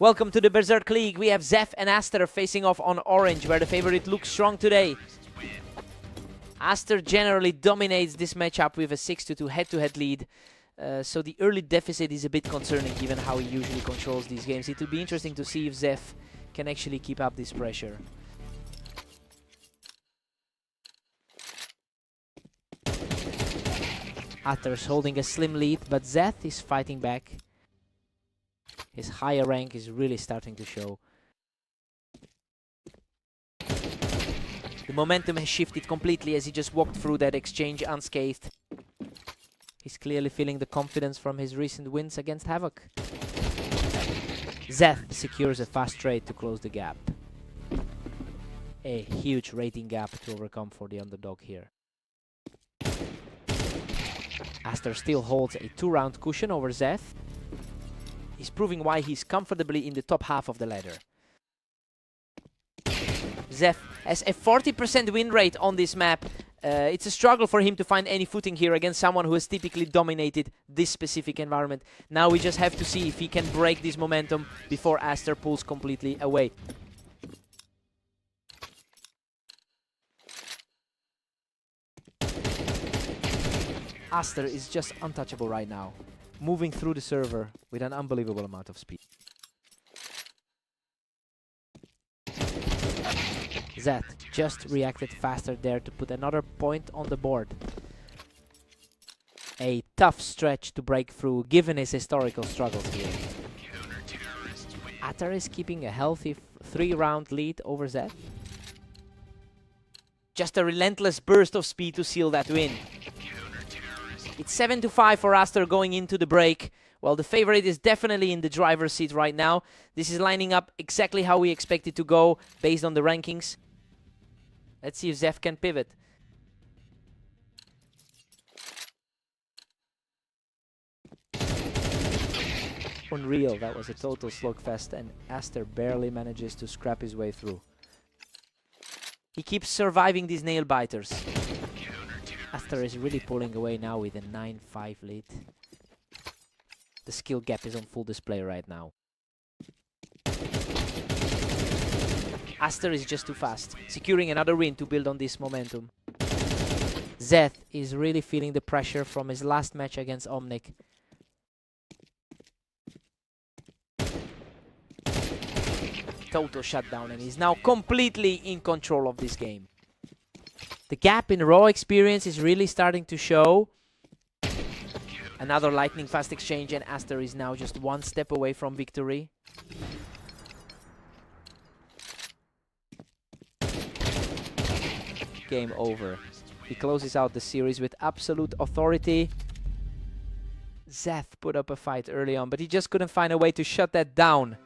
Welcome to the Berserk League. We have Zeph and Aster facing off on orange, where the favorite looks strong today. Aster generally dominates this matchup with a 6-2 head-to-head lead. So the early deficit is a bit concerning given how he usually controls these games. It will be interesting to see if Zeph can actually keep up this pressure. Aster's holding a slim lead, but Zeph is fighting back. His higher rank is really starting to show. The momentum has shifted completely as he just walked through that exchange unscathed. He's clearly feeling the confidence from his recent wins against Havoc. Zeph secures a fast trade to close the gap. A huge rating gap to overcome for the underdog here. Aster still holds a 2-round cushion over Zeph. He's proving why he's comfortably in the top half of the ladder. Zeph has a 40% win rate on this map. It's a struggle for him to find any footing here against someone who has typically dominated this specific environment. Now we just have to see if he can break this momentum before Aster pulls completely away. Aster is just untouchable right now, moving through the server with an unbelievable amount of speed. Zeth just reacted faster there to put another point on the board. A tough stretch to break through given his historical struggles here. Aster is keeping a healthy 3-round lead over Zeth. Just a relentless burst of speed to seal that win. It's 7-5 for Aster going into the break. Well, the favorite is definitely in the driver's seat right now. This is lining up exactly how we expect it to go based on the rankings. Let's see if Zeph can pivot. Unreal, that was a total slugfest and Aster barely manages to scrap his way through. He keeps surviving these nail biters. Aster is really pulling away now with a 9-5 lead. The skill gap is on full display right now. Aster is just too fast, securing another win to build on this momentum. Zeth is really feeling the pressure from his last match against Omnic. Total shutdown, and he's now completely in control of this game. The gap in raw experience is really starting to show. Another lightning fast exchange, and Aster is now just one step away from victory. Game over. He closes out the series with absolute authority. Zeth put up a fight early on, but he just couldn't find a way to shut that down.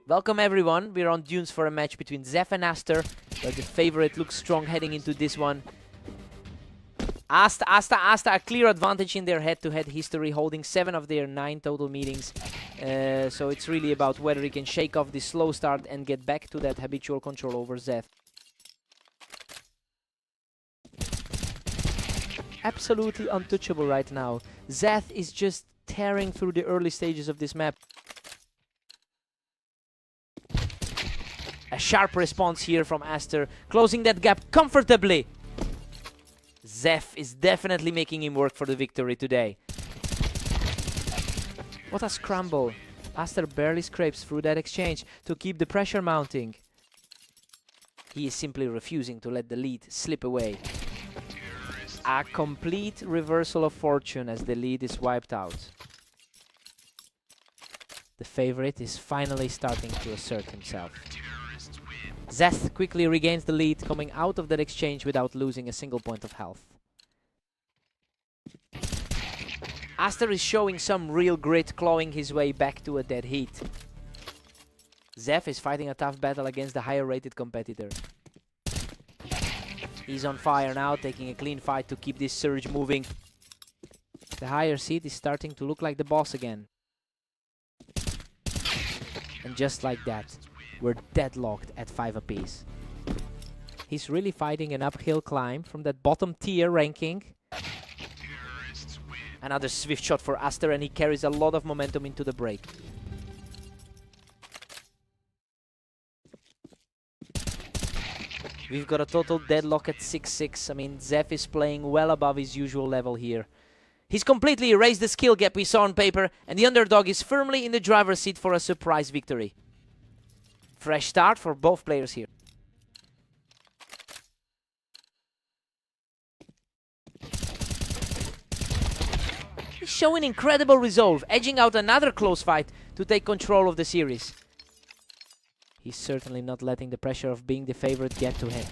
Welcome everyone, we're on Dunes for a match between Zef and Aster, where the favorite looks strong heading into this one. Asta, a clear advantage in their head-to-head history, holding 7 of their 9 total meetings. So it's really about whether he can shake off this slow start and get back to that habitual control over Zef. Absolutely untouchable right now. Zeth is just tearing through the early stages of this map. A sharp response here from Aster, closing that gap comfortably. Zef is definitely making him work for the victory today. What a scramble. Aster barely scrapes through that exchange to keep the pressure mounting. He is simply refusing to let the lead slip away. A complete reversal of fortune as the lead is wiped out. The favorite is finally starting to assert himself. Zeth quickly regains the lead, coming out of that exchange without losing a single point of health. Aster is showing some real grit, clawing his way back to a dead heat. Zef is fighting a tough battle against the higher rated competitor. He's on fire now, taking a clean fight to keep this surge moving. The higher seed is starting to look like the boss again. And just like that, we're deadlocked at 5 apiece. He's really fighting an uphill climb from that bottom tier ranking. Another swift shot for Aster, and he carries a lot of momentum into the break. We've got a total deadlock at 6-6. I mean, Zef is playing well above his usual level here. He's completely erased the skill gap we saw on paper, and the underdog is firmly in the driver's seat for a surprise victory. Fresh start for both players here. He's showing incredible resolve, edging out another close fight to take control of the series. He's certainly not letting the pressure of being the favorite get to him.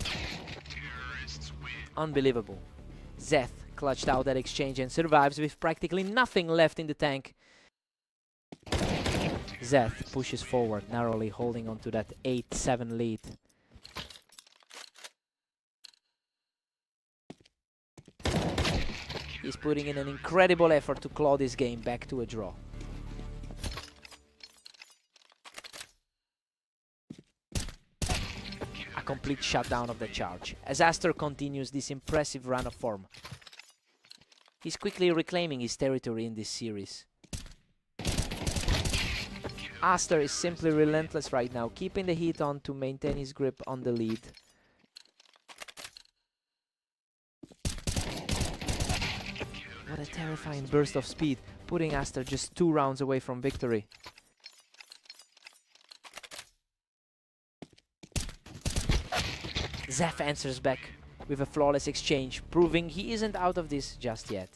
Unbelievable. Zeth clutched out that exchange and survives with practically nothing left in the tank. Zeth pushes forward, narrowly holding on to that 8-7 lead. He's putting in an incredible effort to claw this game back to a draw. A complete shutdown of the charge, as Aster continues this impressive run of form. He's quickly reclaiming his territory in this series. Aster is simply relentless right now, keeping the heat on to maintain his grip on the lead. What a terrifying burst of speed, putting Aster just 2 rounds away from victory. Zef answers back with a flawless exchange, proving he isn't out of this just yet.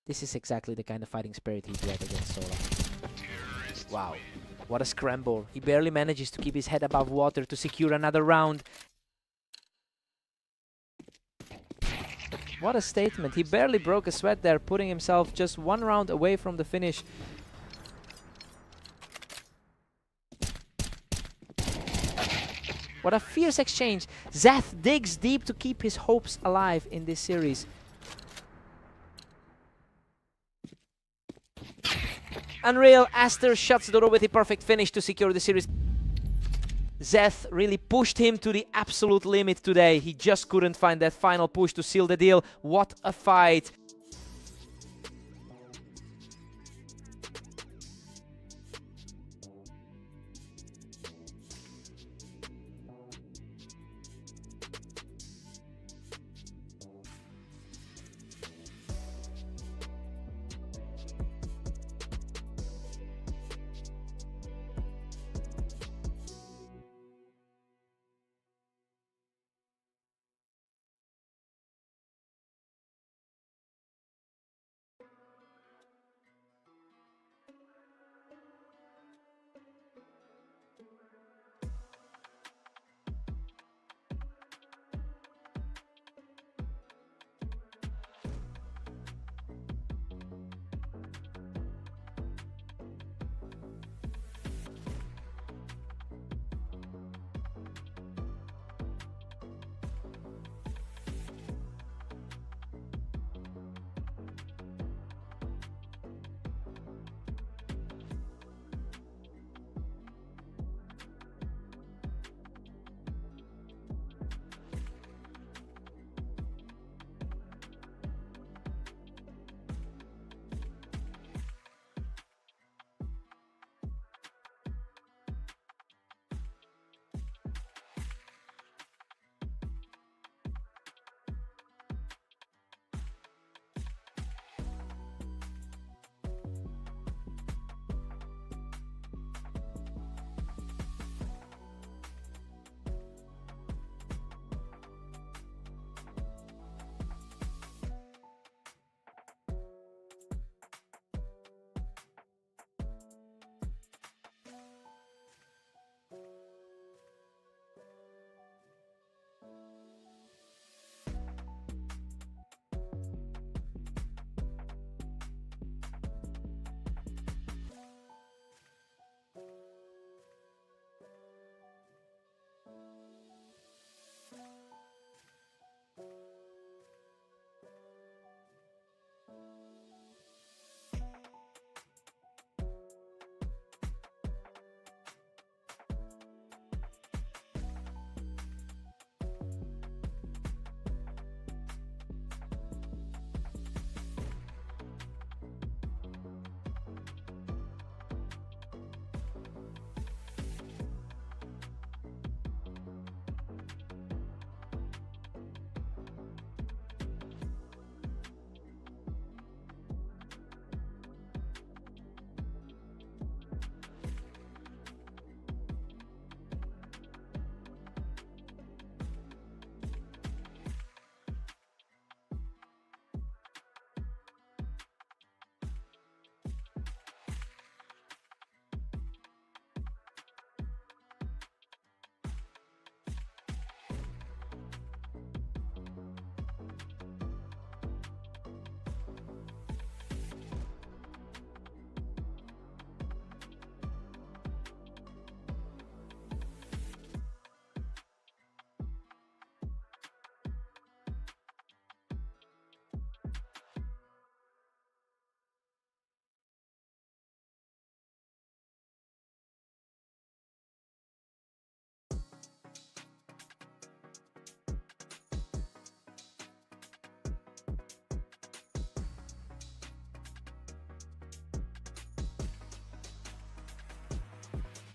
This is exactly the kind of fighting spirit he bred against Sola. Wow, what a scramble. He barely manages to keep his head above water to secure another round. What a statement. He barely broke a sweat there, putting himself just 1 round away from the finish. What a fierce exchange. Zeth digs deep to keep his hopes alive in this series. Unreal. Aster shuts the door with a perfect finish to secure the series. Zeth really pushed him to the absolute limit today. He just couldn't find that final push to seal the deal. What a fight.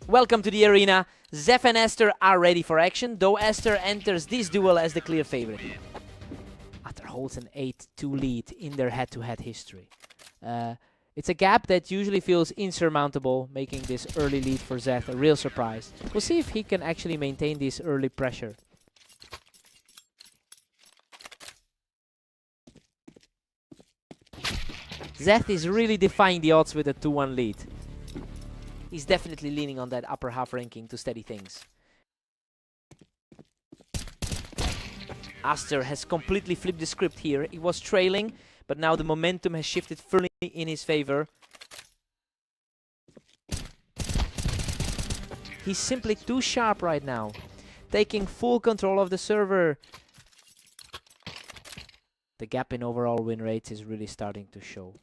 Welcome to the arena. Zef and Aster are ready for action, though Aster enters this duel as the clear favorite. Aster holds an 8-2 lead in their head-to-head history. It's a gap that usually feels insurmountable, making this early lead for Zef a real surprise. We'll see if he can actually maintain this early pressure. Zeth is really defying the odds with a 2-1 lead. He's definitely leaning on that upper half ranking to steady things. Aster has completely flipped the script here. He was trailing, but now the momentum has shifted firmly in his favor. He's simply too sharp right now, taking full control of the server. The gap in overall win rates is really starting to show.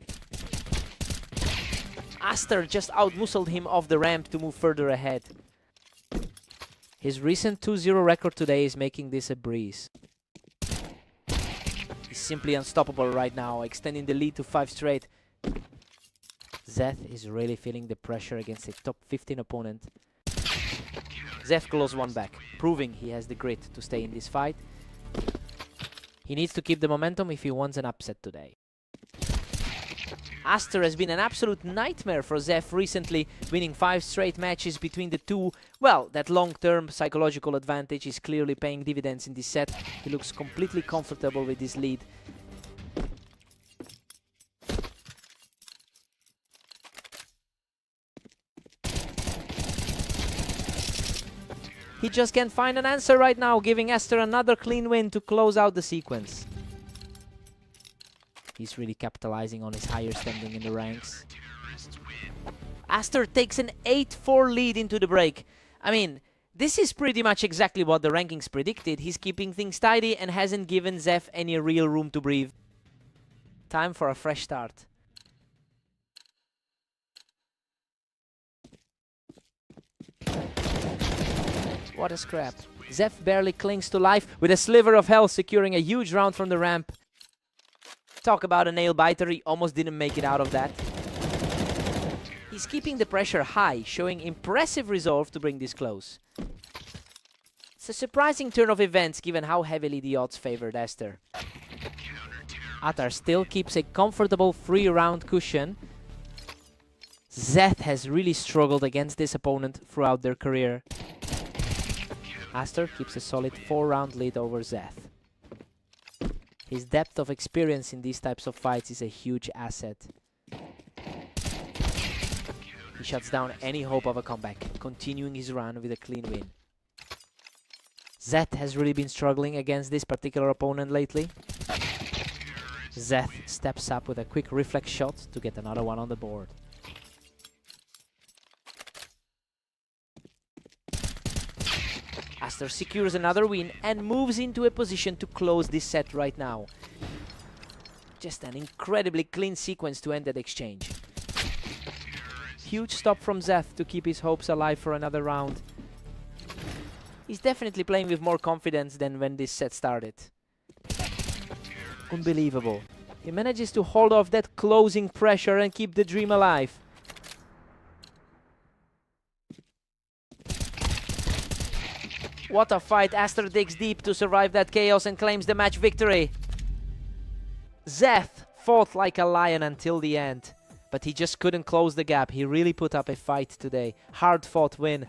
Aster just out-muscled him off the ramp to move further ahead. His recent 2-0 record today is making this a breeze. He's simply unstoppable right now, extending the lead to 5 straight. Zeth is really feeling the pressure against a top 15 opponent. Zeth claws one back, proving he has the grit to stay in this fight. He needs to keep the momentum if he wants an upset today. Aster has been an absolute nightmare for Zef recently, winning 5 straight matches between the two. Well, that long-term psychological advantage is clearly paying dividends in this set. He looks completely comfortable with this lead. He just can't find an answer right now, giving Aster another clean win to close out the sequence. He's really capitalizing on his higher standing in the ranks. Aster takes an 8-4 lead into the break. I mean, this is pretty much exactly what the rankings predicted. He's keeping things tidy and hasn't given Zef any real room to breathe. Time for a fresh start. What a scrap. Zef barely clings to life with a sliver of health, securing a huge round from the ramp. Talk about a nail biter, he almost didn't make it out of that. He's keeping the pressure high, showing impressive resolve to bring this close. It's a surprising turn of events given how heavily the odds favored Aster. Atar still keeps a comfortable 3-round cushion. Zeth has really struggled against this opponent throughout their career. Aster keeps a solid 4-round lead over Zeth. His depth of experience in these types of fights is a huge asset. He shuts down any hope of a comeback, continuing his run with a clean win. Zeth has really been struggling against this particular opponent lately. Zeth steps up with a quick reflex shot to get another one on the board. Aster secures another win and moves into a position to close this set right now. Just an incredibly clean sequence to end that exchange. Huge stop from Zeth to keep his hopes alive for another round. He's definitely playing with more confidence than when this set started. Unbelievable. He manages to hold off that closing pressure and keep the dream alive. What a fight. Aster digs deep to survive that chaos and claims the match victory. Zeth fought like a lion until the end, but he just couldn't close the gap. He really put up a fight today. Hard fought win.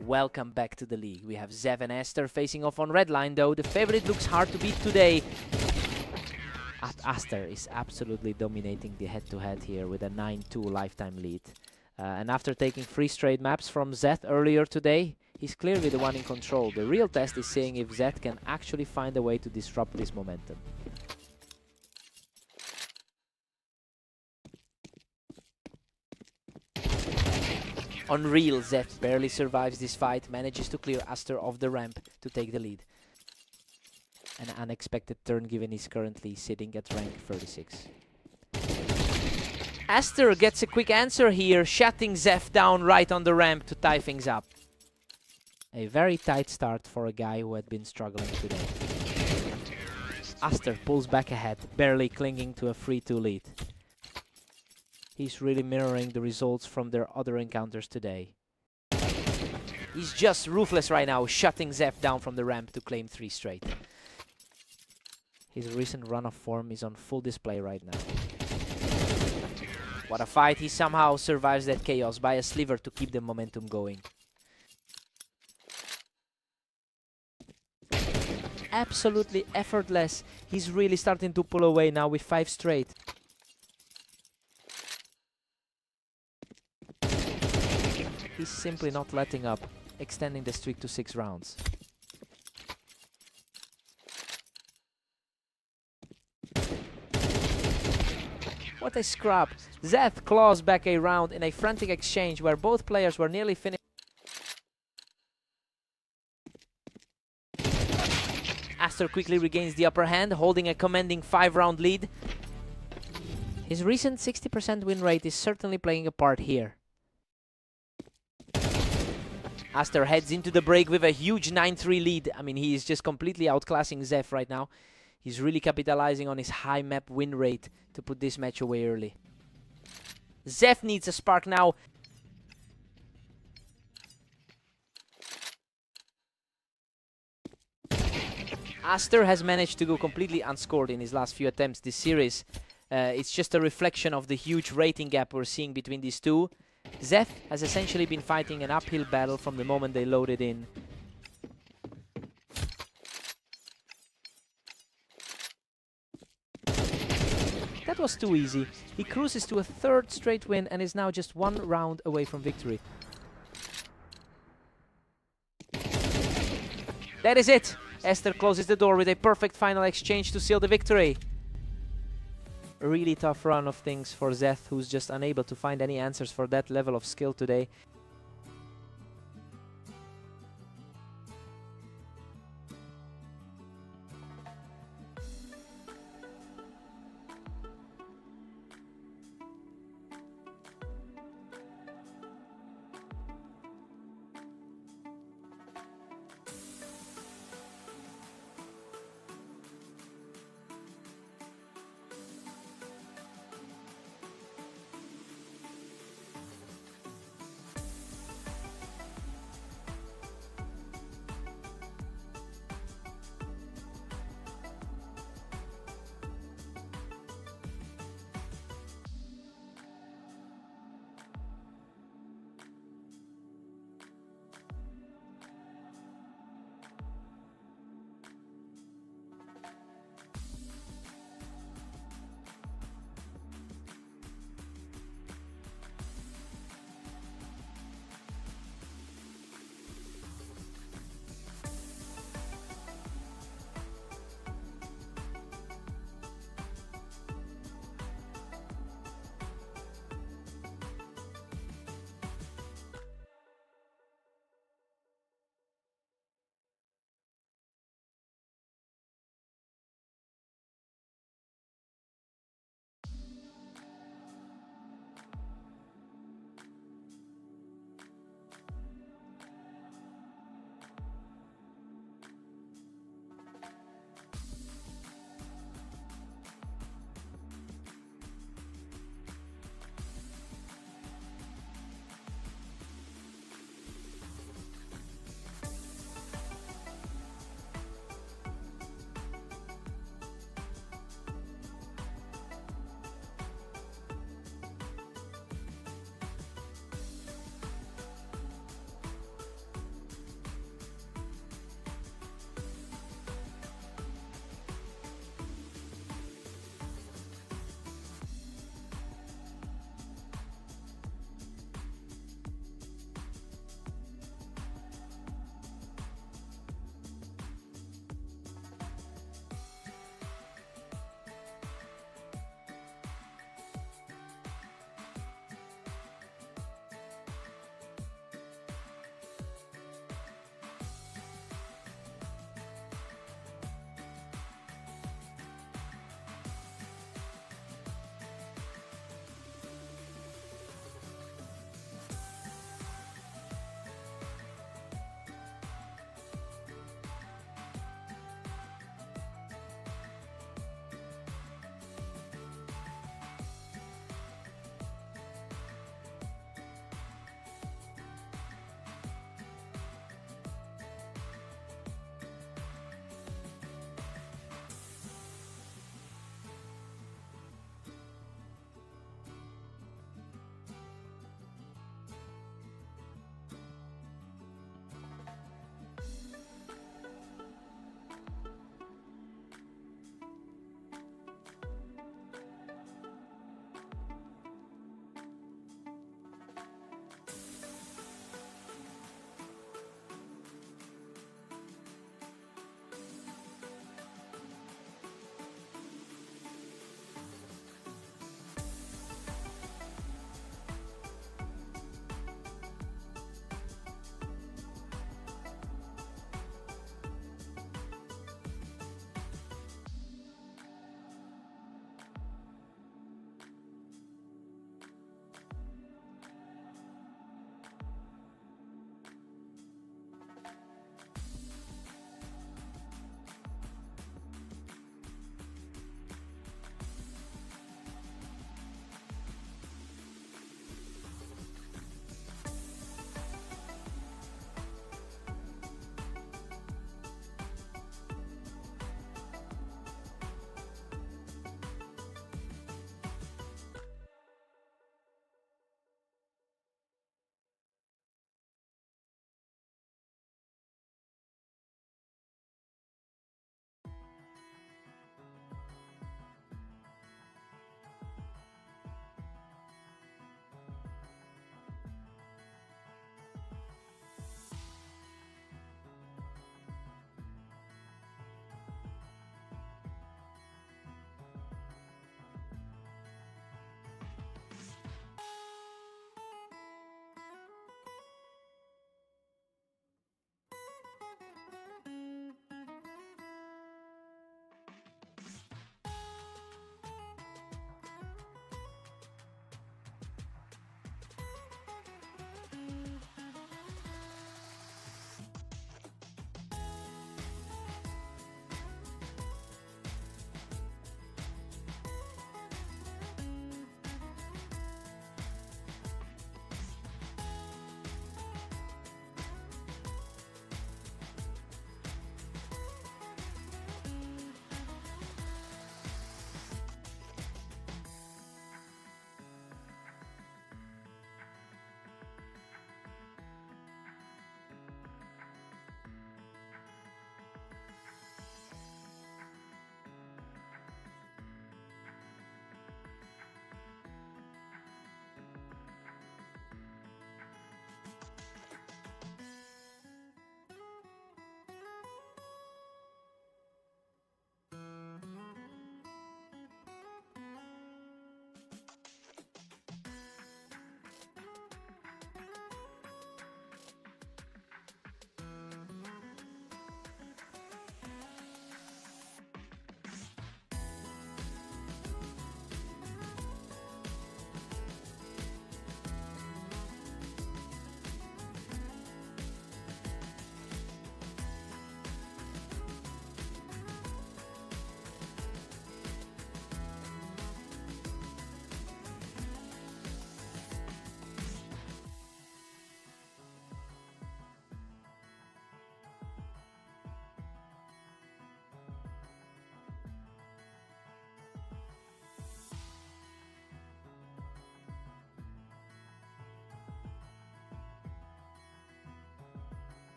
Welcome back to the league. We have Zev and Aster facing off on red line, though. The favorite looks hard to beat today. Aster is absolutely dominating the head-to-head here with a 9-2 lifetime lead. And after taking 3 straight maps from Zeth earlier today, he's clearly the one in control. The real test is seeing if Zeth can actually find a way to disrupt this momentum. Unreal, Zeth barely survives this fight, manages to clear Aster off the ramp to take the lead. An unexpected turn given he's currently sitting at rank 36. Aster gets a quick answer here, shutting Zeth down right on the ramp to tie things up. A very tight start for a guy who had been struggling today. Aster pulls back ahead, barely clinging to a 3-2 lead. He's really mirroring the results from their other encounters today. He's just ruthless right now, shutting Zeth down from the ramp to claim 3 straight. His recent run of form is on full display right now. What a fight, he somehow survives that chaos by a sliver to keep the momentum going. Absolutely effortless. He's really starting to pull away now with 5 straight. He's simply not letting up, extending the streak to 6 rounds. What a scrap! Zeth claws back a round in a frantic exchange where both players were nearly finished. Aster quickly regains the upper hand, holding a commanding 5-round lead. His recent 60% win rate is certainly playing a part here. Aster heads into the break with a huge 9-3 lead. I mean, he is just completely outclassing Zeth right now. He's really capitalizing on his high map win rate to put this match away early. Zeth needs a spark now. Aster has managed to go completely unscored in his last few attempts this series. It's just a reflection of the huge rating gap we're seeing between these two. Zeth has essentially been fighting an uphill battle from the moment they loaded in. That was too easy. He cruises to a 3rd straight win and is now just 1 round away from victory. That is it! Aster closes the door with a perfect final exchange to seal the victory. A really tough run of things for Zeth, who's just unable to find any answers for that level of skill today.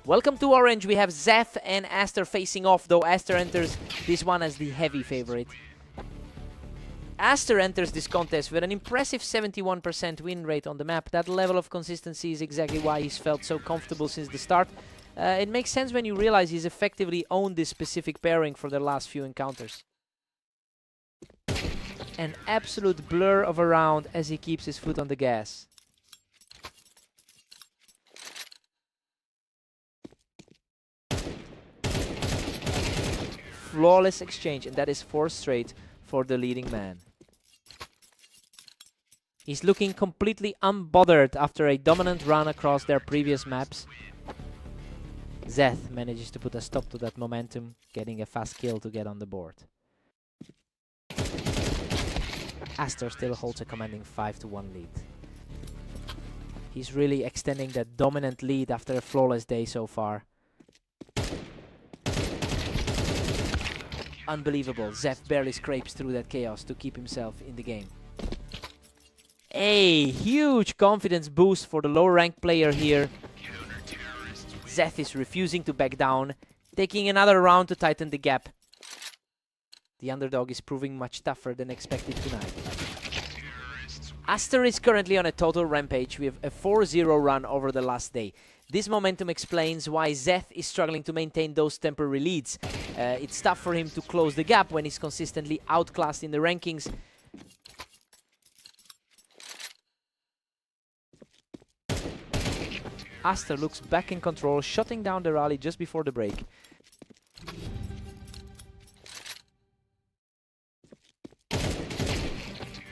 Welcome to Orange. We have Zeth and Aster facing off, though Aster enters this one as the heavy favorite. Aster enters this contest with an impressive 71% win rate on the map. That level of consistency is exactly why he's felt so comfortable since the start. It makes sense when you realize he's effectively owned this specific pairing for their last few encounters. An absolute blur of a round as he keeps his foot on the gas. Flawless exchange, and that is 4 straight for the leading man. He's looking completely unbothered after a dominant run across their previous maps. Zeth manages to put a stop to that momentum, getting a fast kill to get on the board. Aster still holds a commanding 5-1 lead. He's really extending that dominant lead after a flawless day so far. Unbelievable. Zeth barely scrapes through that chaos to keep himself in the game. A huge confidence boost for the low-ranked player here. Zeth is refusing to back down, taking another round to tighten the gap. The underdog is proving much tougher than expected tonight. Aster is currently on a total rampage with a 4-0 run over the last day. This momentum explains why Zeth is struggling to maintain those temporary leads. It's tough for him to close the gap when he's consistently outclassed in the rankings. Aster looks back in control, shutting down the rally just before the break.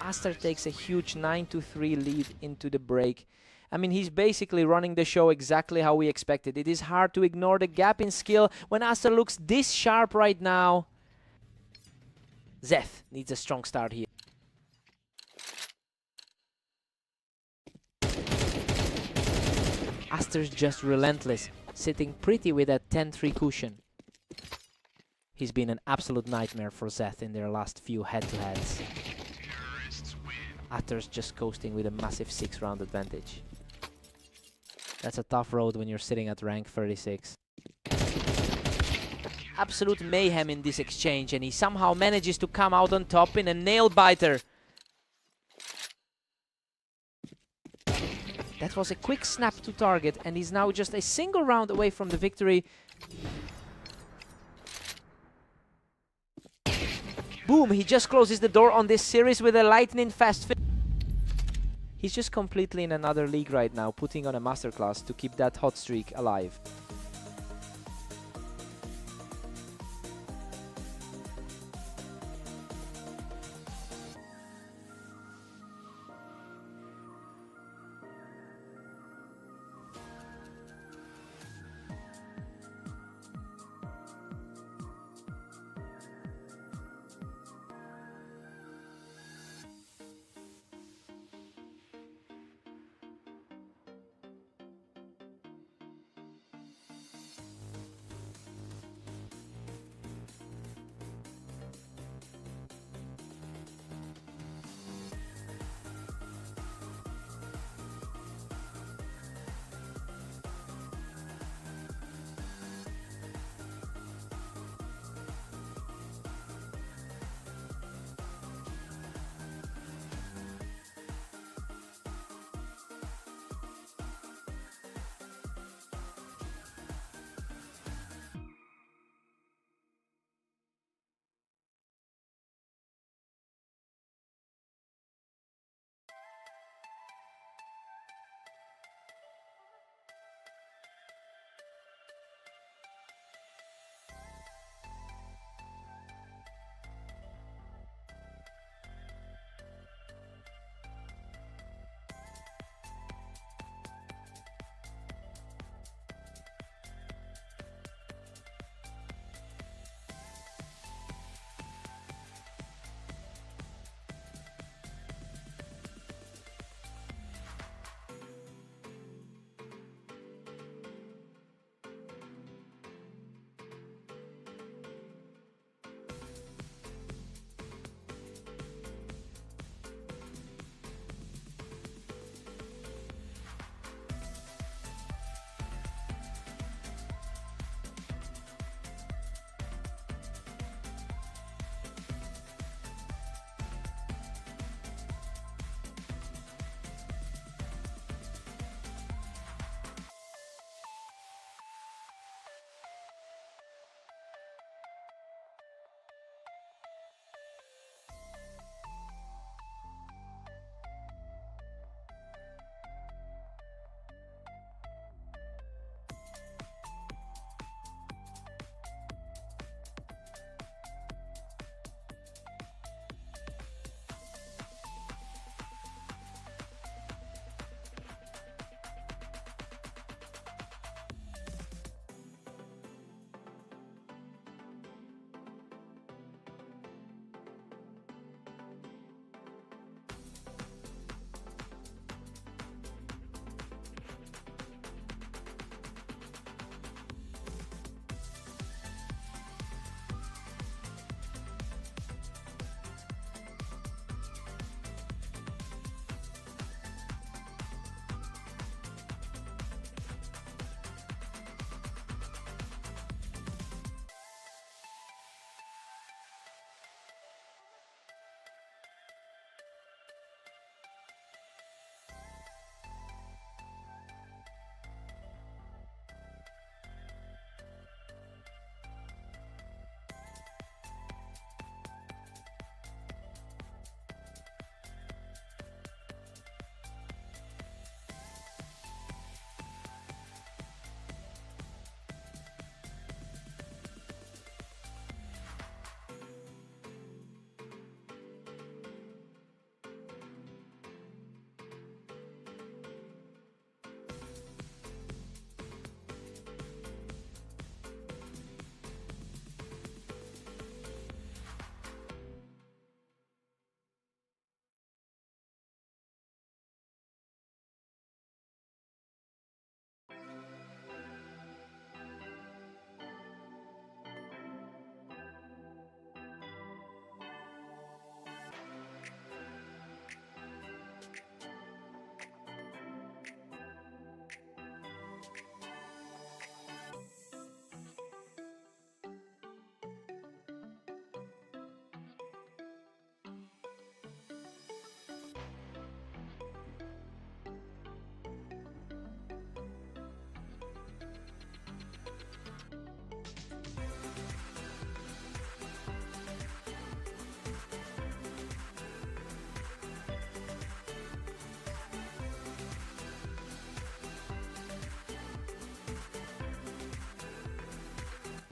Aster takes a huge 9-3 lead into the break. I mean, he's basically running the show exactly how we expected. It is hard to ignore the gap in skill when Aster looks this sharp right now. Zeth needs a strong start here. Aster's just relentless, sitting pretty with that 10-3 cushion. He's been an absolute nightmare for Zeth in their last few head-to-heads. Aster's just coasting with a massive 6-round advantage. That's a tough road when you're sitting at rank 36. Absolute mayhem in this exchange, and he somehow manages to come out on top in a nail-biter. That was a quick snap to target, and he's now just a single round away from the victory. Boom, he just closes the door on this series with a lightning fast finish. He's just completely in another league right now, putting on a masterclass to keep that hot streak alive.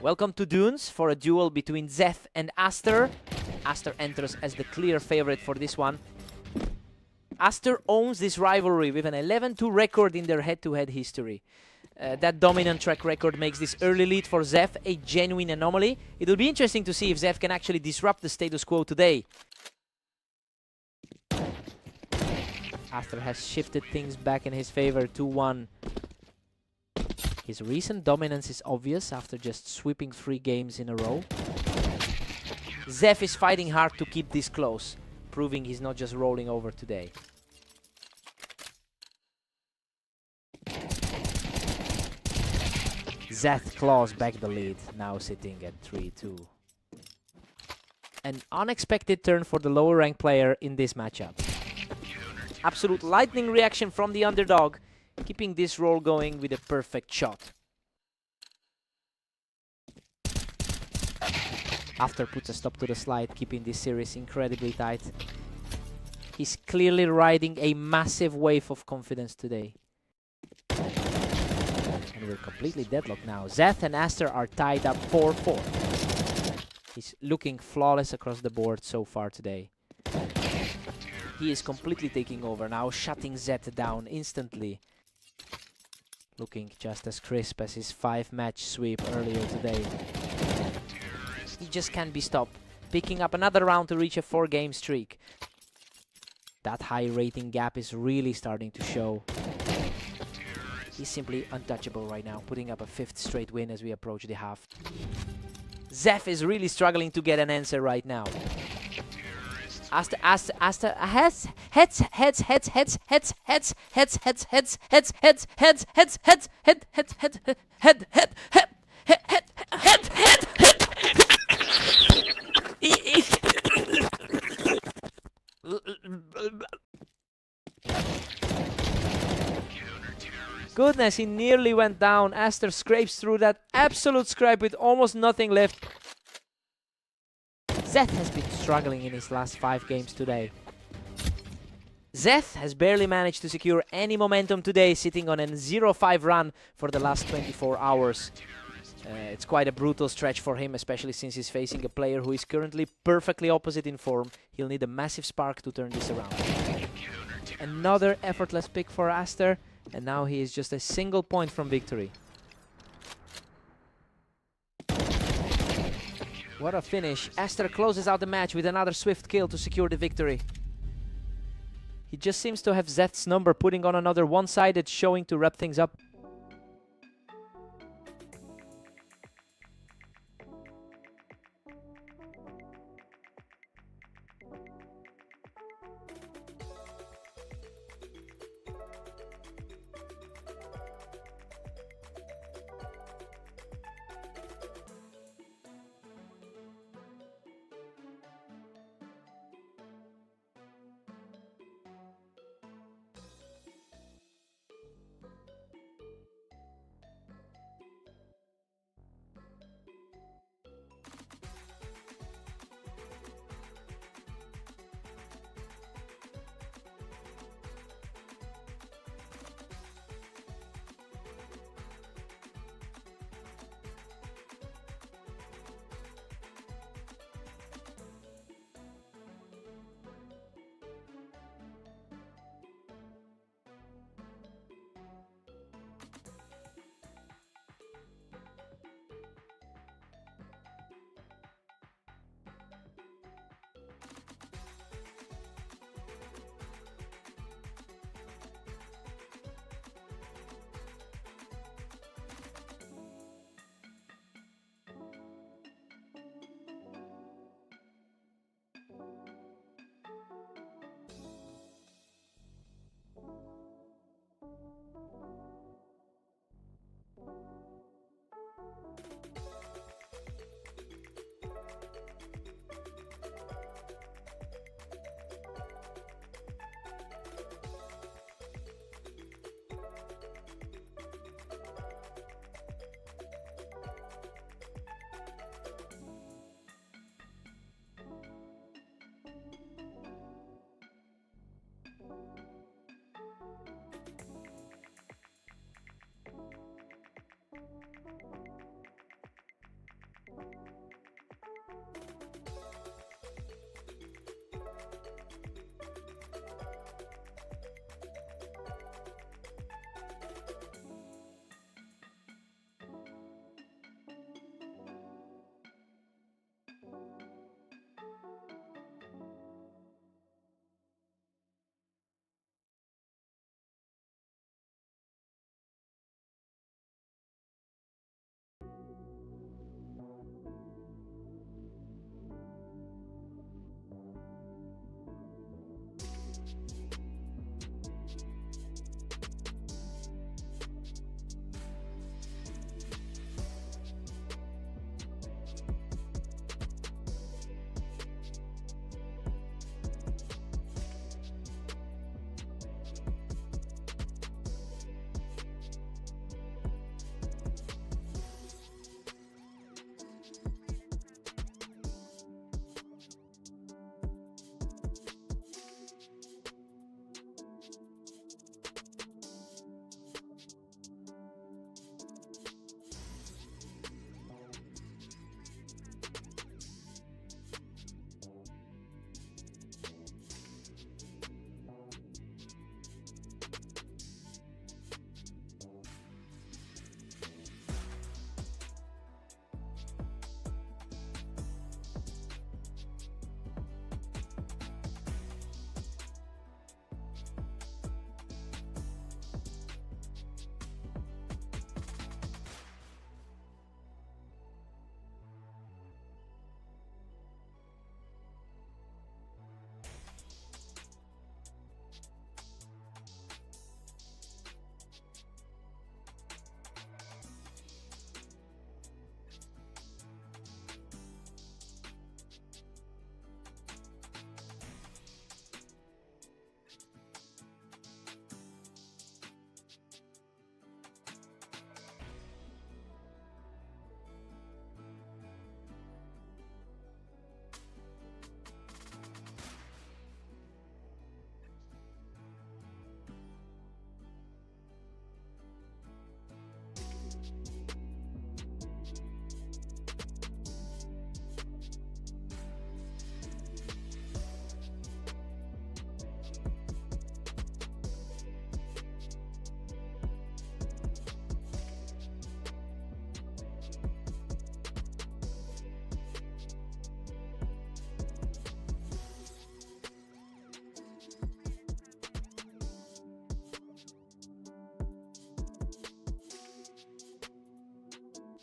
Welcome to Dunes for a duel between Zeth and Aster. Aster enters as the clear favorite for this one. Aster owns this rivalry with an 11-2 record in their head-to-head history. That dominant track record makes this early lead for Zeth a genuine anomaly. It will be interesting to see if Zeth can actually disrupt the status quo today. Aster has shifted things back in his favor, 2-1. His recent dominance is obvious after just sweeping 3 games in a row. Zeth is fighting hard to keep this close, proving he's not just rolling over today. Zeth claws back the lead, now sitting at 3-2. An unexpected turn for the lower ranked player in this matchup. Absolute lightning reaction from the underdog, keeping this roll going with a perfect shot. After puts a stop to the slide, keeping this series incredibly tight. He's clearly riding a massive wave of confidence today. And we're completely deadlocked now. Zeth and Aster are tied up 4-4. He's looking flawless across the board so far today. He is completely taking over now, shutting Zeth down instantly. Looking just as crisp as his 5-match sweep earlier today. He just can't be stopped, picking up another round to reach a 4-game streak. That high rating gap is really starting to show. He's simply untouchable right now, putting up a 5th straight win as we approach the half. Zeth is really struggling to get an answer right now. Aster heads. Goodness, he nearly went down. Aster scrapes through that absolute scrape with almost nothing left. Zeth has been struggling in his last 5 games today. Zeth has barely managed to secure any momentum today, sitting on a 0-5 run for the last 24 hours. It's quite a brutal stretch for him, especially since he's facing a player who is currently perfectly opposite in form. He'll need a massive spark to turn this around. Another effortless pick for Aster, and now he is just a single point from victory. What a finish. Aster closes out the match with another swift kill to secure the victory. He just seems to have Zeth's number, putting on another one-sided showing to wrap things up.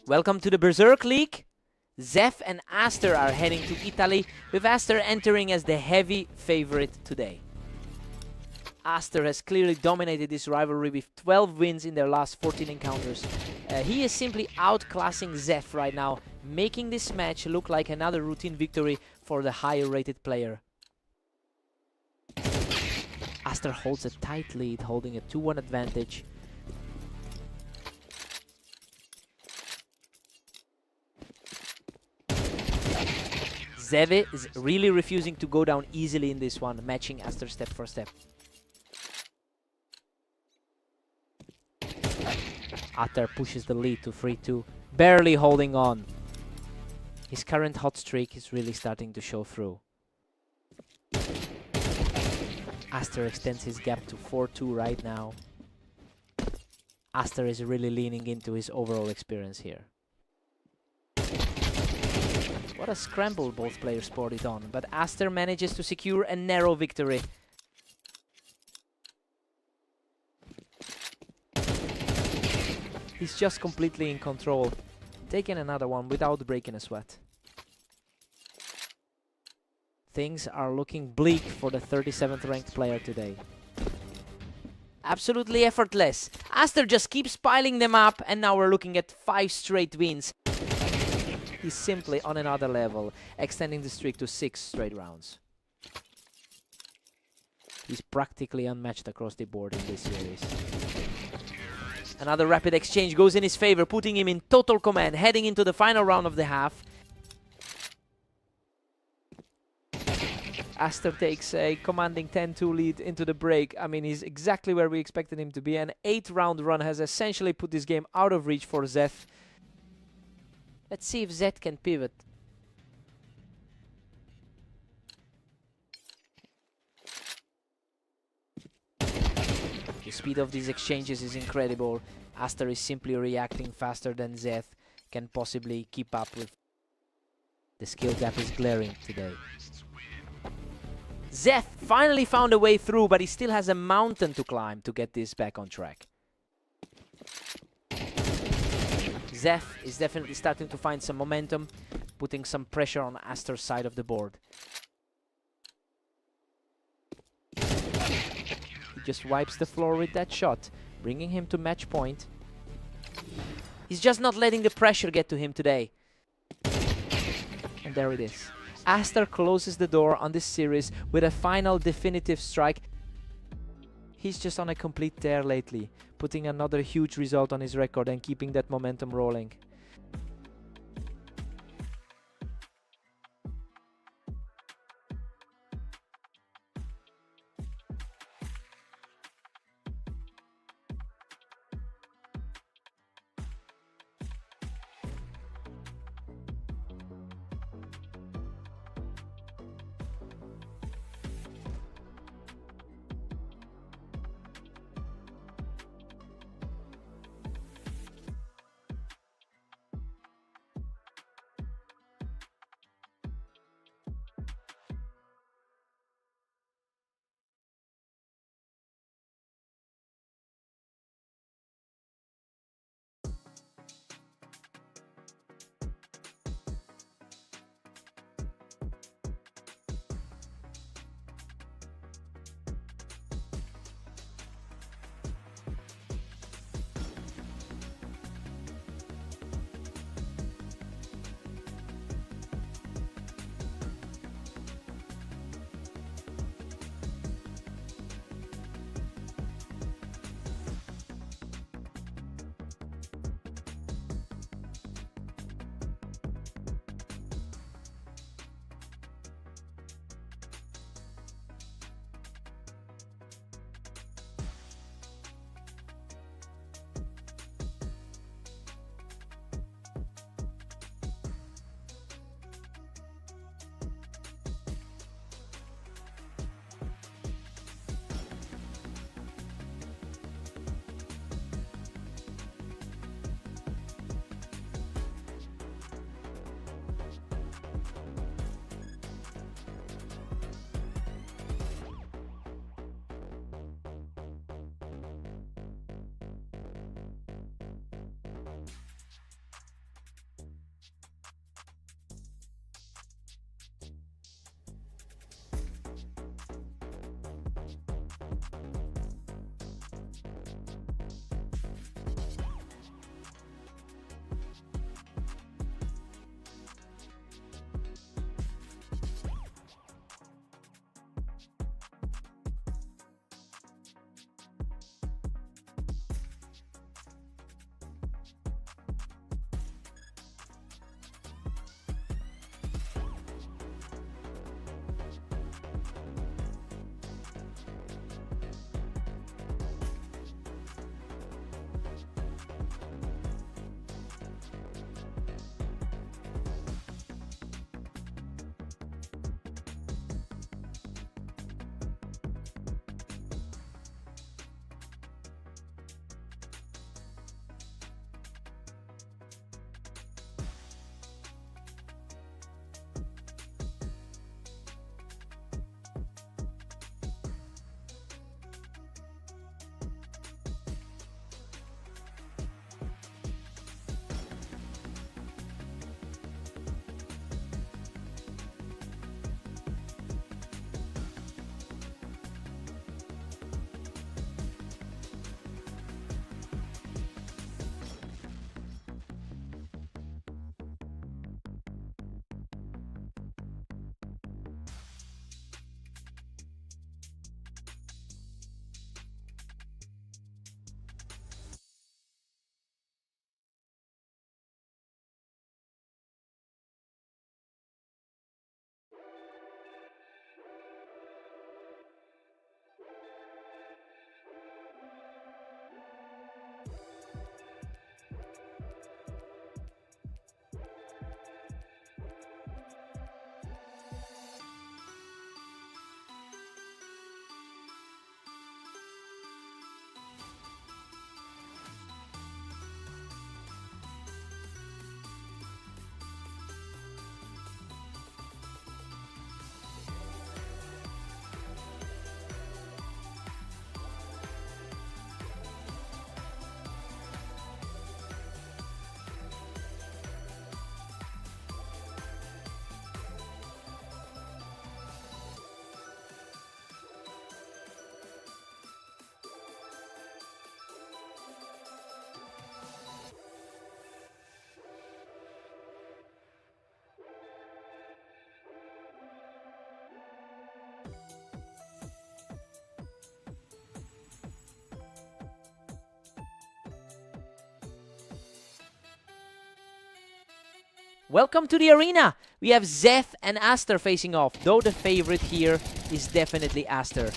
Welcome to the Berserk League. Zef and Aster are heading to Italy, with Aster entering as the heavy favorite today. Aster has clearly dominated this rivalry with 12 wins in their last 14 encounters. He is simply outclassing Zef right now, making this match look like another routine victory for the higher rated player. Aster holds a tight lead, holding a 2-1 advantage. Zeve is really refusing to go down easily in this one, matching Aster step for step. Aster pushes the lead to 3-2, barely holding on. His current hot streak is really starting to show through. Aster extends his gap to 4-2 right now. Aster is really leaning into his overall experience here. What a scramble both players sported on, but Aster manages to secure a narrow victory. He's just completely in control, taking another one without breaking a sweat. Things are looking bleak for the 37th ranked player today. Absolutely effortless. Aster just keeps piling them up, and now we're looking at 5 straight wins. He's simply on another level, extending the streak to 6 straight rounds. He's practically unmatched across the board in this series. Another rapid exchange goes in his favor, putting him in total command, heading into the final round of the half. Aster takes a commanding 10-2 lead into the break. I mean, he's exactly where we expected him to be. An 8-round run has essentially put this game out of reach for Zef. Let's see if Zet can pivot. The speed of these exchanges is incredible. Aster is simply reacting faster than Zeth can possibly keep up with. The skill gap is glaring today. Zeth finally found a way through, but he still has a mountain to climb to get this back on track. Zef is definitely starting to find some momentum, putting some pressure on Aster's side of the board. He just wipes the floor with that shot, bringing him to match point. He's just not letting the pressure get to him today. And there it is. Aster closes the door on this series with a final definitive strike. He's just on a complete tear lately, putting another huge result on his record and keeping that momentum rolling. Welcome to the arena! We have Zeth and Aster facing off, though the favorite here is definitely Aster.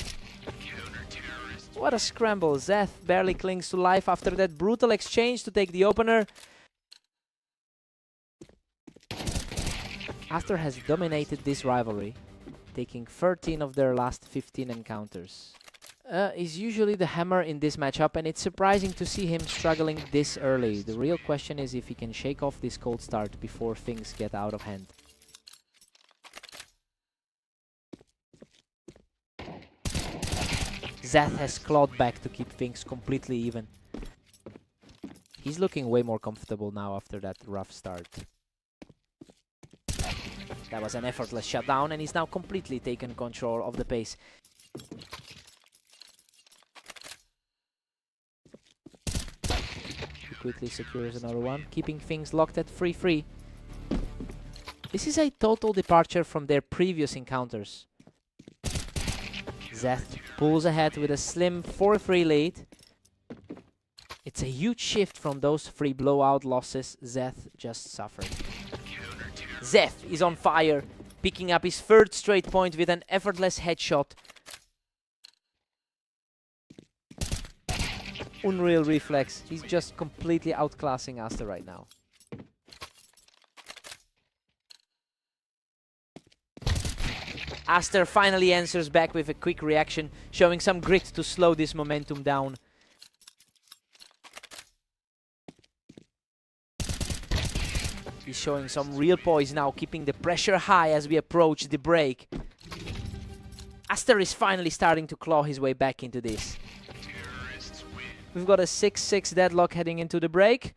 What a scramble. Zeth barely clings to life after that brutal exchange to take the opener. Aster has dominated this rivalry, taking 13 of their last 15 encounters. He's usually the hammer in this matchup, and it's surprising to see him struggling this early. The real question is if he can shake off this cold start before things get out of hand. Zeth has clawed back to keep things completely even. He's looking way more comfortable now after that rough start. That was an effortless shutdown, and he's now completely taken control of the pace. He quickly secures another one, keeping things locked at 3-3. This is a total departure from their previous encounters. Zeth pulls ahead with a slim 4-3 lead. It's a huge shift from those 3 blowout losses Zeth just suffered. Zeth is on fire, picking up his 3rd straight point with an effortless headshot. Unreal reflex. He's just completely outclassing Aster right now. Aster finally answers back with a quick reaction, showing some grit to slow this momentum down. He's showing some real poise now, keeping the pressure high as we approach the break. Aster is finally starting to claw his way back into this. We've got a 6-6 deadlock heading into the break.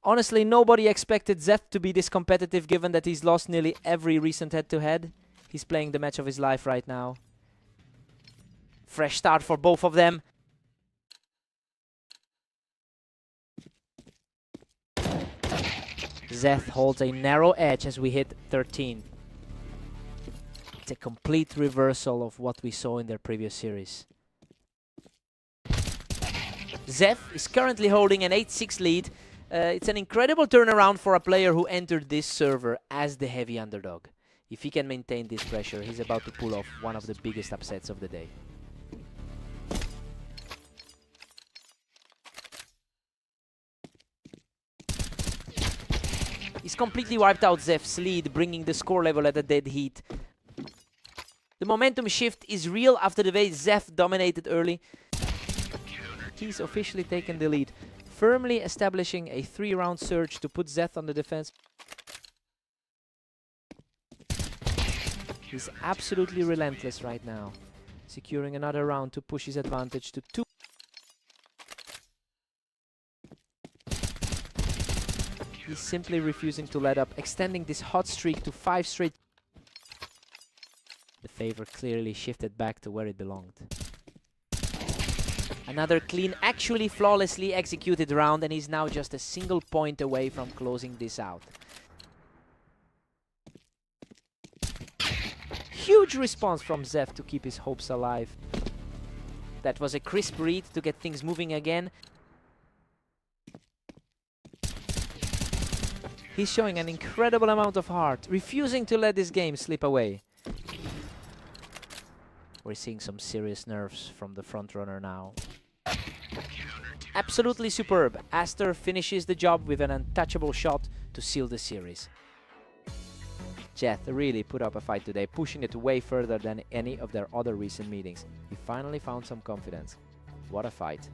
Honestly, nobody expected Zeth to be this competitive given that he's lost nearly every recent head-to-head. He's playing the match of his life right now. Fresh start for both of them. Zeth holds a narrow edge as we hit 13. It's a complete reversal of what we saw in their previous series. Zeth is currently holding an 8-6 lead. It's an incredible turnaround for a player who entered this server as the heavy underdog. If he can maintain this pressure, he's about to pull off one of the biggest upsets of the day. He's completely wiped out Zeth's lead, bringing the score level at a dead heat. The momentum shift is real after the way Zeth dominated early. He's officially taken the lead, firmly establishing a 3-round surge to put Zeth on the defense. He's absolutely relentless right now, securing another round to push his advantage to 2. He's simply refusing to let up, extending this hot streak to 5 straight. The favor clearly shifted back to where it belonged. Another clean, actually flawlessly executed round, and he's now just a single point away from closing this out. Huge response from Zeth to keep his hopes alive. That was a crisp read to get things moving again. He's showing an incredible amount of heart, refusing to let this game slip away. We're seeing some serious nerves from the frontrunner now. Absolutely superb. Aster finishes the job with an untouchable shot to seal the series. Zeth really put up a fight today, pushing it way further than any of their other recent meetings. He finally found some confidence. What a fight.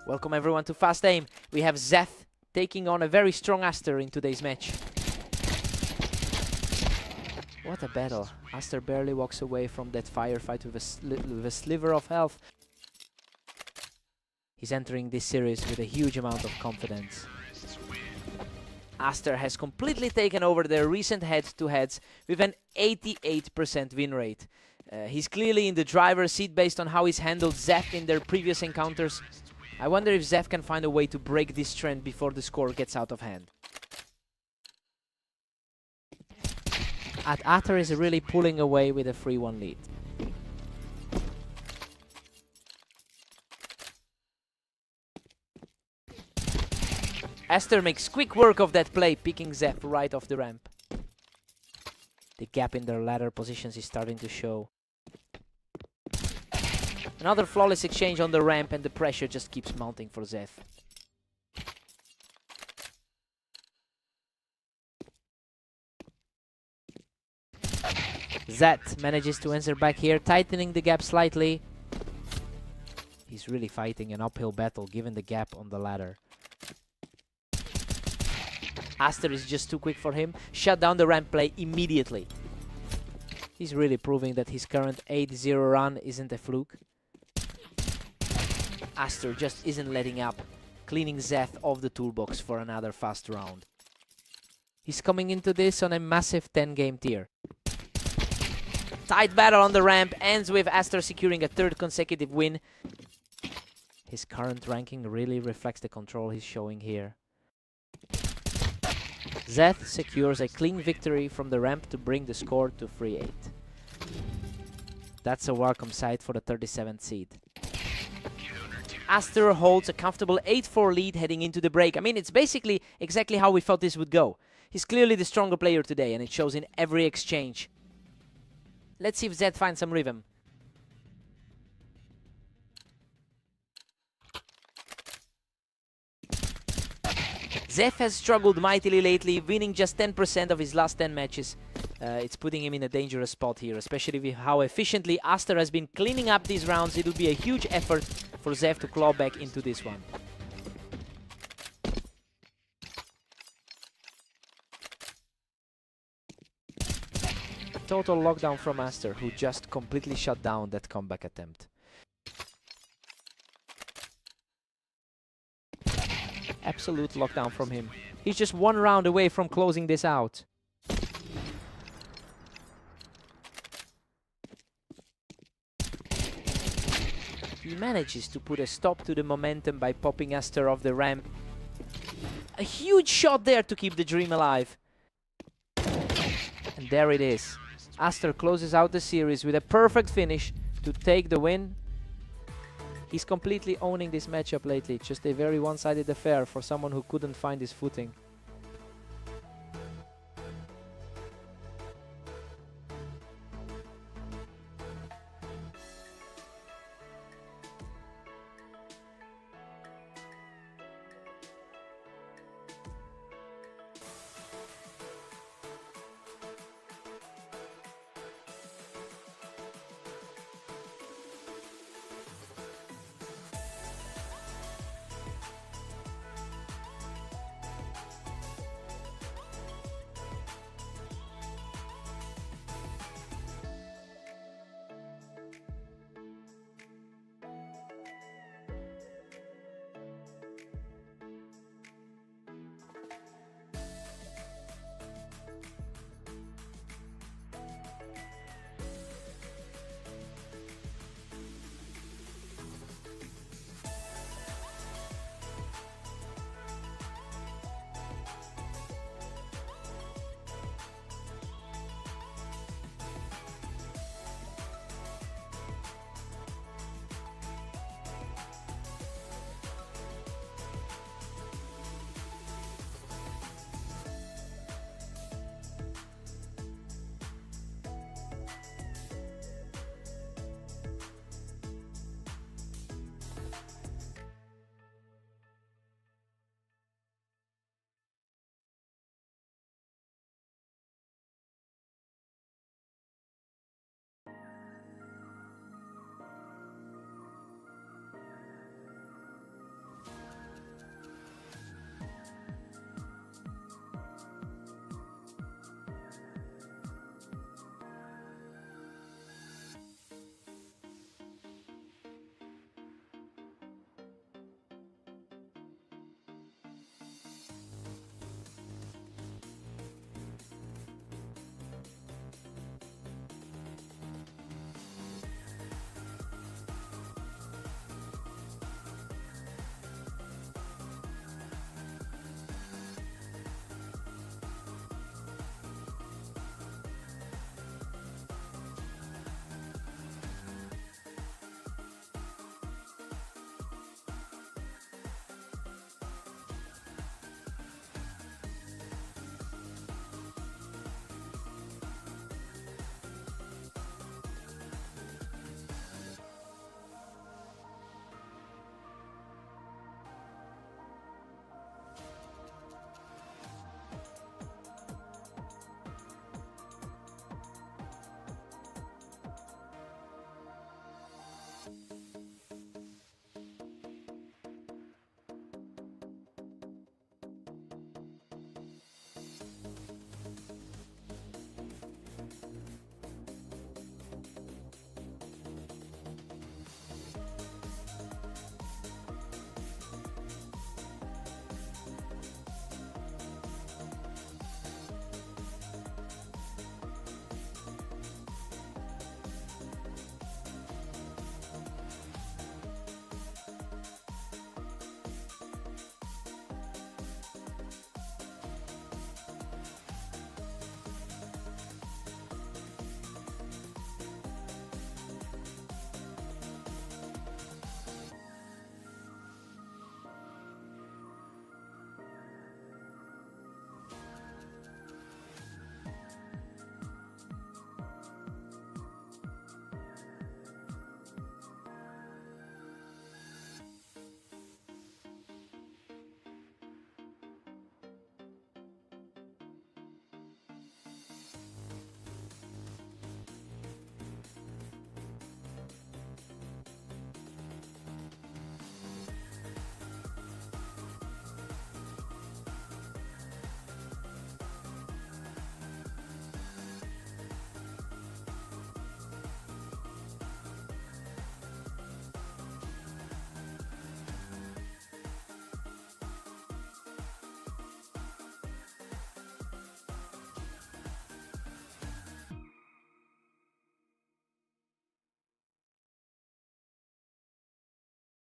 Welcome everyone to Fast Aim. We have Zeth taking on a very strong Aster in today's match. What a battle. Aster barely walks away from that firefight with a sliver of health. He's entering this series with a huge amount of confidence. Aster has completely taken over their recent head-to-heads with an 88% win rate. He's clearly in the driver's seat based on how he's handled Zeth in their previous encounters. I wonder if Zeth can find a way to break this trend before the score gets out of hand. Aster is really pulling away with a 3-1 lead. Aster makes quick work of that play, picking Zeth right off the ramp. The gap in their ladder positions is starting to show. Another flawless exchange on the ramp, and the pressure just keeps mounting for Zeth. Zeth manages to answer back here, tightening the gap slightly. He's really fighting an uphill battle given the gap on the ladder. Aster is just too quick for him. Shut down the ramp play immediately. He's really proving that his current 8-0 run isn't a fluke. Aster just isn't letting up, cleaning Zeth off the toolbox for another fast round. He's coming into this on a massive 10-game tier. Tight battle on the ramp ends with Aster securing a third consecutive win. His current ranking really reflects the control he's showing here. Zeth secures a clean victory from the ramp to bring the score to 3-8. That's a welcome sight for the 37th seed. Aster holds a comfortable 8-4 lead heading into the break. I mean, it's basically exactly how we thought this would go. He's clearly the stronger player today, and it shows in every exchange. Let's see if Zeth finds some rhythm. Zeth has struggled mightily lately, winning just 10% of his last 10 matches. It's putting him in a dangerous spot here, especially with how efficiently Aster has been cleaning up these rounds. It will be a huge effort for Zeth to claw back into this one. Total lockdown from Aster, who just completely shut down that comeback attempt. Absolute lockdown from him. He's just one round away from closing this out. He manages to put a stop to the momentum by popping Aster off the ramp. A huge shot there to keep the dream alive. And there it is. Aster closes out the series with a perfect finish to take the win. He's completely owning this matchup lately. Just a very one-sided affair for someone who couldn't find his footing.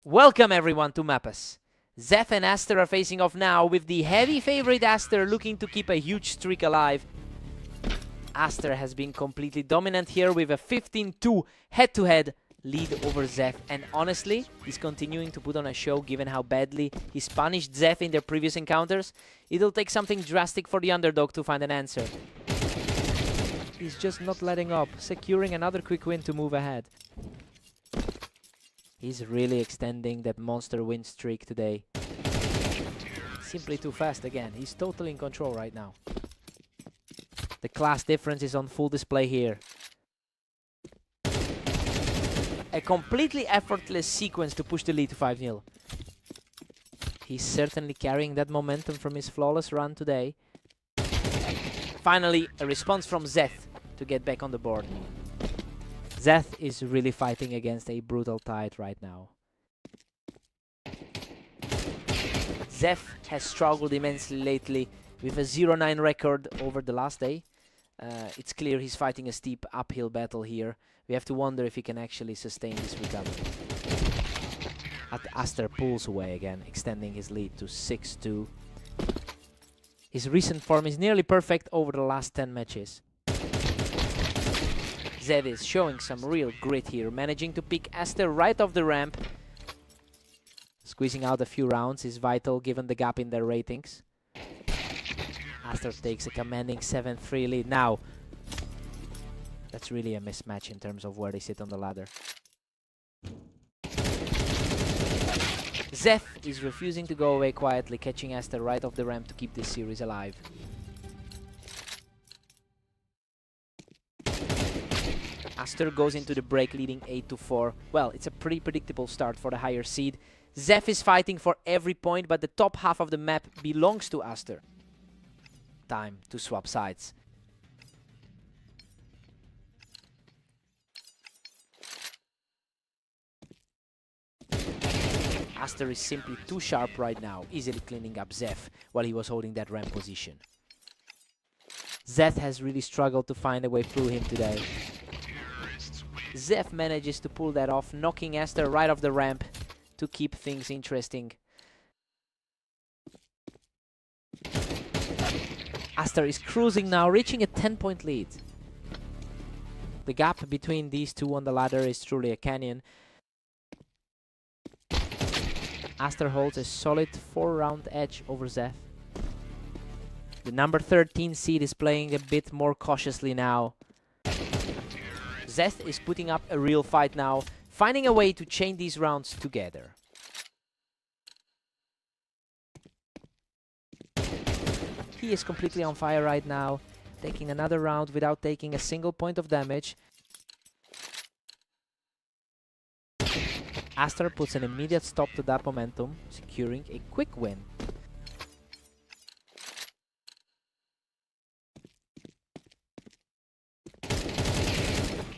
Welcome everyone to Mappus. Zeph and Aster are facing off now, with the heavy favorite Aster looking to keep a huge streak alive. Aster has been completely dominant here with a 15-2 head-to-head lead over Zeph, and honestly, he's continuing to put on a show given how badly he's punished Zeph in their previous encounters. It'll take something drastic for the underdog to find an answer. He's just not letting up, securing another quick win to move ahead. He's really extending that monster win streak today. Simply too fast again. He's totally in control right now. The class difference is on full display here. A completely effortless sequence to push the lead to 5-0. He's certainly carrying that momentum from his flawless run today. Finally, a response from Zeth to get back on the board. Zeth is really fighting against a brutal tide right now. Zeth has struggled immensely lately with a 0-9 record over the last day. It's clear he's fighting a steep uphill battle here. We have to wonder if he can actually sustain this recovery. Aster pulls away again, extending his lead to 6-2. His recent form is nearly perfect over the last 10 matches. Zed is showing some real grit here, managing to pick Aster right off the ramp. Squeezing out a few rounds is vital given the gap in their ratings. Aster takes a commanding 7-3 lead. Now, that's really a mismatch in terms of where they sit on the ladder. Zeth is refusing to go away quietly, catching Aster right off the ramp to keep this series alive. Aster goes into the break leading 8-4. Well, it's a pretty predictable start for the higher seed. Zeph is fighting for every point, but the top half of the map belongs to Aster. Time to swap sides. Aster is simply too sharp right now, easily cleaning up Zeph while he was holding that ramp position. Zeth has really struggled to find a way through him today. Zeph manages to pull that off, knocking Aster right off the ramp to keep things interesting. Aster is cruising now, reaching a 10-point lead. The gap between these two on the ladder is truly a canyon. Aster holds a solid 4-round edge over Zeth. The number 13 seed is playing a bit more cautiously now. Zeth is putting up a real fight now, finding a way to chain these rounds together. He is completely on fire right now, taking another round without taking a single point of damage. Aster puts an immediate stop to that momentum, securing a quick win.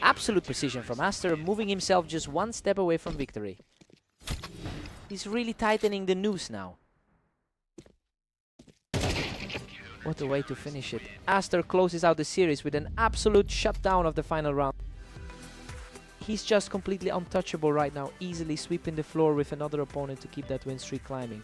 Absolute precision from Aster, moving himself just one step away from victory. He's really tightening the noose now. What a way to finish it. Aster closes out the series with an absolute shutdown of the final round. He's just completely untouchable right now, easily sweeping the floor with another opponent to keep that win streak climbing.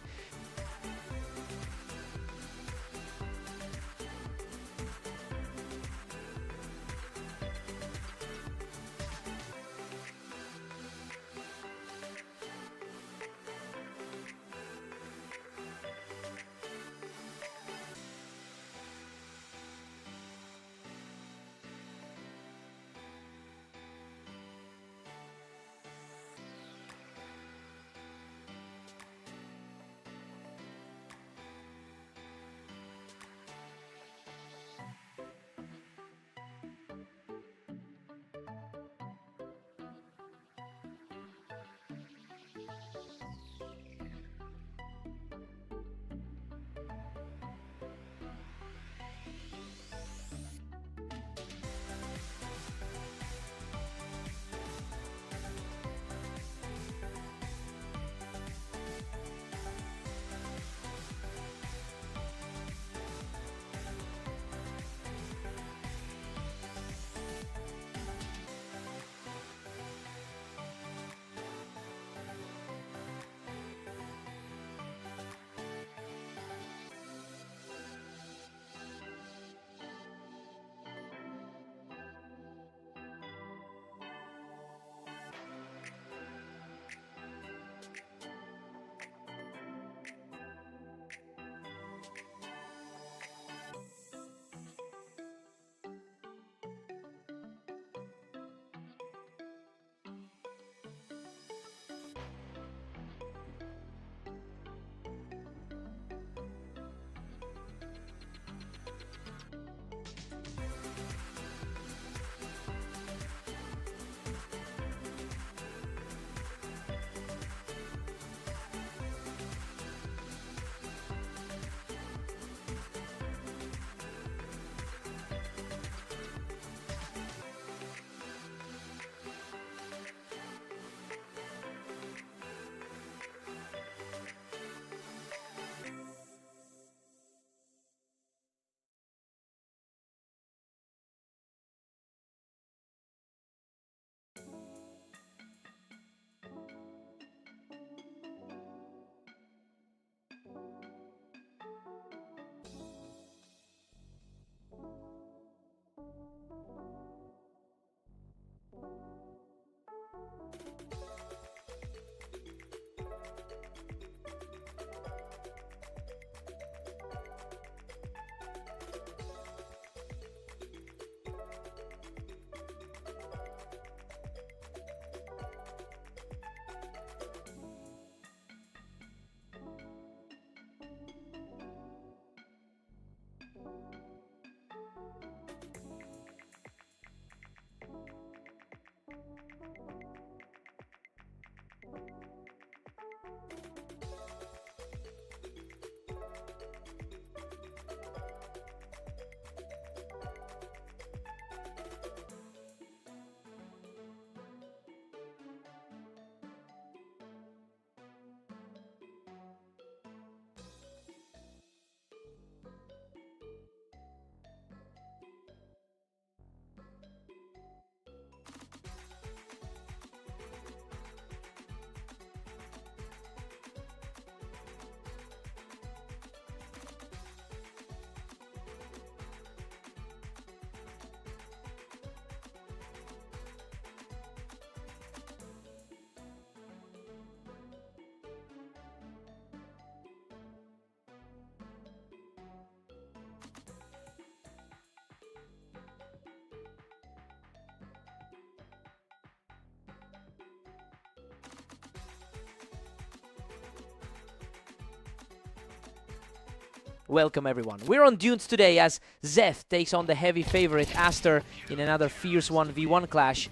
Welcome everyone. We're on Dunes today as Zeth takes on the heavy favorite Aster in another fierce 1v1 clash.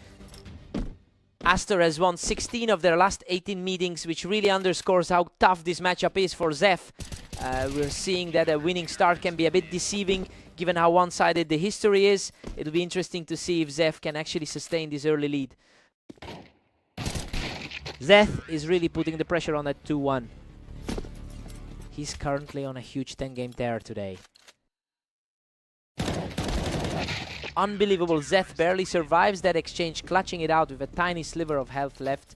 Aster has won 16 of their last 18 meetings, which really underscores how tough this matchup is for Zeth. We're seeing that a winning start can be a bit deceiving given how one-sided the history is. It'll be interesting to see if Zeth can actually sustain this early lead. Zeth is really putting the pressure on at 2-1. He's currently on a huge 10-game tear today. Unbelievable, Zeth barely survives that exchange, clutching it out with a tiny sliver of health left.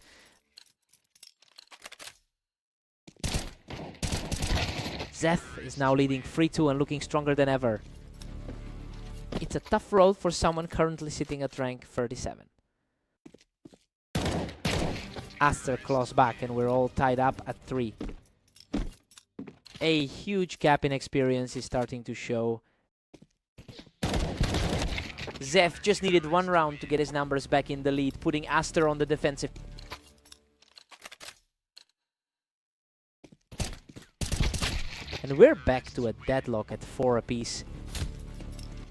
Zeth is now leading 3-2 and looking stronger than ever. It's a tough road for someone currently sitting at rank 37. Aster claws back and we're all tied up at 3. A huge gap in experience is starting to show. Zeth just needed one round to get his numbers back in the lead, putting Aster on the defensive. And we're back to a deadlock at 4 apiece.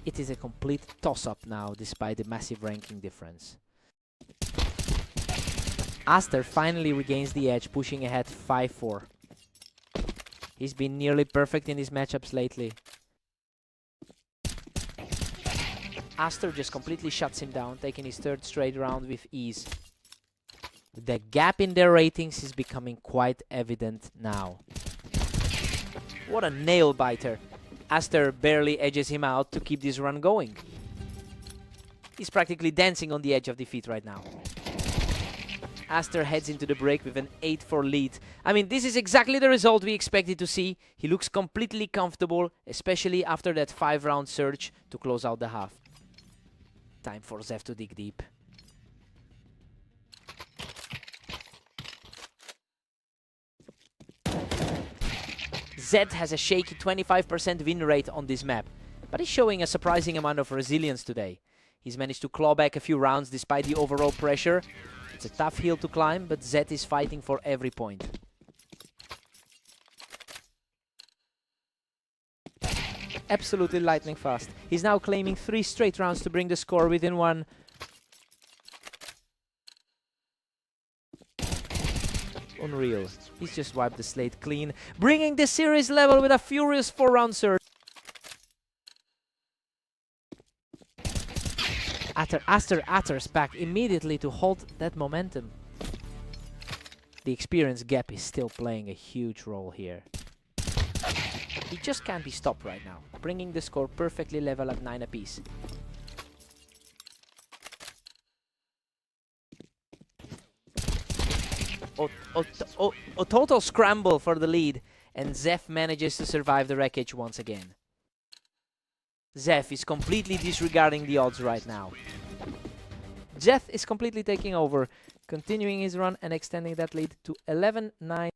It is a complete toss-up now, despite the massive ranking difference. Aster finally regains the edge, pushing ahead 5-4. He's been nearly perfect in his matchups lately. Aster just completely shuts him down, taking his 3rd straight round with ease. The gap in their ratings is becoming quite evident now. What a nail-biter. Aster barely edges him out to keep this run going. He's practically dancing on the edge of defeat right now. Aster heads into the break with an 8-4 lead. I mean, this is exactly the result we expected to see. He looks completely comfortable, especially after that 5-round surge to close out the half. Time for Zeth to dig deep. Zeth has a shaky 25% win rate on this map, but he's showing a surprising amount of resilience today. He's managed to claw back a few rounds despite the overall pressure. It's a tough hill to climb, but Zeth is fighting for every point. Absolutely lightning fast. He's now claiming 3 straight rounds to bring the score within 1. Unreal. He's just wiped the slate clean, bringing the series level with a furious 4-round surge. Aster's back immediately to halt that momentum. The experience gap is still playing a huge role here. He just can't be stopped right now, bringing the score perfectly level at 9 apiece. A total scramble for the lead, and Zeth manages to survive the wreckage once again. Zeth is completely disregarding the odds right now. Zeth is completely taking over, continuing his run and extending that lead to 11-9.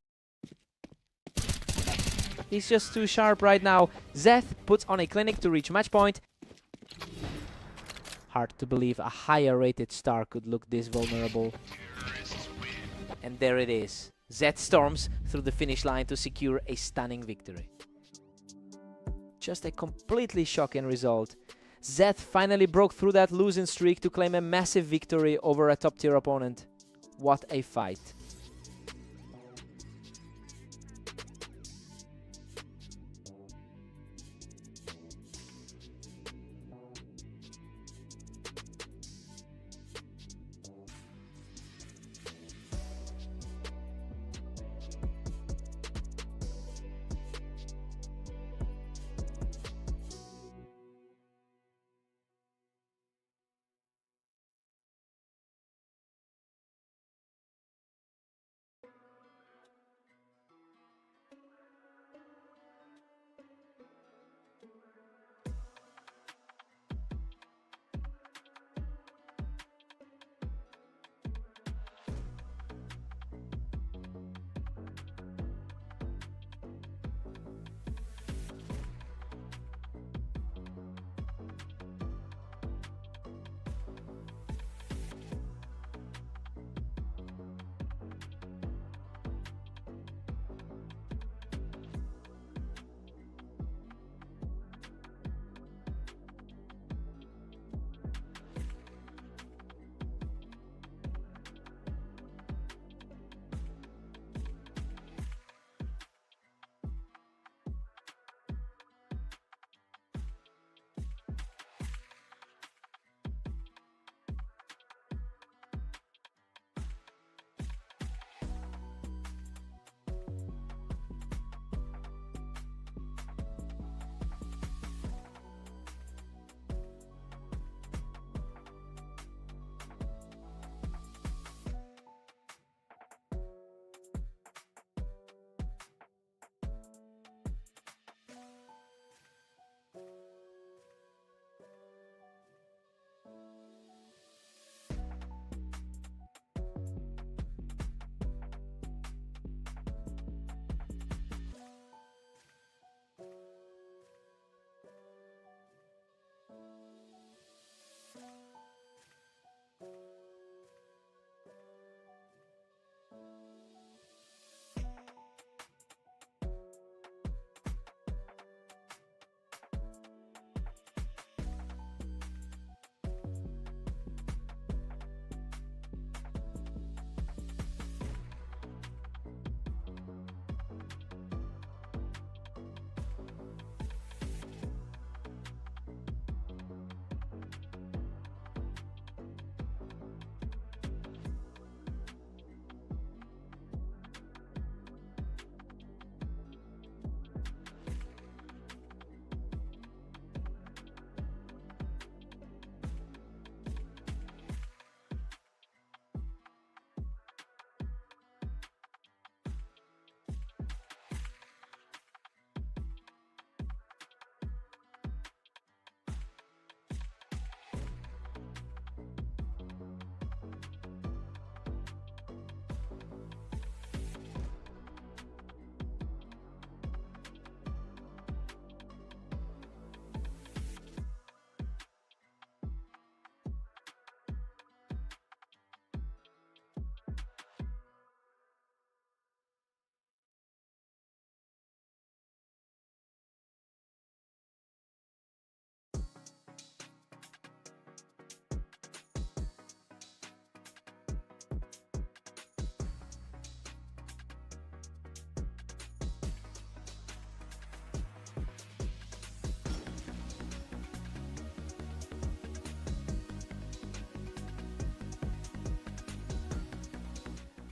He's just too sharp right now. Zeth puts on a clinic to reach match point. Hard to believe a higher rated star could look this vulnerable. And there it is. Zeth storms through the finish line to secure a stunning victory. Just a completely shocking result. Zeth finally broke through that losing streak to claim a massive victory over a top tier opponent. What a fight.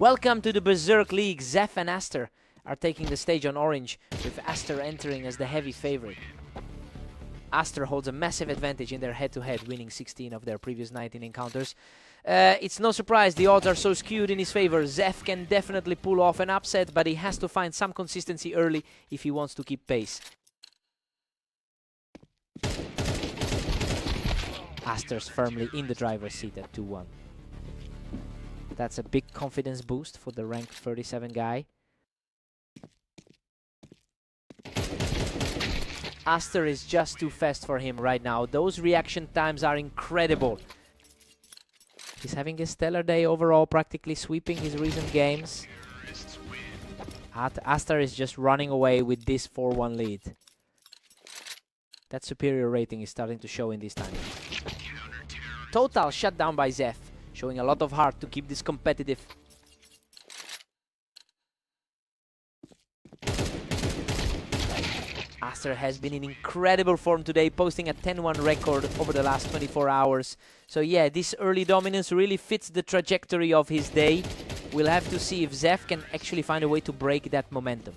Welcome to the Berserk League. Zef and Aster are taking the stage on Orange, with Aster entering as the heavy favorite. Aster holds a massive advantage in their head-to-head, winning 16 of their previous 19 encounters. It's no surprise the odds are so skewed in his favor. Zef can definitely pull off an upset, but he has to find some consistency early if he wants to keep pace. Aster's firmly in the driver's seat at 2-1. That's a big confidence boost for the rank 37 guy. Aster is just too fast for him right now. Those reaction times are incredible. He's having a stellar day overall, practically sweeping his recent games. Aster is just running away with this 4-1 lead. That superior rating is starting to show in this time. Total shut down by Zef, showing a lot of heart to keep this competitive. Aster has been in incredible form today, posting a 10-1 record over the last 24 hours. So yeah, this early dominance really fits the trajectory of his day. We'll have to see if Zef can actually find a way to break that momentum.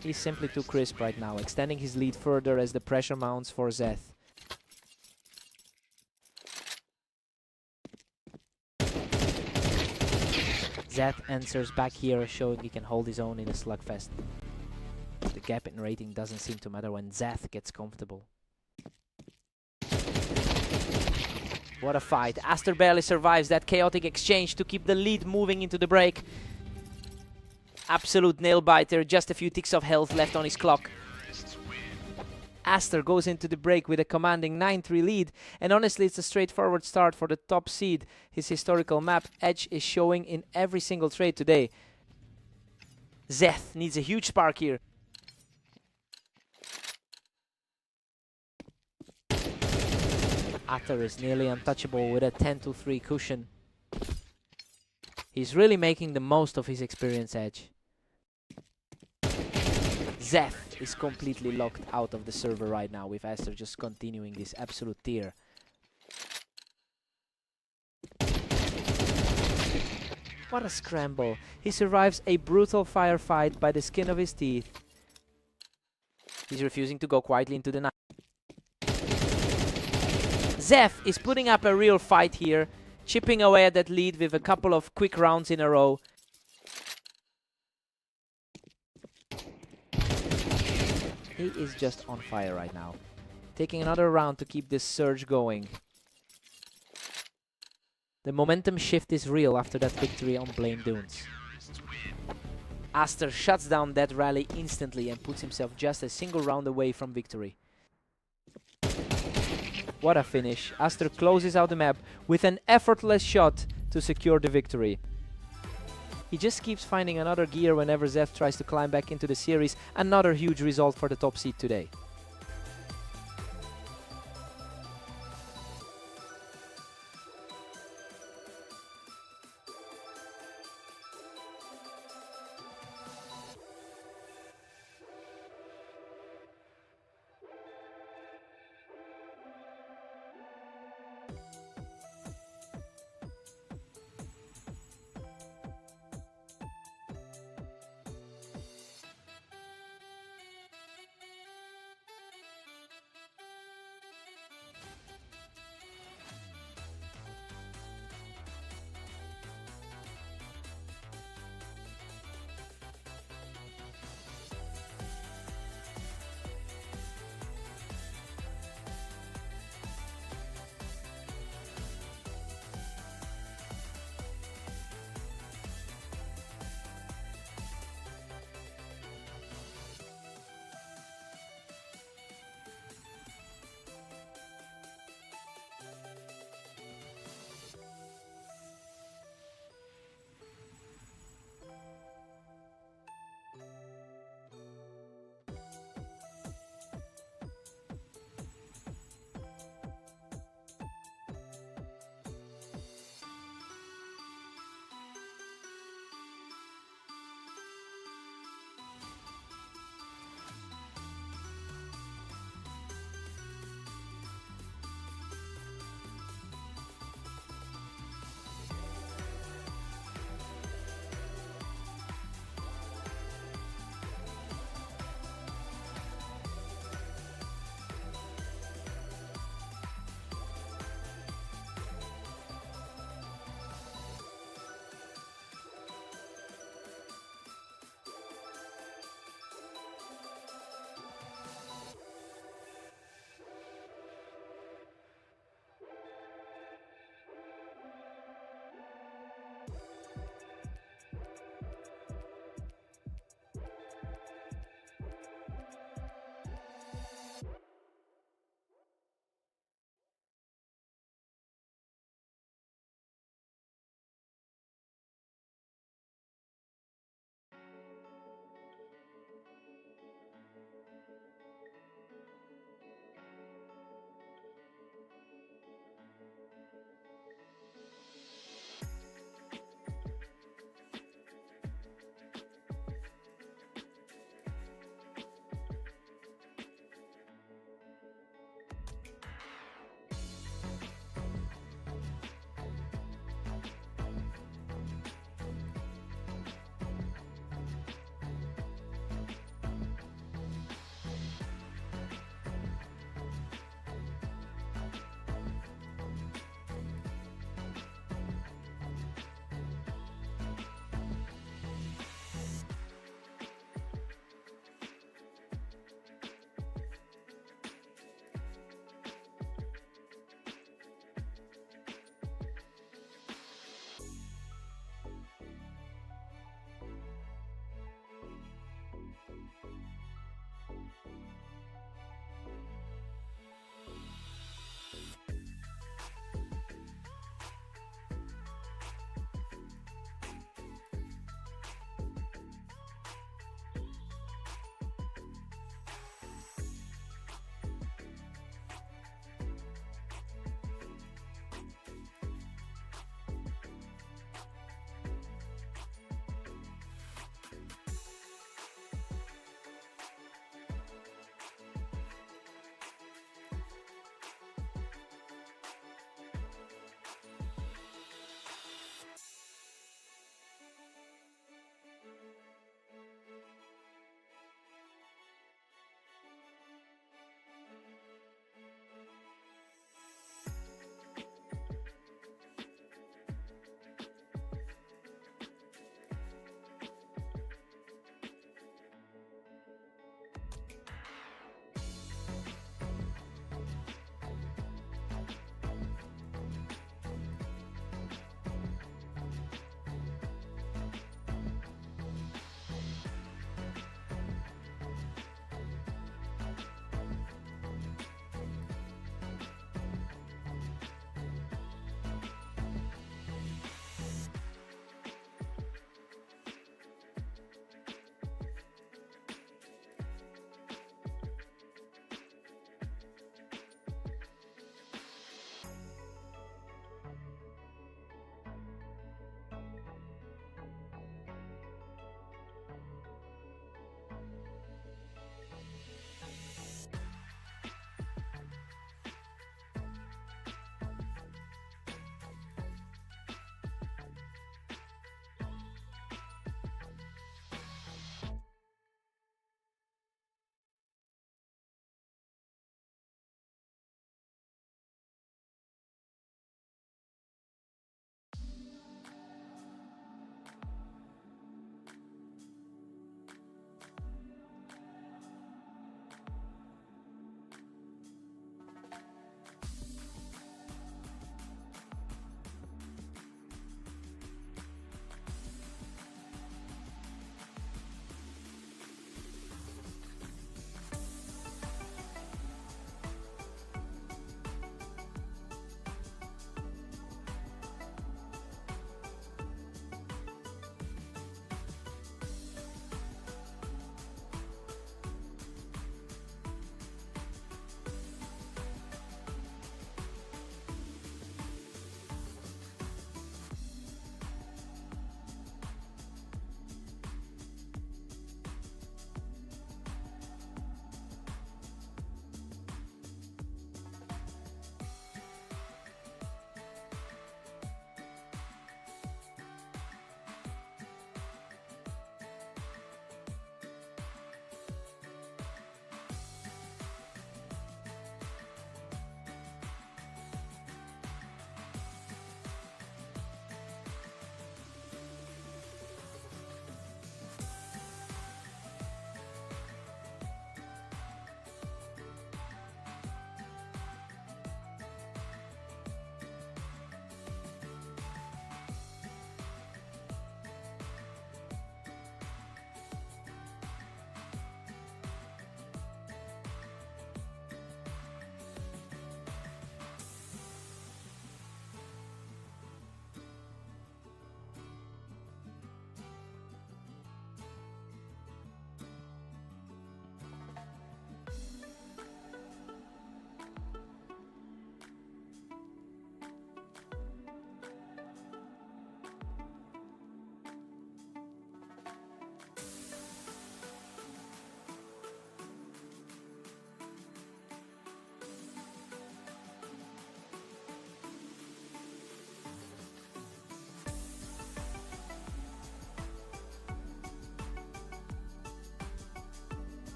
He's simply too crisp right now, extending his lead further as the pressure mounts for Zef. Zef answers back here, showing he can hold his own in a slugfest. The gap in rating doesn't seem to matter when Zef gets comfortable. What a fight. Aster barely survives that chaotic exchange to keep the lead moving into the break. Absolute nail-biter, just a few ticks of health left on his clock. Aster goes into the break with a commanding 9-3 lead, and honestly it's a straightforward start for the top seed. His historical map edge is showing in every single trade today. Zef needs a huge spark here. Aster is nearly untouchable with a 10-3 cushion. He's really making the most of his experience edge. Zef is completely locked out of the server right now, with Aster just continuing this absolute tier. What a scramble. He survives a brutal firefight by the skin of his teeth. He's refusing to go quietly into the night. Zef is putting up a real fight here, chipping away at that lead with a couple of quick rounds in a row. He is just on fire right now, taking another round to keep this surge going. The momentum shift is real after that victory on Blame Dunes. Aster shuts down that rally instantly and puts himself just a single round away from victory. What a finish. Aster closes out the map with an effortless shot to secure the victory. He just keeps finding another gear whenever Zef tries to climb back into the series. Another huge result for the top seed today.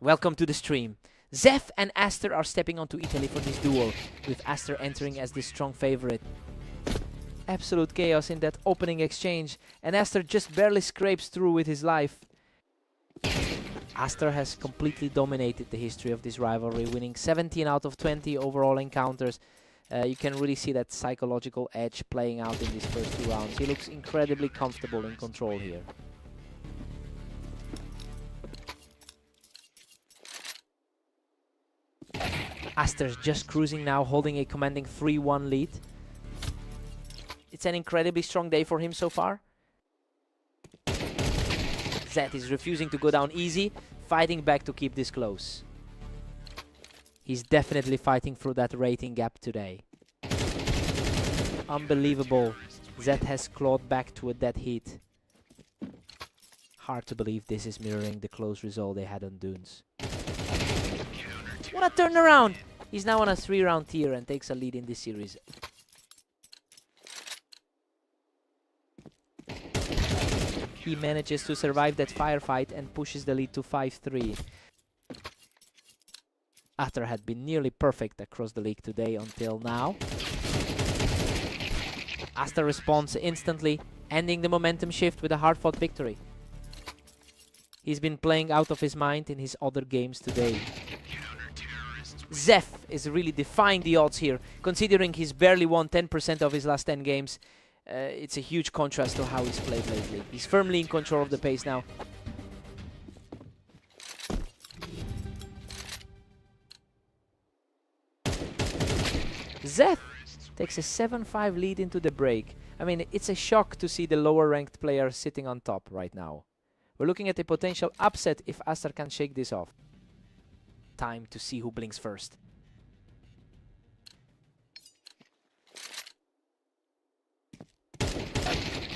Welcome to the stream. Zef and Aster are stepping onto Italy for this duel, with Aster entering as the strong favorite. Absolute chaos in that opening exchange, and Aster just barely scrapes through with his life. Aster has completely dominated the history of this rivalry, winning 17 out of 20 overall encounters. You can really see that psychological edge playing out in these first 2 rounds. He looks incredibly comfortable in control here. Aster's just cruising now, holding a commanding 3-1 lead. It's an incredibly strong day for him so far. Zet is refusing to go down easy, fighting back to keep this close. He's definitely fighting through that rating gap today. Unbelievable. Zet has clawed back to a dead heat. Hard to believe this is mirroring the close result they had on Dunes. What a turnaround! He's now on a 3-round tier and takes a lead in this series. He manages to survive that firefight and pushes the lead to 5-3. Aster had been nearly perfect across the league today until now. Aster responds instantly, ending the momentum shift with a hard-fought victory. He's been playing out of his mind in his other games today. Zef is really defying the odds here, considering he's barely won 10% of his last 10 games. It's a huge contrast to how he's played lately. He's firmly in control of the pace now. Zef takes a 7-5 lead into the break. I mean, it's a shock to see the lower ranked player sitting on top right now. We're looking at a potential upset if Aster can shake this off. Time to see who blinks first.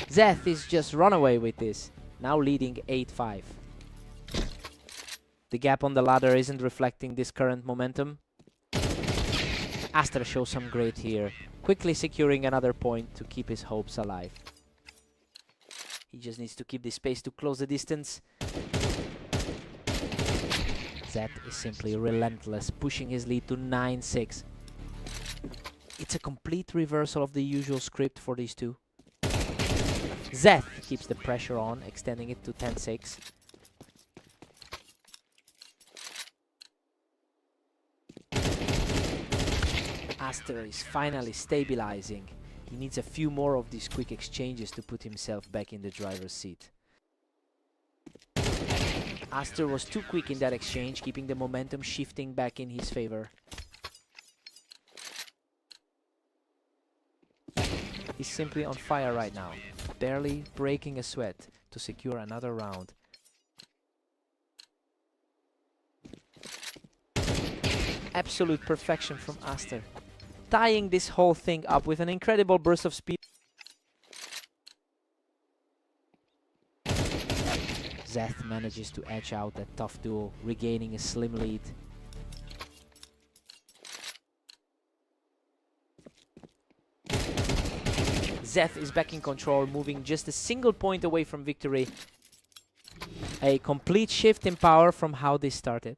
Zeth is just run away with this, now leading 8-5. The gap on the ladder isn't reflecting this current momentum. Aster shows some grit here, quickly securing another point to keep his hopes alive. He just needs to keep this pace to close the distance. Zeth is simply relentless, pushing his lead to 9-6. It's a complete reversal of the usual script for these two. Zeth keeps the pressure on, extending it to 10-6. Aster is finally stabilizing. He needs a few more of these quick exchanges to put himself back in the driver's seat. Aster was too quick in that exchange, keeping the momentum shifting back in his favor. He's simply on fire right now, barely breaking a sweat to secure another round. Absolute perfection from Aster, tying this whole thing up with an incredible burst of speed. Zeth manages to edge out that tough duel, regaining a slim lead. Zeth is back in control, moving just a single point away from victory. A complete shift in power from how this started.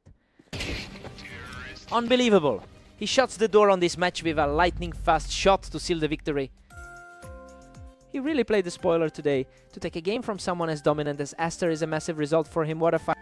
Unbelievable! He shuts the door on this match with a lightning-fast shot to seal the victory. He really played the spoiler today. To take a game from someone as dominant as Aster is a massive result for him. What a fight!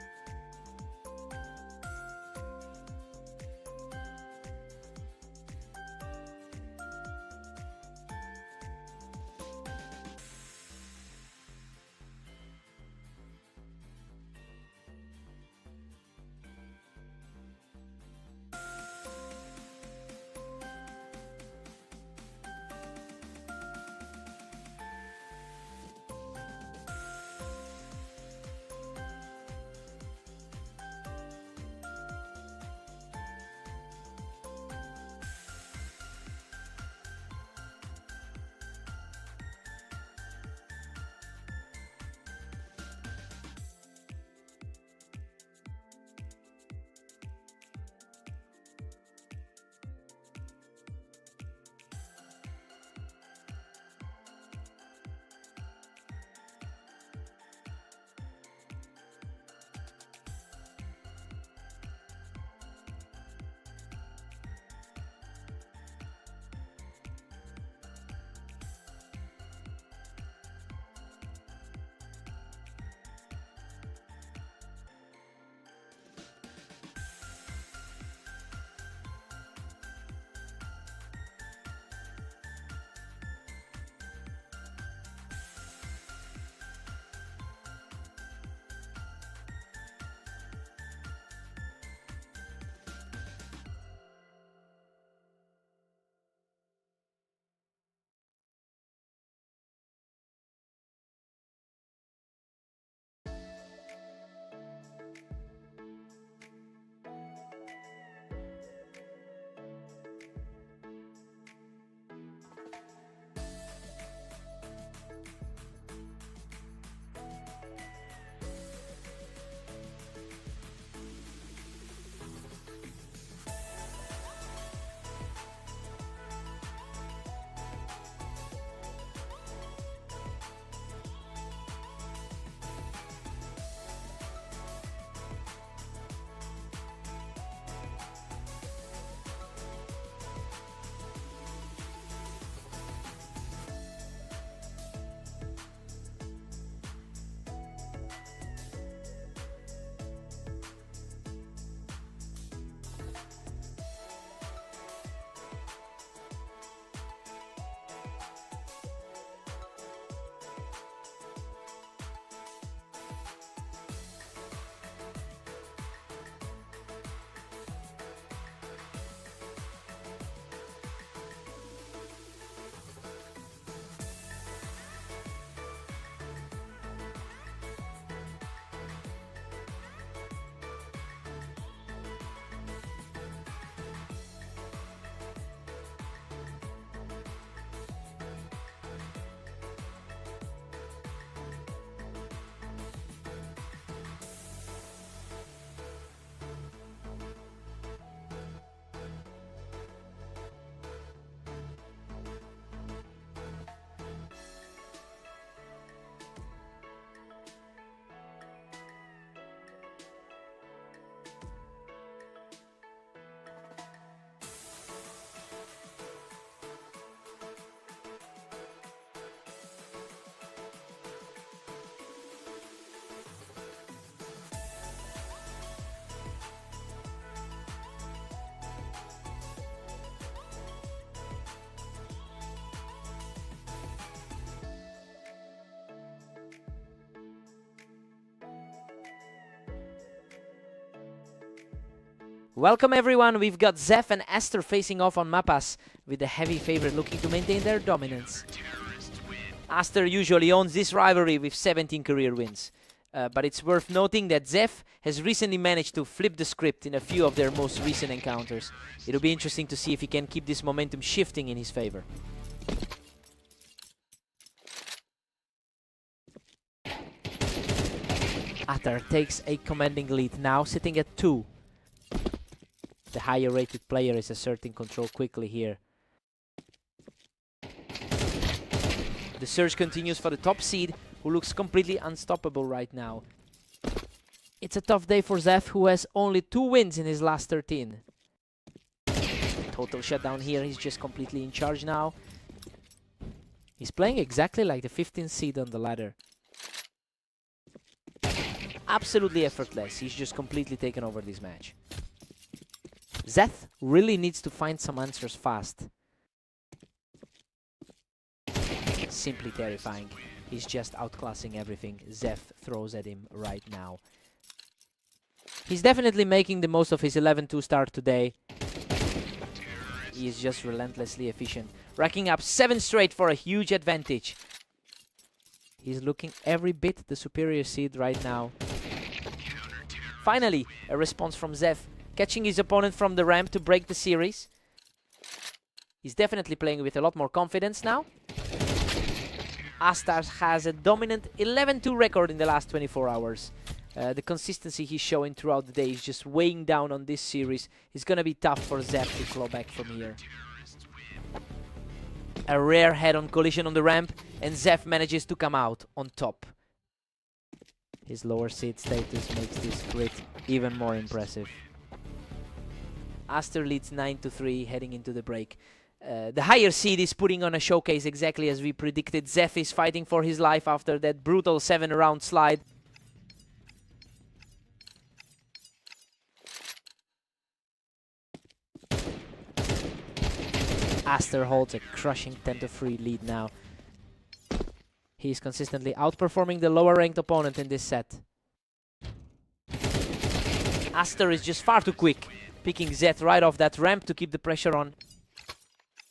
Welcome everyone, we've got Zeph and Aster facing off on Mapas, with the heavy favorite looking to maintain their dominance. Aster usually owns this rivalry with 17 career wins, but it's worth noting that Zeph has recently managed to flip the script in a few of their most recent encounters. It'll be interesting to see if he can keep this momentum shifting in his favor. Aster takes a commanding lead now, sitting at 2. The higher rated player is asserting control quickly here. The surge continues for the top seed, who looks completely unstoppable right now. It's a tough day for Zeph, who has only 2 wins in his last 13. Total shutdown here, he's just completely in charge now. He's playing exactly like the 15th seed on the ladder. Absolutely effortless, he's just completely taken over this match. Zeth really needs to find some answers fast. Simply terrifying. He's just outclassing everything Zeth throws at him right now. He's definitely making the most of his 11-2 start today. He is just relentlessly efficient, racking up 7 straight for a huge advantage. He's looking every bit the superior seed right now. Finally, a response from Zeth, catching his opponent from the ramp to break the series. He's definitely playing with a lot more confidence now. Aster has a dominant 11-2 record in the last 24 hours. The consistency he's showing throughout the day is just weighing down on this series. It's gonna be tough for Zeph to claw back from here. A rare head-on collision on the ramp, and Zeph manages to come out on top. His lower seed status makes this grid even more impressive. Aster leads 9-3 heading into the break. The higher seed is putting on a showcase exactly as we predicted. Zeph is fighting for his life after that brutal 7-round slide. Aster holds a crushing 10-3 lead now. He's consistently outperforming the lower ranked opponent in this set. Aster is just far too quick, picking Zeth right off that ramp to keep the pressure on.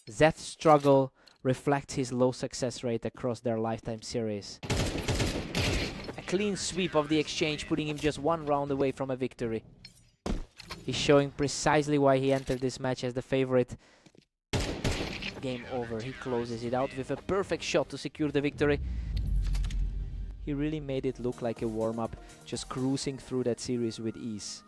Zeth's struggle reflects his low success rate across their lifetime series. A clean sweep of the exchange, putting him just 1 round away from a victory. He's showing precisely why he entered this match as the favorite. Game over. He closes it out with a perfect shot to secure the victory. He really made it look like a warm-up, just cruising through that series with ease.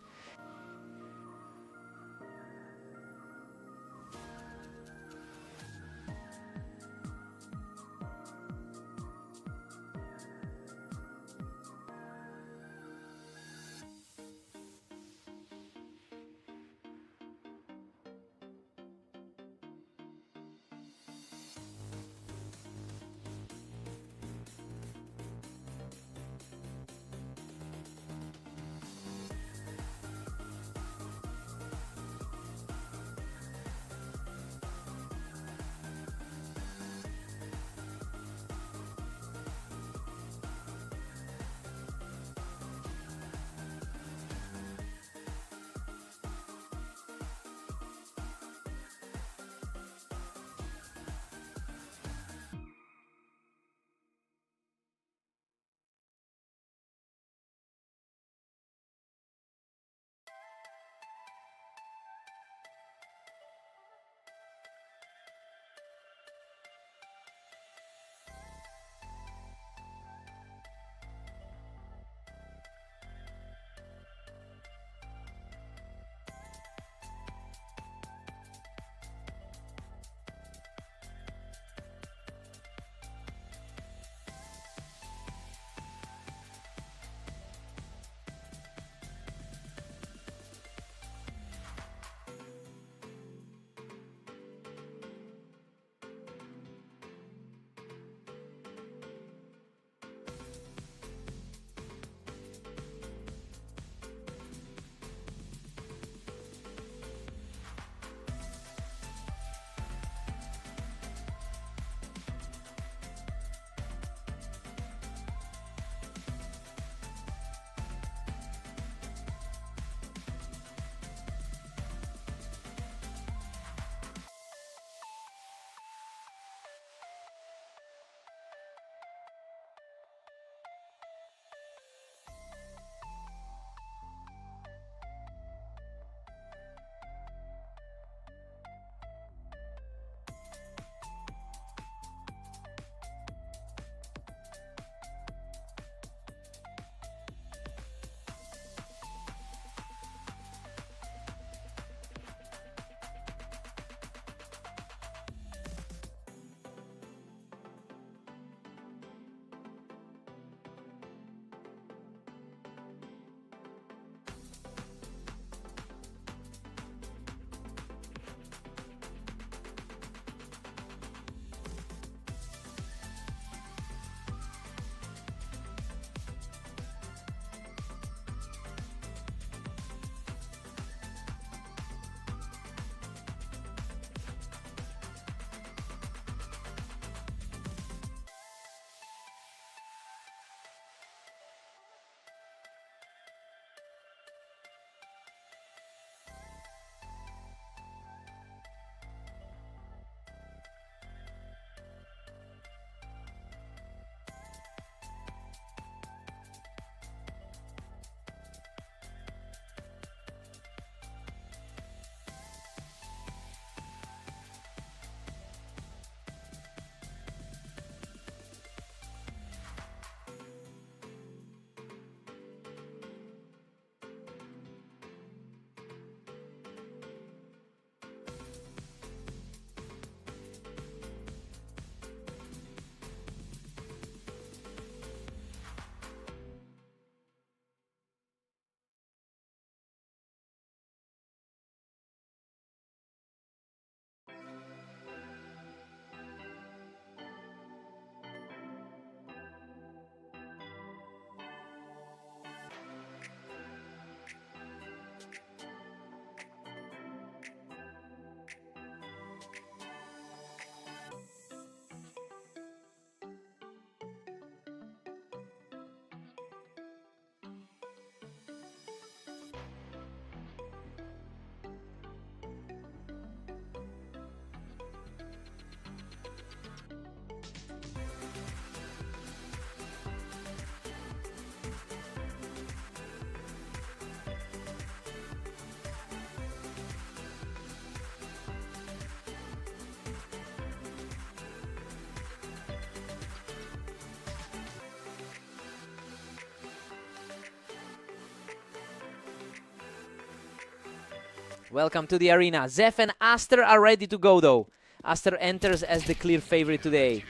Welcome to the arena. Zef and Aster are ready to go though. Aster enters as the clear favorite today.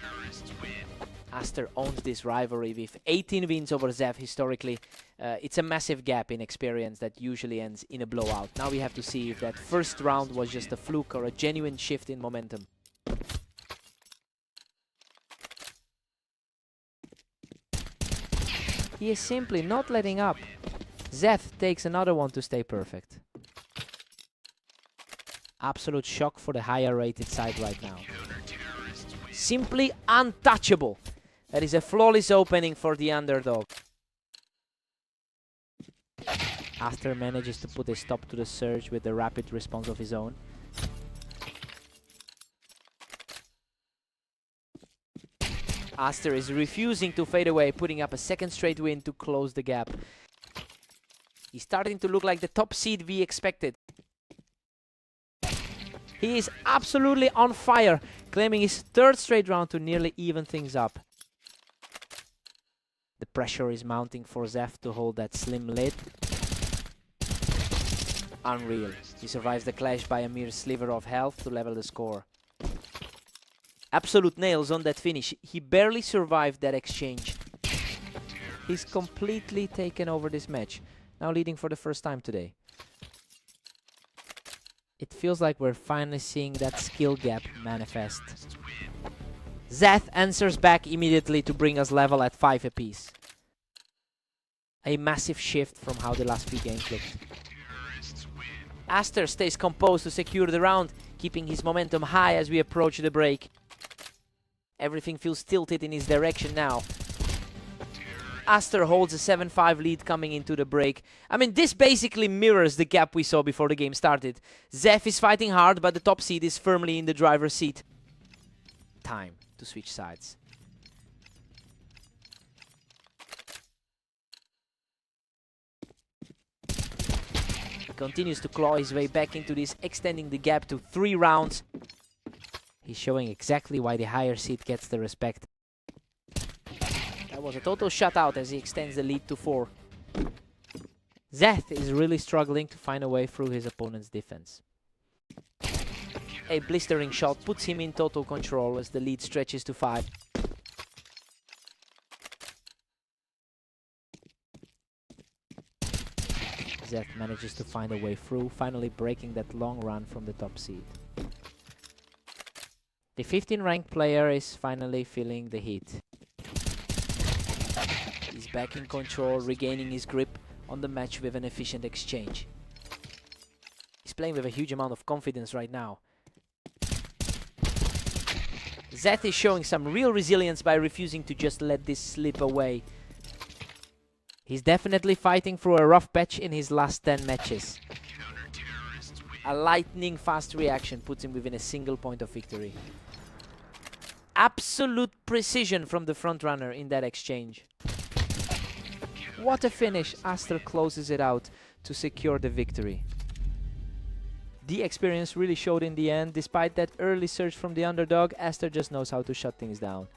Aster owns this rivalry with 18 wins over Zef historically. It's a massive gap in experience that usually ends in a blowout. Now we have to see if that first round was just a fluke or a genuine shift in momentum. He is simply not letting up. Zef takes another one to stay perfect. Absolute shock for the higher rated side right now. Simply untouchable. That is a flawless opening for the underdog. Aster manages to put a stop to the surge with a rapid response of his own. Aster is refusing to fade away, putting up a second straight win to close the gap. He's starting to look like the top seed we expected. He is absolutely on fire, claiming his third straight round to nearly even things up. The pressure is mounting for Zef to hold that slim lid. Unreal. He survives the clash by a mere sliver of health to level the score. Absolute nails on that finish. He barely survived that exchange. He's completely taken over this match, now leading for the first time today. It feels like we're finally seeing that skill gap manifest. Zef answers back immediately to bring us level at 5 apiece. A massive shift from how the last few games looked. Aster stays composed to secure the round, keeping his momentum high as we approach the break. Everything feels tilted in his direction now. Aster holds a 7-5 lead coming into the break. I mean, this basically mirrors the gap we saw before the game started. Zef is fighting hard, but the top seed is firmly in the driver's seat. Time to switch sides. He continues to claw his way back into this, extending the gap to 3 rounds. He's showing exactly why the higher seed gets the respect. That was a total shutout as he extends the lead to 4. Zef is really struggling to find a way through his opponent's defense. A blistering shot puts him in total control as the lead stretches to 5. Zef manages to find a way through, finally breaking that long run from the top seed. The 15 ranked player is finally feeling the heat. He's back in control, regaining his grip on the match with an efficient exchange. He's playing with a huge amount of confidence right now. Zef is showing some real resilience by refusing to just let this slip away. He's definitely fighting through a rough patch in his last 10 matches. A lightning fast reaction puts him within a single point of victory. Absolute precision from the frontrunner in that exchange. What a finish! Aster closes it out to secure the victory. The experience really showed in the end. Despite that early surge from the underdog, Aster just knows how to shut things down.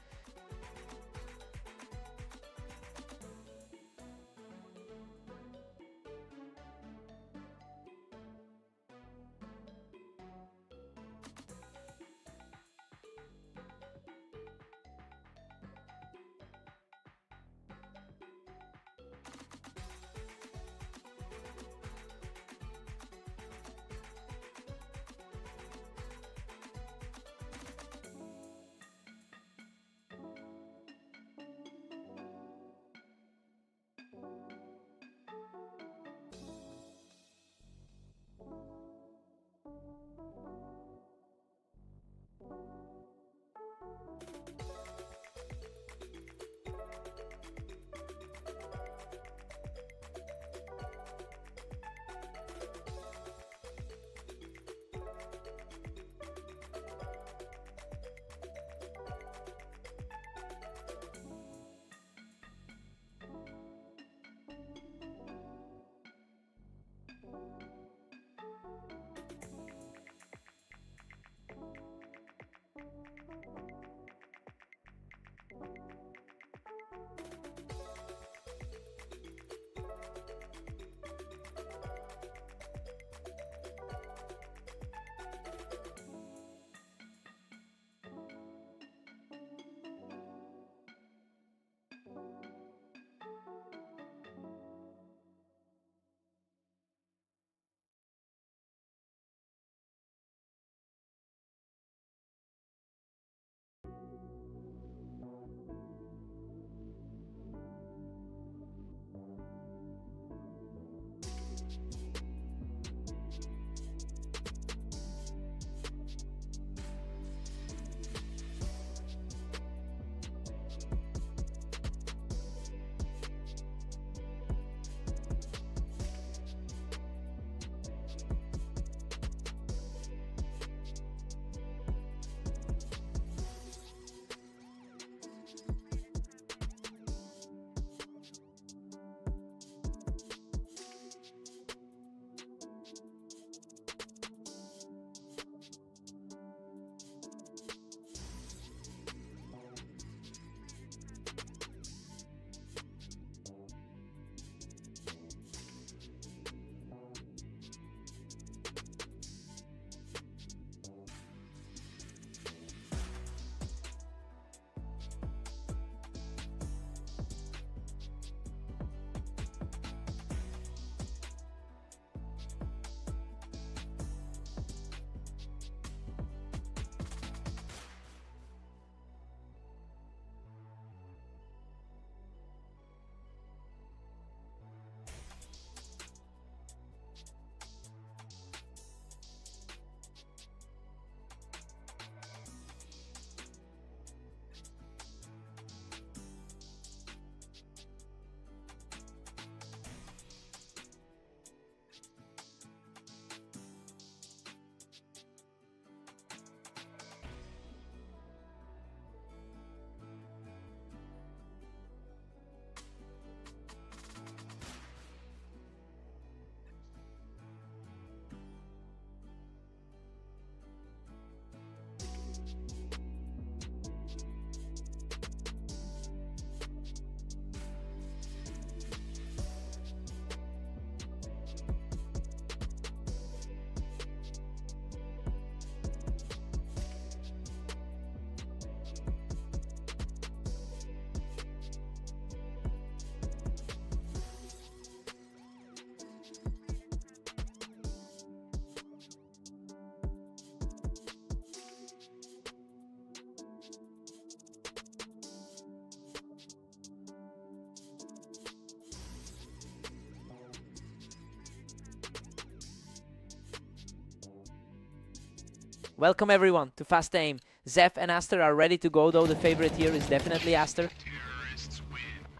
Welcome everyone to Fast Aim. Zeph and Aster are ready to go, though the favorite here is definitely Aster.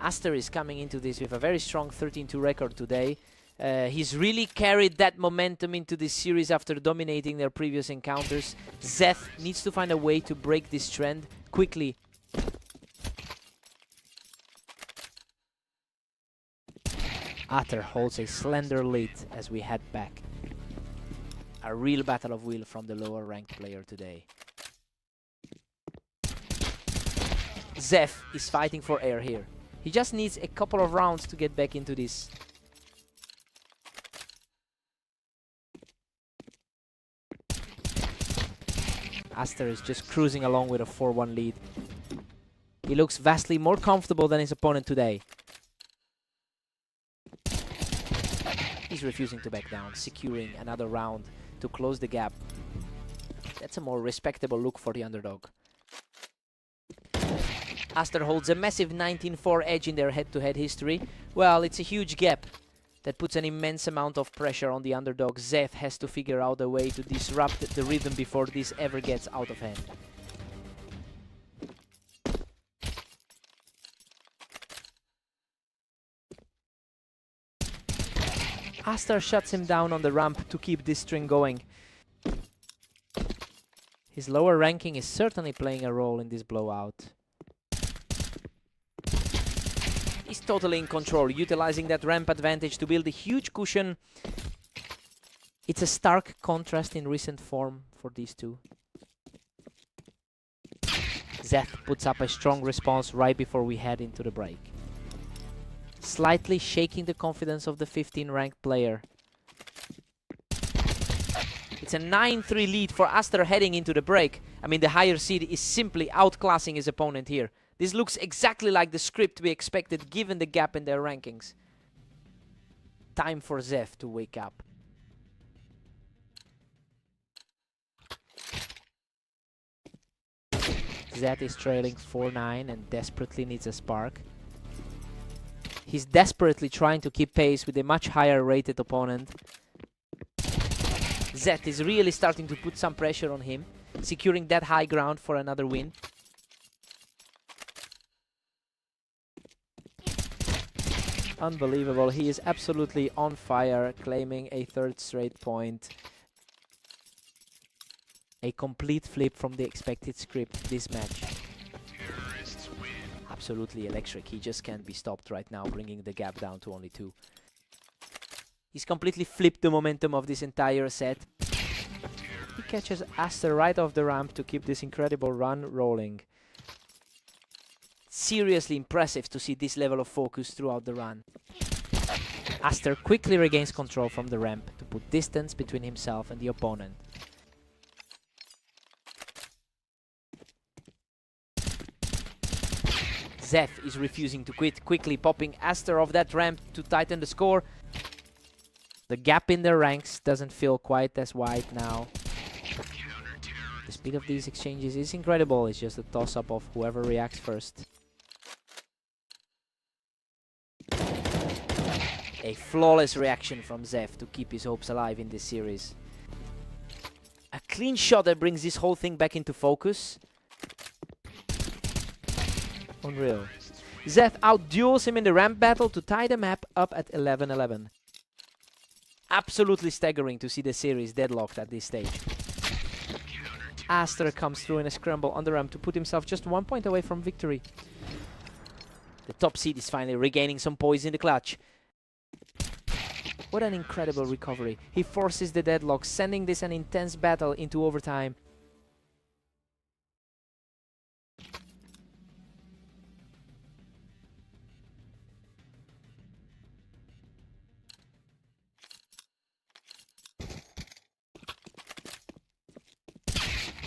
Aster is coming into this with a very strong 13-2 record today. He's really carried that momentum into this series after dominating their previous encounters. Zeph needs to find a way to break this trend quickly. Aster holds a slender lead as we head back. A real battle of will from the lower ranked player today. Zeph is fighting for air here. He just needs a couple of rounds to get back into this. Aster is just cruising along with a 4-1 lead. He looks vastly more comfortable than his opponent today. He's refusing to back down, securing another round to close the gap. That's a more respectable look for the underdog. Aster holds a massive 19-4 edge in their head-to-head history. Well, it's a huge gap that puts an immense amount of pressure on the underdog. Zeph has to figure out a way to disrupt the rhythm before this ever gets out of hand. Aster shuts him down on the ramp to keep this string going. His lower ranking is certainly playing a role in this blowout. He's totally in control, utilizing that ramp advantage to build a huge cushion. It's a stark contrast in recent form for these two. Zeph puts up a strong response right before we head into the break, slightly shaking the confidence of the 15th-ranked player. It's a 9-3 lead for Aster heading into the break. I mean, the higher seed is simply outclassing his opponent here. This looks exactly like the script we expected given the gap in their rankings. Time for Zeph to wake up. Zeph is trailing 4-9 and desperately needs a spark. He's desperately trying to keep pace with a much higher rated opponent. Zeph is really starting to put some pressure on him, securing that high ground for another win. Unbelievable, he is absolutely on fire, claiming a 3rd straight point. A complete flip from the expected script this match. Absolutely electric. He just can't be stopped right now, bringing the gap down to only 2. He's completely flipped the momentum of this entire set. He catches Aster right off the ramp to keep this incredible run rolling. Seriously impressive to see this level of focus throughout the run. Aster quickly regains control from the ramp to put distance between himself and the opponent. Zeph is refusing to quit, quickly popping Aster off that ramp to tighten the score. The gap in their ranks doesn't feel quite as wide now. The speed of these exchanges is incredible. It's just a toss-up of whoever reacts first. A flawless reaction from Zeph to keep his hopes alive in this series. A clean shot that brings this whole thing back into focus. Unreal. Zeph outduels him in the ramp battle to tie the map up at 11-11. Absolutely staggering to see the series deadlocked at this stage. Aster comes through in a scramble on the ramp to put himself just 1 point away from victory. The top seed is finally regaining some poise in the clutch. What an incredible recovery. He forces the deadlock, sending this an intense battle into overtime.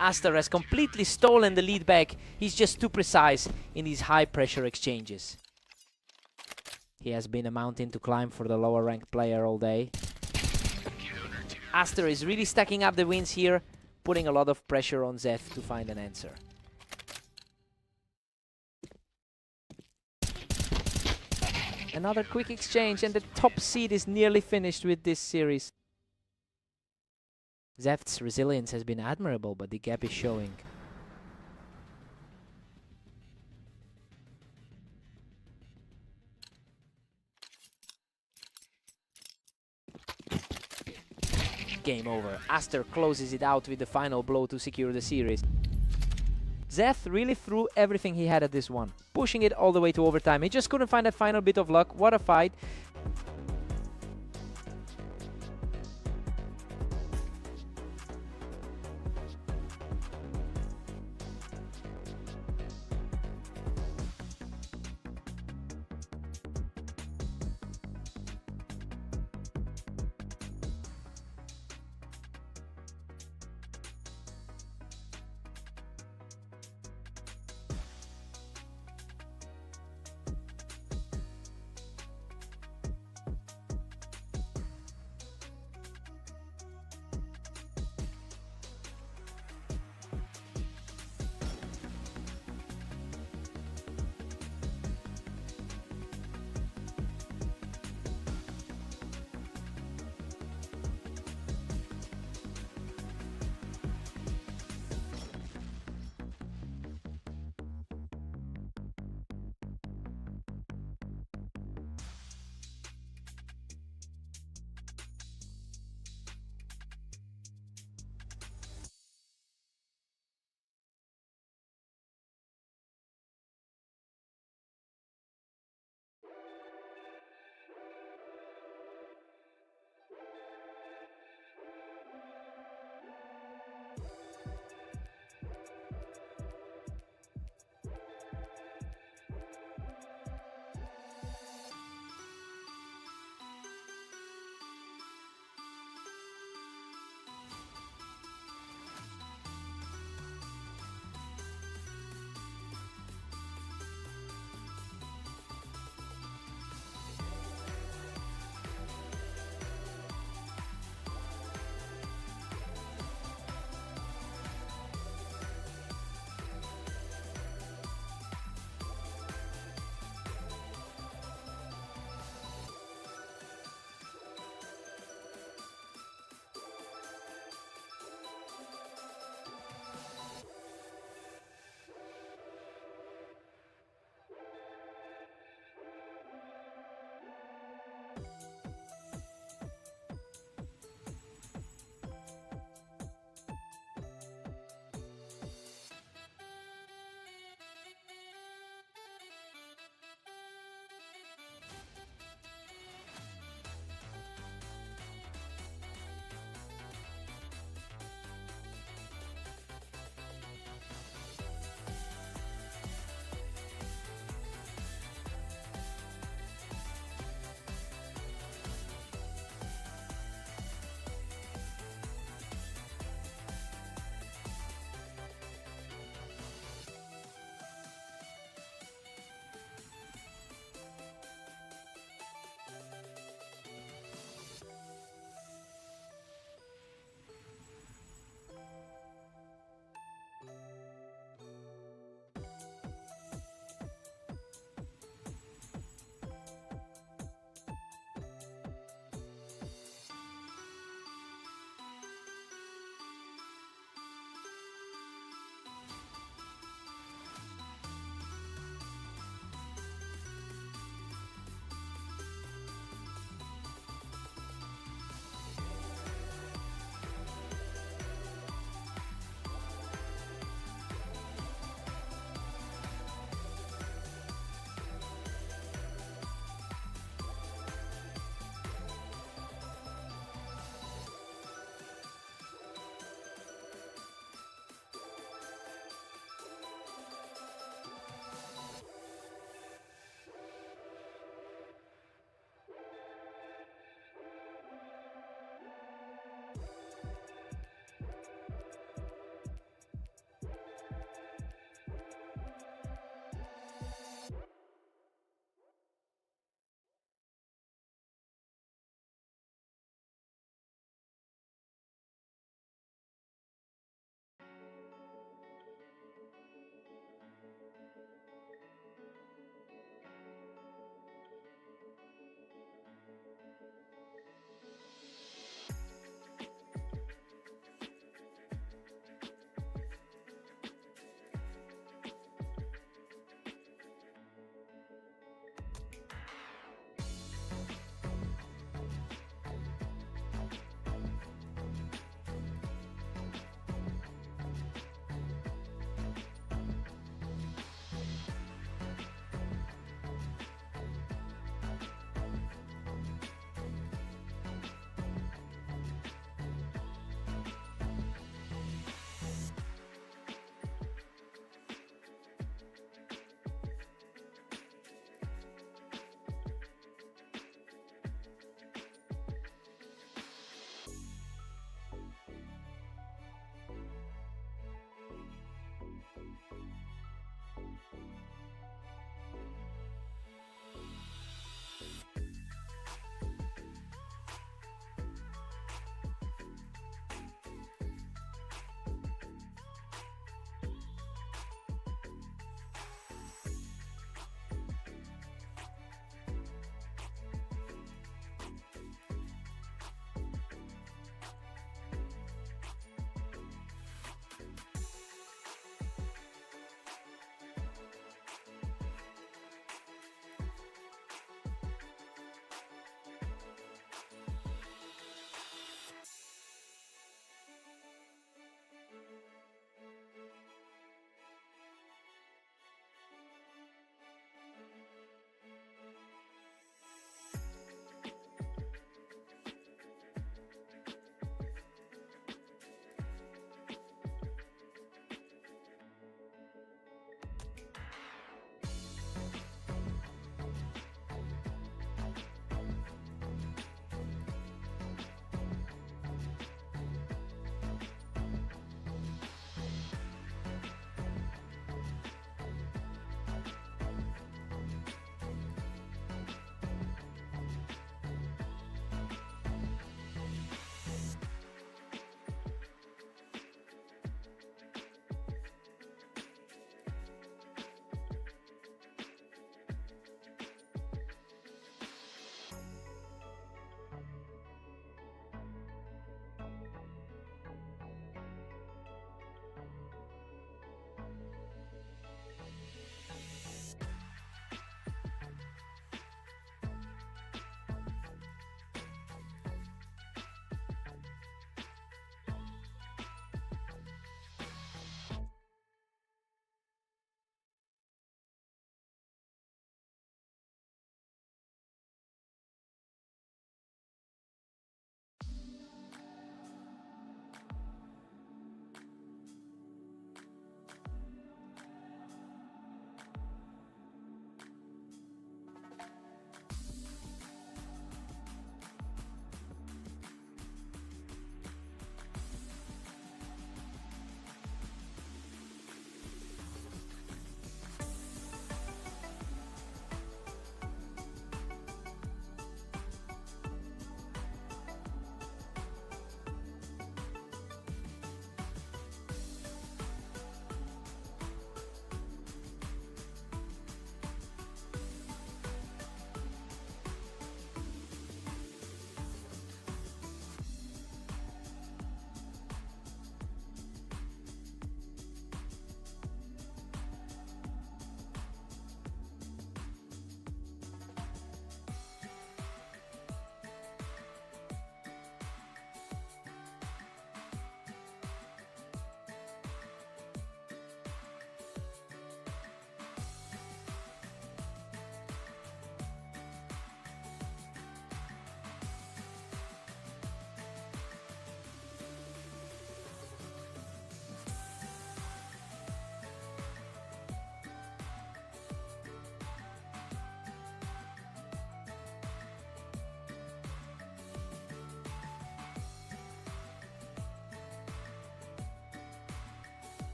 Aster has completely stolen the lead back. He's just too precise in these high-pressure exchanges. He has been a mountain to climb for the lower-ranked player all day. Aster is really stacking up the wins here, putting a lot of pressure on Zeph to find an answer. Another quick exchange and the top seed is nearly finished with this series. Zeph's resilience has been admirable, but the gap is showing. Game over. Aster closes it out with the final blow to secure the series. Zeph really threw everything he had at this one, pushing it all the way to overtime. He just couldn't find that final bit of luck. What a fight.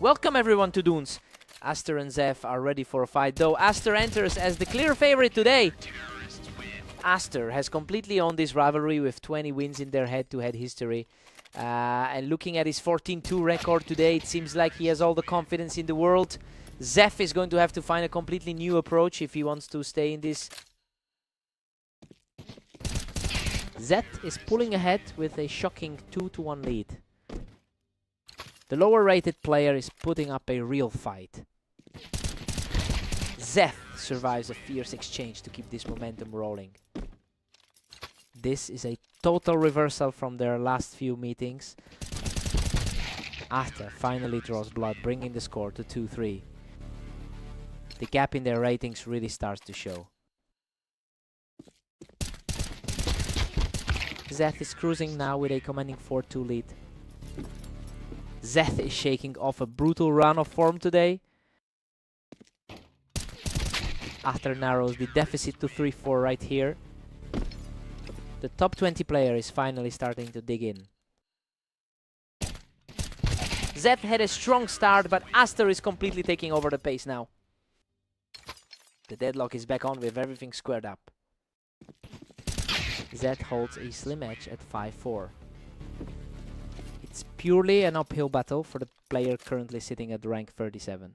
Welcome everyone to Dunes. Aster and Zeph are ready for a fight, though Aster enters as the clear favorite today. Aster has completely owned this rivalry with 20 wins in their head-to-head history. And looking at his 14-2 record today, it seems like he has all the confidence in the world. Zeph is going to have to find a completely new approach if he wants to stay in this. Zeth is pulling ahead with a shocking 2-1 lead. The lower rated player is putting up a real fight. Zeth survives a fierce exchange to keep this momentum rolling. This is a total reversal from their last few meetings. Aster finally draws blood, bringing the score to 2-3. The gap in their ratings really starts to show. Zeth is cruising now with a commanding 4-2 lead. Zeth is shaking off a brutal run of form today. Aster narrows the deficit to 3-4 right here. The top 20 player is finally starting to dig in. Zeth had a strong start, but Aster is completely taking over the pace now. The deadlock is back on with everything squared up. Zeth holds a slim edge at 5-4. It's purely an uphill battle for the player currently sitting at rank 37.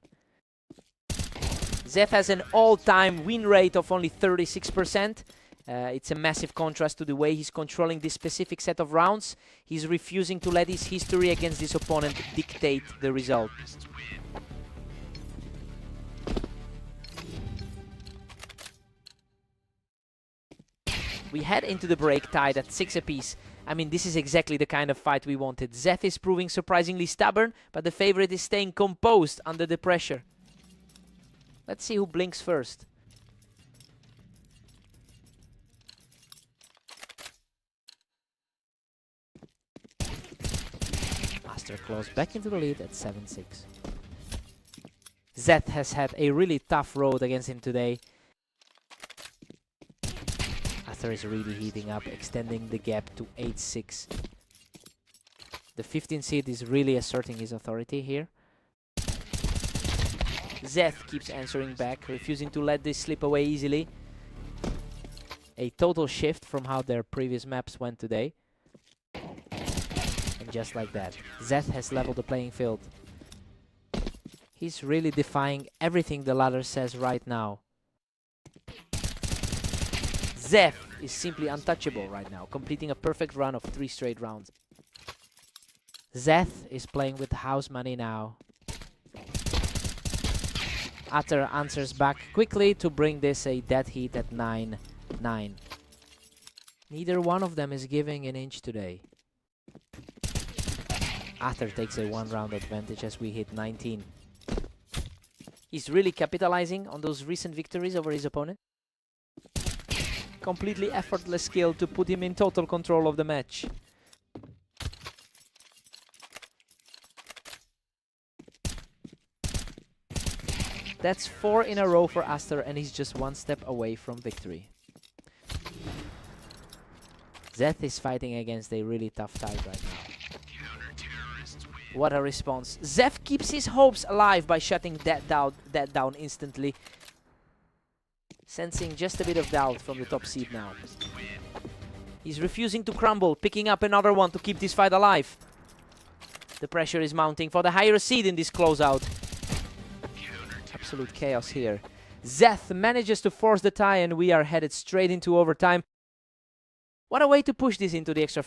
Zeth has an all-time win rate of only 36%. It's a massive contrast to the way he's controlling this specific set of rounds. He's refusing to let his history against this opponent dictate the result. We head into the break tied at 6 apiece. I mean, this is exactly the kind of fight we wanted. Zeth is proving surprisingly stubborn, but the favorite is staying composed under the pressure. Let's see who blinks first. Aster close back into the lead at 7-6. Zeth has had a really tough road against him today. Aster is really heating up, extending the gap to 8-6. The 15 seed is really asserting his authority here. Zeth keeps answering back, refusing to let this slip away easily. A total shift from how their previous maps went today. And just like that, Zeth has leveled the playing field. He's really defying everything the ladder says right now. Zeth is simply untouchable right now, completing a perfect run of 3 straight rounds. Zeth is playing with house money now. Aster answers back quickly to bring this a dead heat at 9-9. Neither one of them is giving an inch today. Aster takes a 1-round advantage as we hit 19. He's really capitalizing on those recent victories over his opponent. Completely effortless skill to put him in total control of the match. That's 4 in a row for Aster, and he's just 1 step away from victory. Zeth is fighting against a really tough tide right now. What a response. Zeth keeps his hopes alive by shutting that down instantly. Sensing just a bit of doubt from the top seed now. He's refusing to crumble, picking up another one to keep this fight alive. The pressure is mounting for the higher seed in this closeout. Absolute chaos here. Zeth manages to force the tie, and we are headed straight into overtime. What a way to push this into the extra.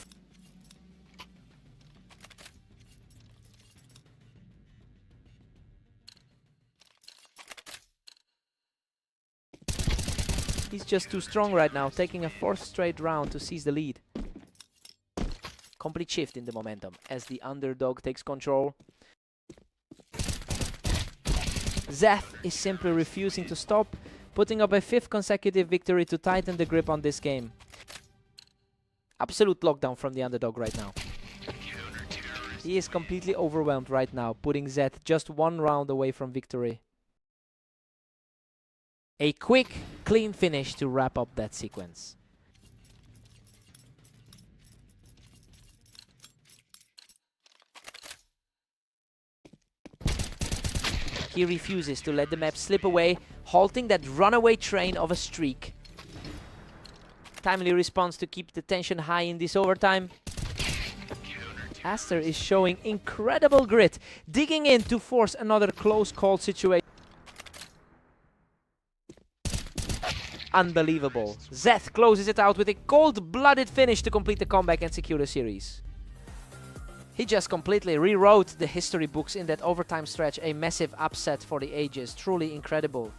He's just too strong right now, taking a 4th straight round to seize the lead. Complete shift in the momentum as the underdog takes control. Zeth is simply refusing to stop, putting up a 5th consecutive victory to tighten the grip on this game. Absolute lockdown from the underdog right now. He is completely overwhelmed right now, putting Zeth just 1 round away from victory. A quick, clean finish to wrap up that sequence. He refuses to let the map slip away, halting that runaway train of a streak. Timely response to keep the tension high in this overtime. Aster is showing incredible grit, digging in to force another close call situation. Unbelievable. Zeth closes it out with a cold-blooded finish to complete the comeback and secure the series. He just completely rewrote the history books in that overtime stretch. A massive upset for the ages. Truly incredible.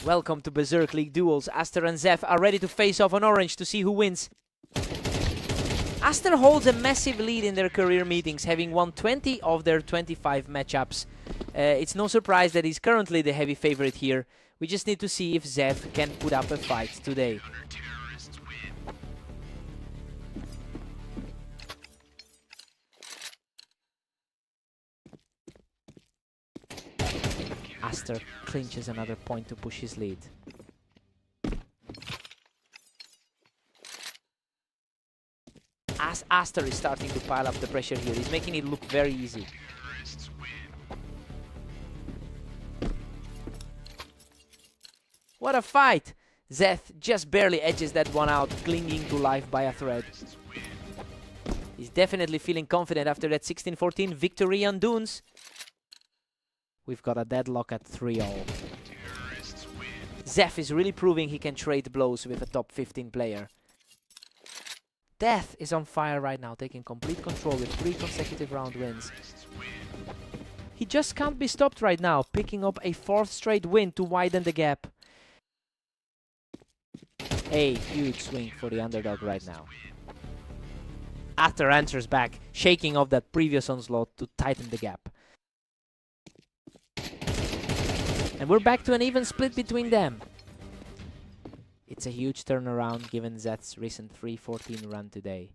Welcome to Berserk League duels. Aster and Zef are ready to face off on Orange to see who wins. Aster holds a massive lead in their career meetings, having won 20 of their 25 matchups. It's no surprise that he's currently the heavy favorite here. We just need to see if Zef can put up a fight today. Aster clinches another point to push his lead. As Aster is starting to pile up the pressure here, he's making it look very easy. What a fight! Zeth just barely edges that one out, clinging to life by a thread. He's definitely feeling confident after that 16-14 victory on Dunes. We've got a deadlock at 3-all. Zef is really proving he can trade blows with a top 15 player. Death is on fire right now, taking complete control with 3 consecutive round wins. He just can't be stopped right now, picking up a 4th straight win to widen the gap. A huge swing for the underdog right now. Aster answers back, shaking off that previous onslaught to tighten the gap. And we're back to an even split between them. It's a huge turnaround given Zeth's recent 3-14 run today.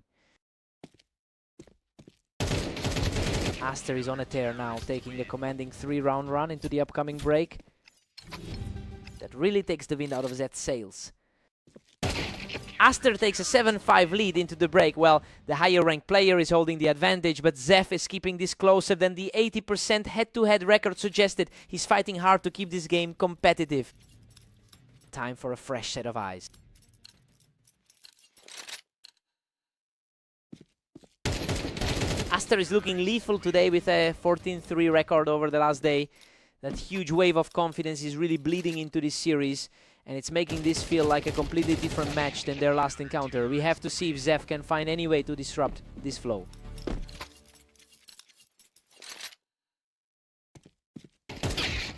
Aster is on a tear now, taking a commanding 3-round run into the upcoming break. That really takes the wind out of Zeth's sails. Aster takes a 7-5 lead into the break. Well, the higher ranked player is holding the advantage, but Zef is keeping this closer than the 80% head-to-head record suggested. He's fighting hard to keep this game competitive. Time for a fresh set of eyes. Aster is looking lethal today with a 14-3 record over the last day. That huge wave of confidence is really bleeding into this series, and it's making this feel like a completely different match than their last encounter. We have to see if Zef can find any way to disrupt this flow.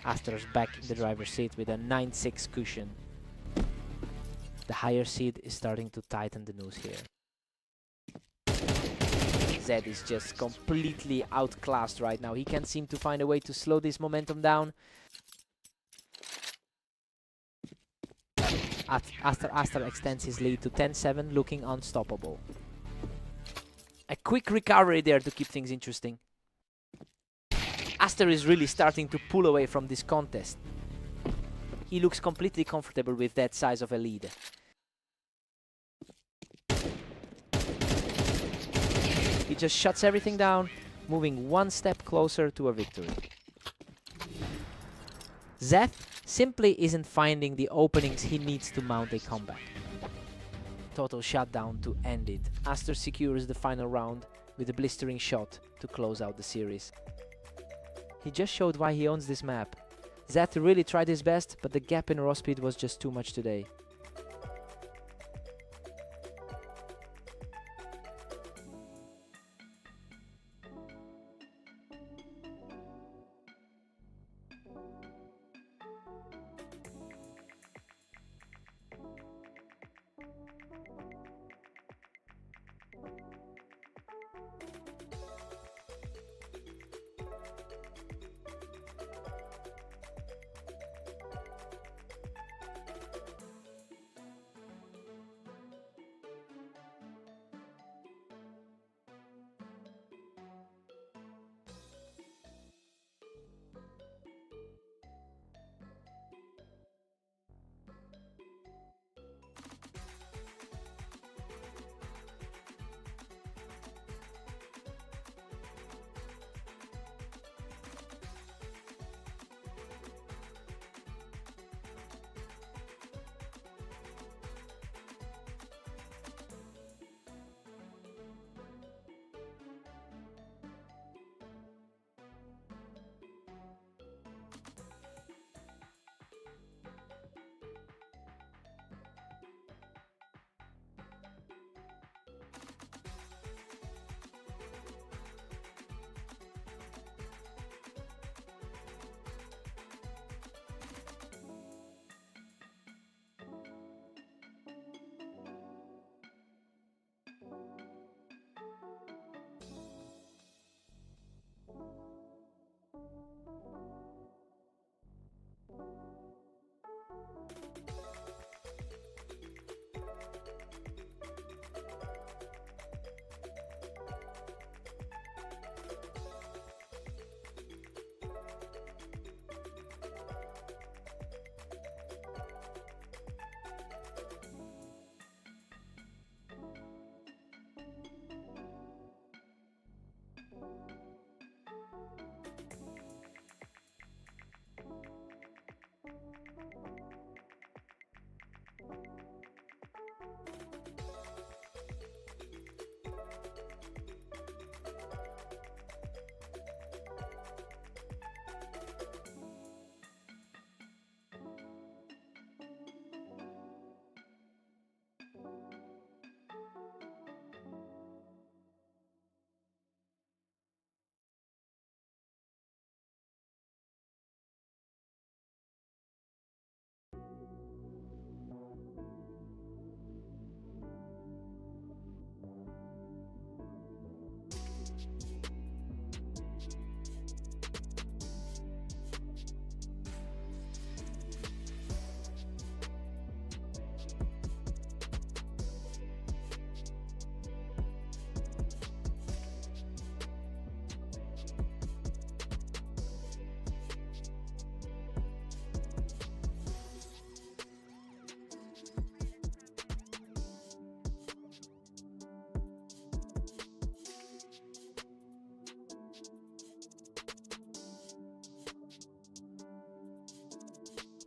Aster's back in the driver's seat with a 9-6 cushion. The higher seed is starting to tighten the noose here. Zed is just completely outclassed right now. He can't seem to find a way to slow this momentum down. Aster extends his lead to 10-7, looking unstoppable. A quick recovery there to keep things interesting. Aster is really starting to pull away from this contest. He looks completely comfortable with that size of a lead. He just shuts everything down, moving one step closer to a victory. Zef simply isn't finding the openings he needs to mount a comeback. Total shutdown to end it. Aster secures the final round with a blistering shot to close out the series. He just showed why he owns this map. Zeth really tried his best, but the gap in raw speed was just too much today.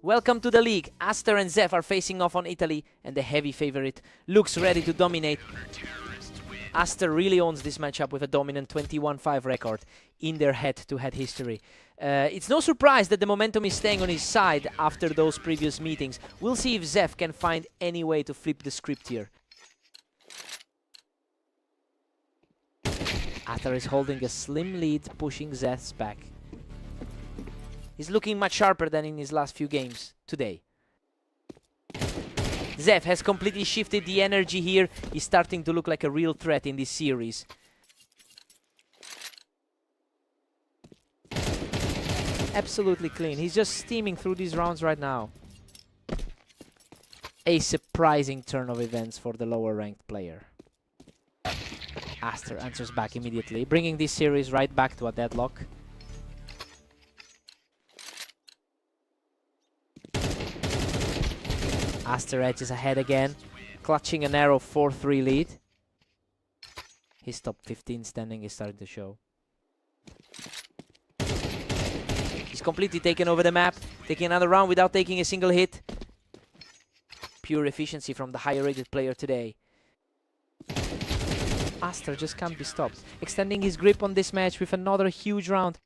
Welcome to the league. Aster and Zef are facing off on Italy, and the heavy favorite looks ready to dominate. Aster really owns this matchup with a dominant 21-5 record in their head-to-head history. It's no surprise that the momentum is staying on his side after those previous meetings. We'll see if Zef can find any way to flip the script here. Aster is holding a slim lead, pushing Zef's back. He's looking much sharper than in his last few games today. Zef has completely shifted the energy here. He's starting to look like a real threat in this series. Absolutely clean. He's just steaming through these rounds right now. A surprising turn of events for the lower ranked player. Aster answers back immediately, bringing this series right back to a deadlock. Aster edges ahead again, clutching a narrow 4-3 lead. His top 15 standing is starting to show. He's completely taken over the map, taking another round without taking a single hit. Pure efficiency from the higher rated player today. Aster just can't be stopped, extending his grip on this match with another huge round.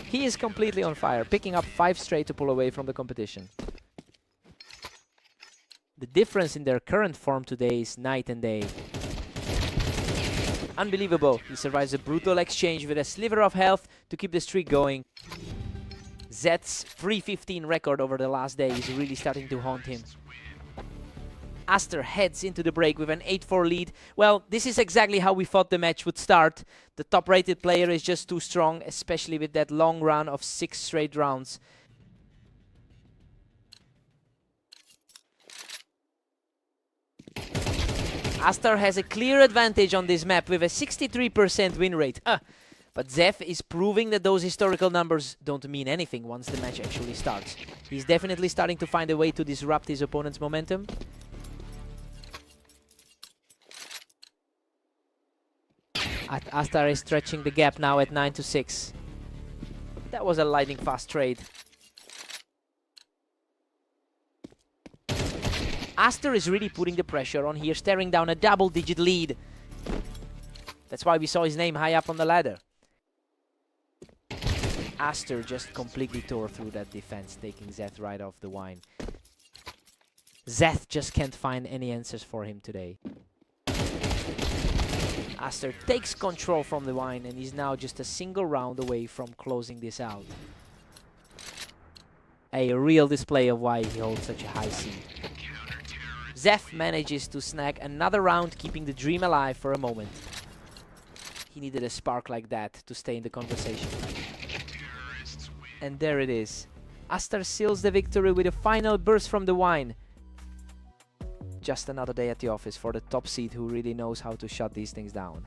He is completely on fire, picking up 5 straight to pull away from the competition. The difference in their current form today is night and day. Unbelievable. He survives a brutal exchange with a sliver of health to keep the streak going. Zeth's 3-15 record over the last day is really starting to haunt him. Aster heads into the break with an 8-4 lead. Well, this is exactly how we thought the match would start. The top-rated player is just too strong, especially with that long run of 6 straight rounds. Aster has a clear advantage on this map with a 63% win rate. But Zef is proving that those historical numbers don't mean anything once the match actually starts. He's definitely starting to find a way to disrupt his opponent's momentum. Aster is stretching the gap now at 9-6. That was a lightning fast trade. Aster is really putting the pressure on here, staring down a double-digit lead. That's why we saw his name high up on the ladder. Aster just completely tore through that defense, taking Zeth right off the wine. Zeth just can't find any answers for him today. Aster takes control from the wine and is now just a single round away from closing this out. A real display of why he holds such a high seed. Zef manages to snag another round, keeping the dream alive for a moment. He needed a spark like that to stay in the conversation. And there it is. Aster seals the victory with a final burst from the wine. Just another day at the office for the top seed who really knows how to shut these things down.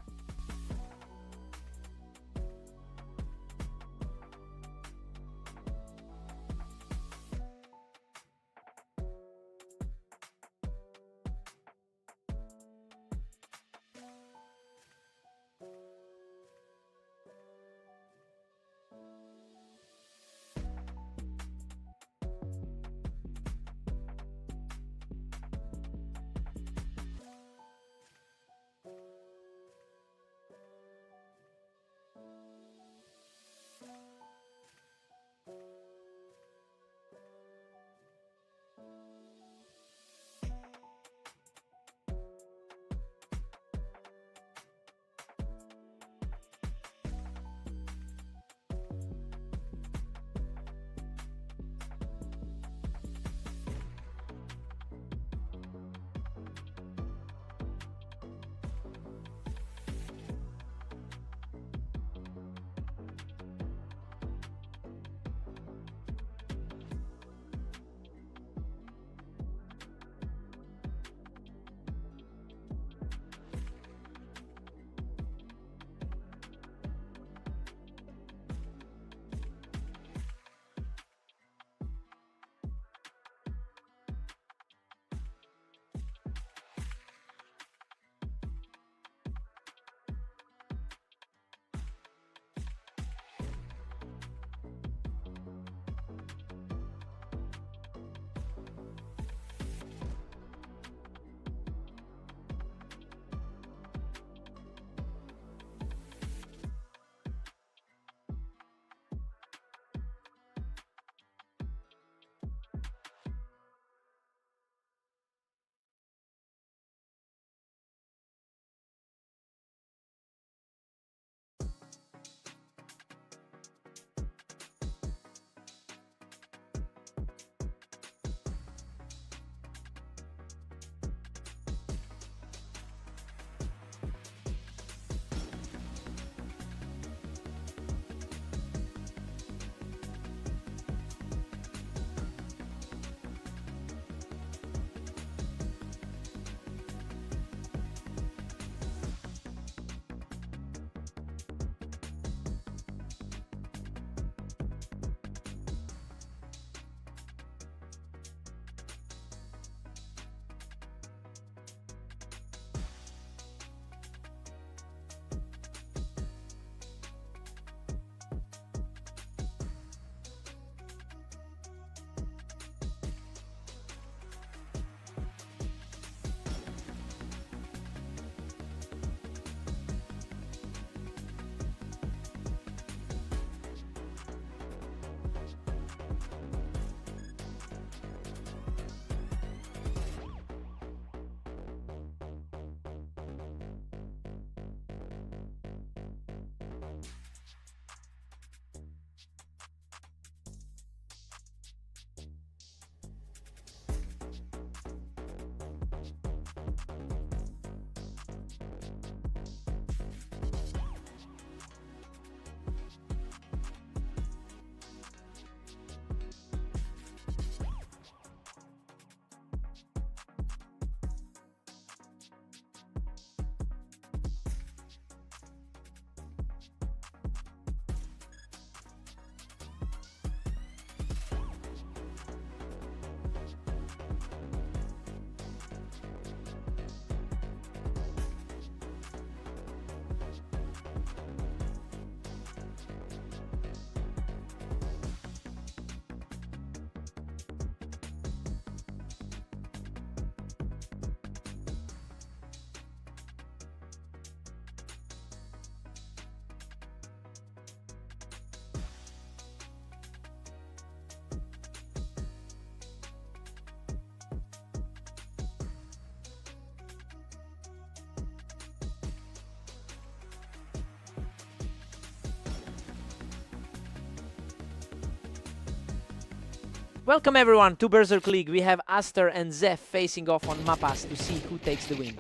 Welcome everyone to Berserk League. We have Aster and Zeph facing off on Mapas to see who takes the win.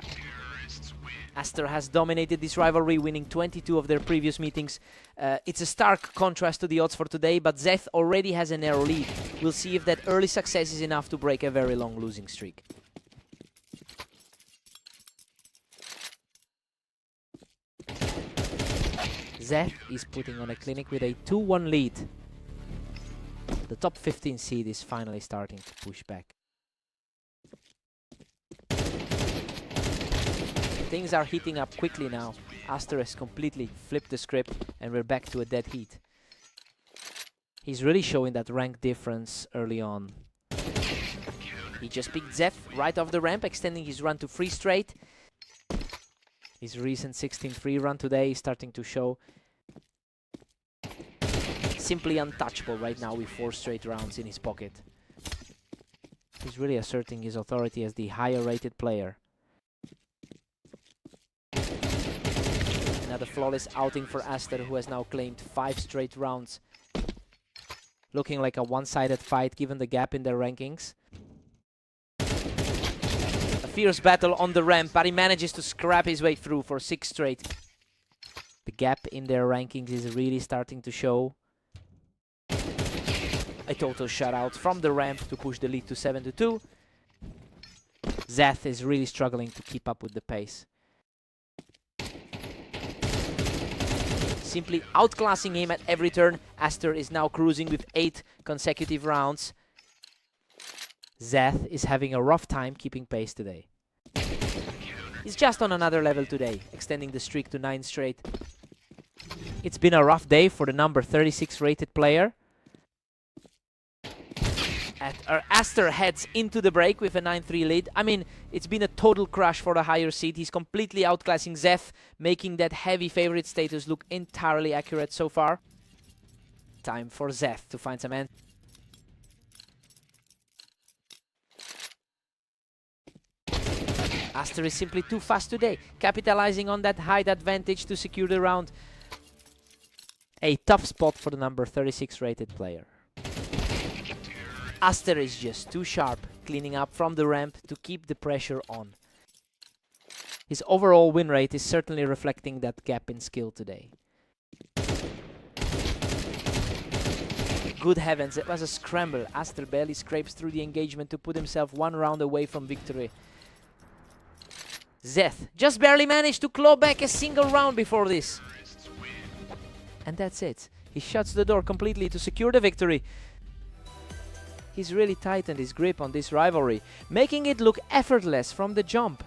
Aster has dominated this rivalry, winning 22 of their previous meetings. It's a stark contrast to the odds for today, but Zeph already has a narrow lead. We'll see if that early success is enough to break a very long losing streak. Zeph is putting on a clinic with a 2-1 lead. The top 15 seed is finally starting to push back. Things are heating up quickly now. Aster has completely flipped the script and we're back to a dead heat. He's really showing that rank difference early on. He just picked Zeph right off the ramp, extending his run to 3 straight. His recent 16-3 run today is starting to show. Simply untouchable right now with 4 straight rounds in his pocket. He's really asserting his authority as the higher rated player. Another flawless outing for Aster, who has now claimed 5 straight rounds. Looking like a one-sided fight given the gap in their rankings. A fierce battle on the ramp, but he manages to scrap his way through for 6 straight. The gap in their rankings is really starting to show. A total shutout from the ramp to push the lead to 7-2. Zeph is really struggling to keep up with the pace. Simply outclassing him at every turn. Aster is now cruising with 8 consecutive rounds. Zeph is having a rough time keeping pace today. He's just on another level today, extending the streak to 9 straight. It's been a rough day for the number 36 rated player. Aster heads into the break with a 9-3 lead. I mean, it's been a total crush for the higher seed. He's completely outclassing Zeph, making that heavy favorite status look entirely accurate so far. Time for Zeph to find some answers. Aster is simply too fast today, capitalizing on that height advantage to secure the round. A tough spot for the number 36 rated player. Aster is just too sharp, cleaning up from the ramp to keep the pressure on. His overall win rate is certainly reflecting that gap in skill today. Good heavens, it was a scramble. Aster barely scrapes through the engagement to put himself 1 round away from victory. Zeph just barely managed to claw back a single round before this. And that's it. He shuts the door completely to secure the victory. He's really tightened his grip on this rivalry, making it look effortless from the jump.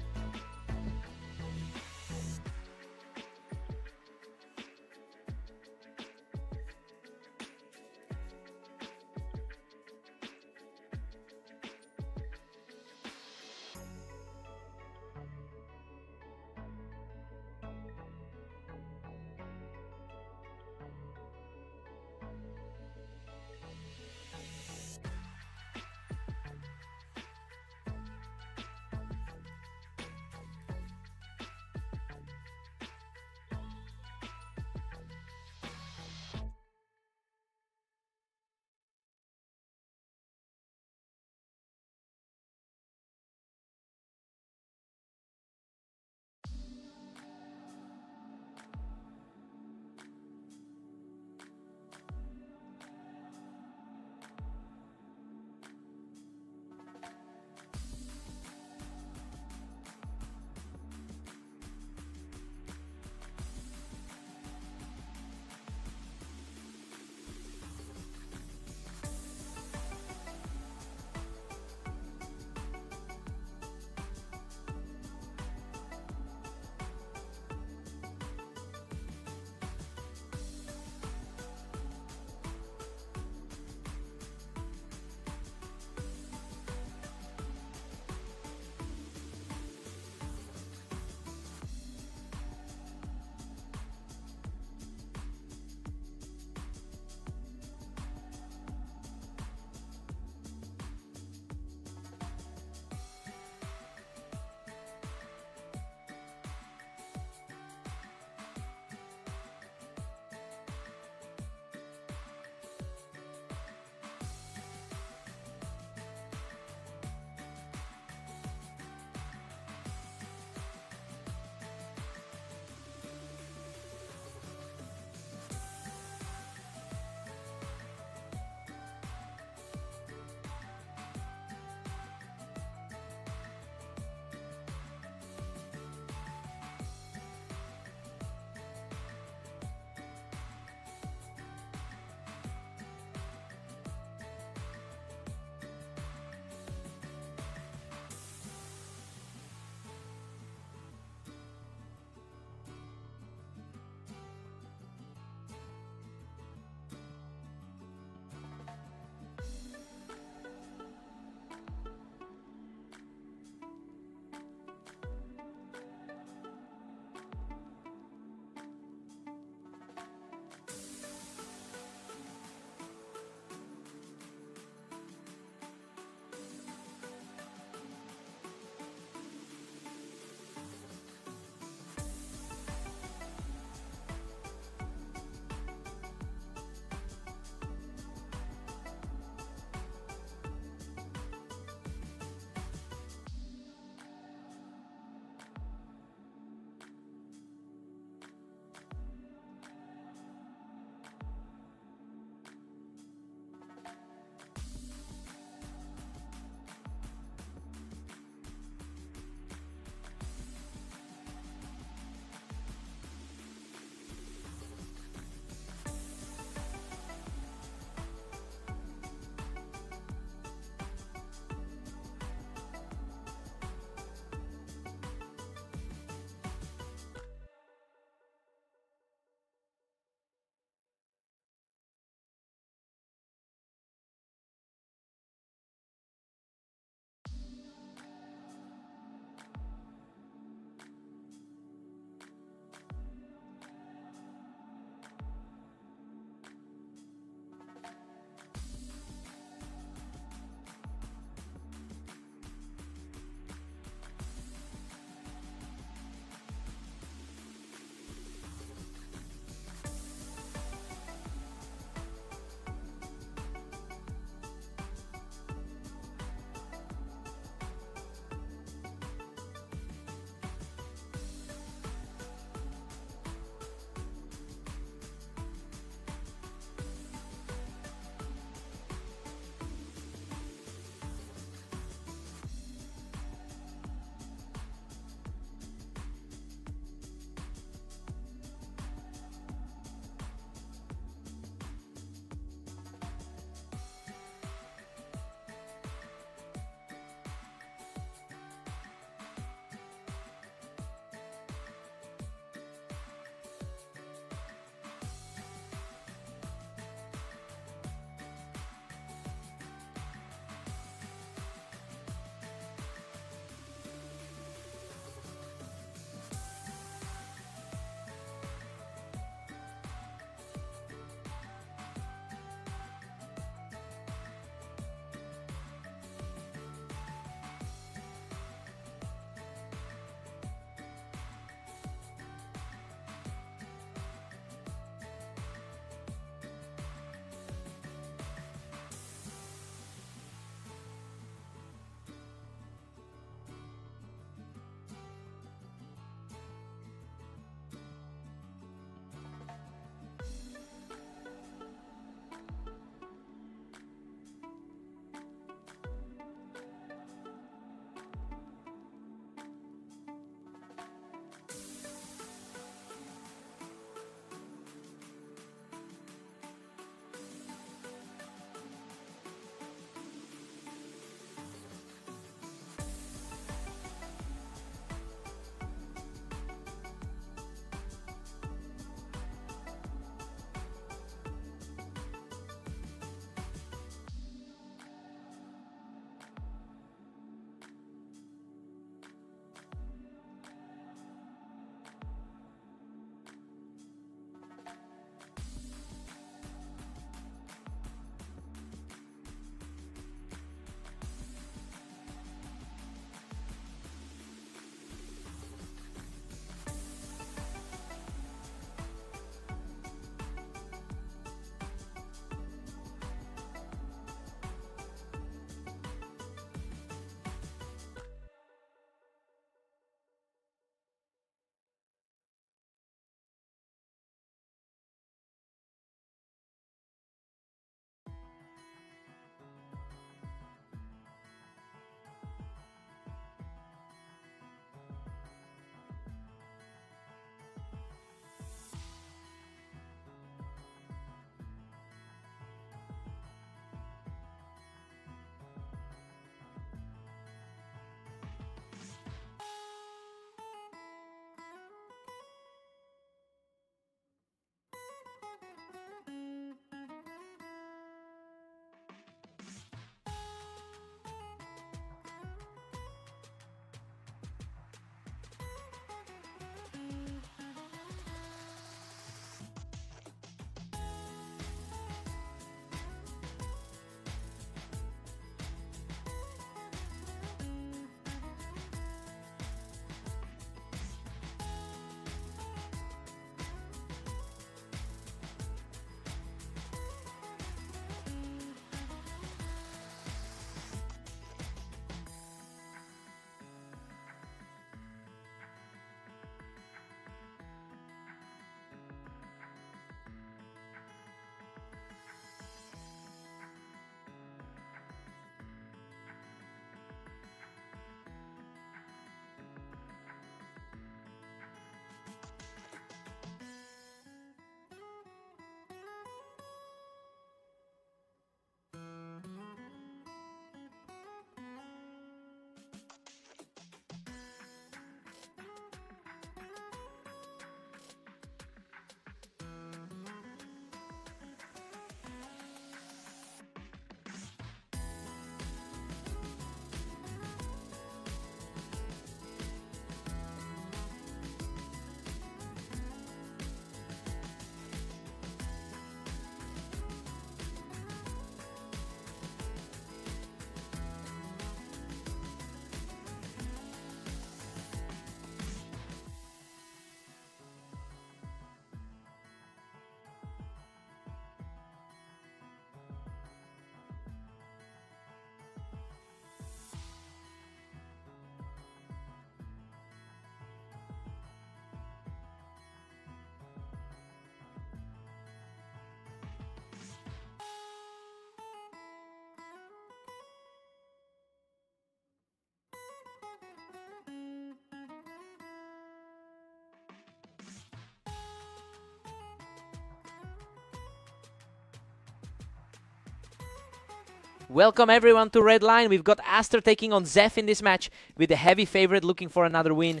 Welcome everyone to Red Line. We've got Aster taking on Zeph in this match with the heavy favorite looking for another win.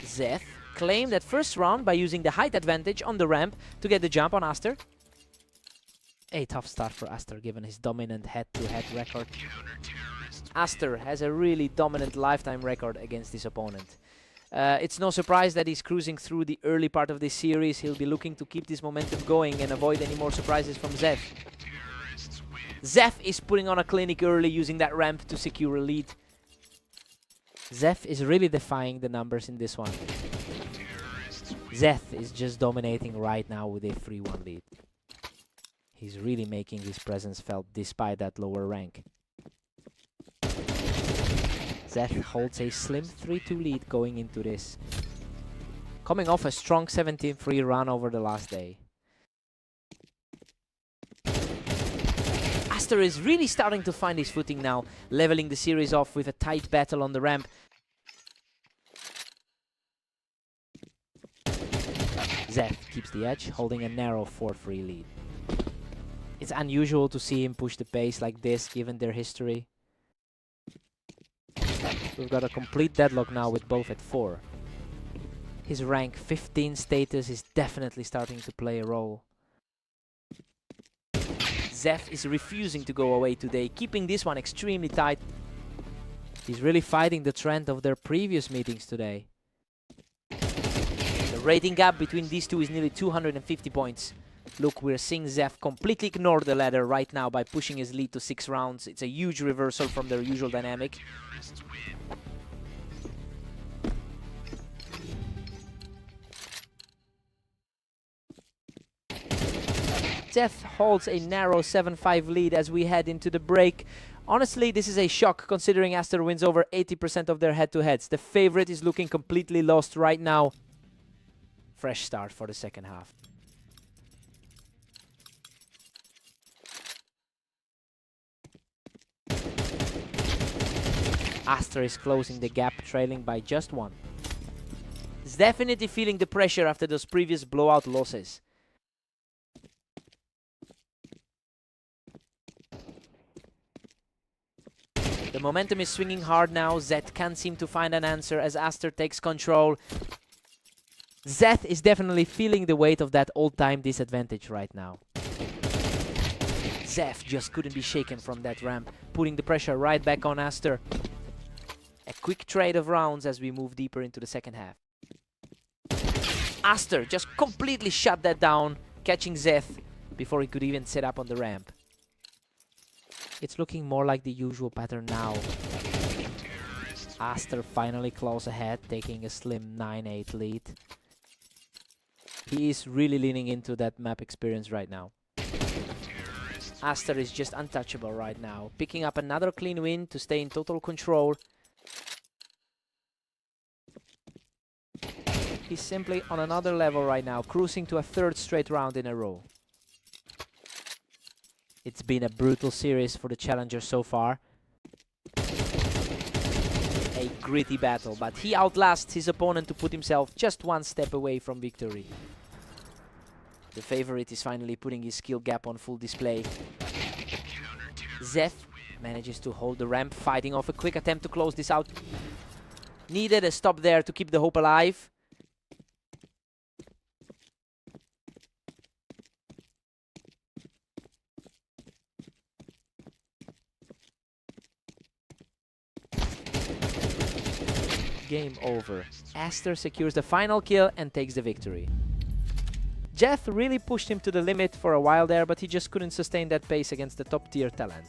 Zeph claimed that first round by using the height advantage on the ramp to get the jump on Aster. A tough start for Aster given his dominant head-to-head record. Aster has a really dominant lifetime record against his opponent. It's no surprise that he's cruising through the early part of this series. He'll be looking to keep this momentum going and avoid any more surprises from Zeph. Zeph is putting on a clinic early, using that ramp to secure a lead. Zeph is really defying the numbers in this one. Zeph is just dominating right now with a 3-1 lead. He's really making his presence felt despite that lower rank. Zeph holds a slim 3-2 lead going into this, coming off a strong 17-3 run over the last day. Aster is really starting to find his footing now, leveling the series off with a tight battle on the ramp. Zeph keeps the edge, holding a narrow 4-3 lead. It's unusual to see him push the pace like this, given their history. We've got a complete deadlock now with both at 4. His rank 15 status is definitely starting to play a role. Zeph is refusing to go away today, keeping this one extremely tight. He's really fighting the trend of their previous meetings today. The rating gap between these two is nearly 250 points. Look, we're seeing Zeph completely ignore the ladder right now by pushing his lead to 6 rounds. It's a huge reversal from their usual dynamic. Zeph holds a narrow 7-5 lead as we head into the break. Honestly, this is a shock considering Aster wins over 80% of their head-to-heads. The favorite is looking completely lost right now. Fresh start for the second half. Aster is closing the gap, trailing by just 1. He's definitely feeling the pressure after those previous blowout losses. The momentum is swinging hard now. Zeth can't seem to find an answer as Aster takes control. Zeth is definitely feeling the weight of that all-time disadvantage right now. Zeth just couldn't be shaken from that ramp, putting the pressure right back on Aster. A quick trade of rounds as we move deeper into the second half. Aster just completely shut that down, catching Zeth before he could even set up on the ramp. It's looking more like the usual pattern now. Aster finally claws ahead, taking a slim 9-8 lead. He is really leaning into that map experience right now. Aster is just untouchable right now, picking up another clean win to stay in total control. He's simply on another level right now, cruising to a 3rd straight round in a row. It's been a brutal series for the challenger so far. A gritty battle, but he outlasts his opponent to put himself just 1 step away from victory. The favorite is finally putting his skill gap on full display. Zeth manages to hold the ramp, fighting off a quick attempt to close this out. Needed a stop there to keep the hope alive. Game over. Aster secures the final kill and takes the victory. Zeth really pushed him to the limit for a while there, but he just couldn't sustain that pace against the top tier talent.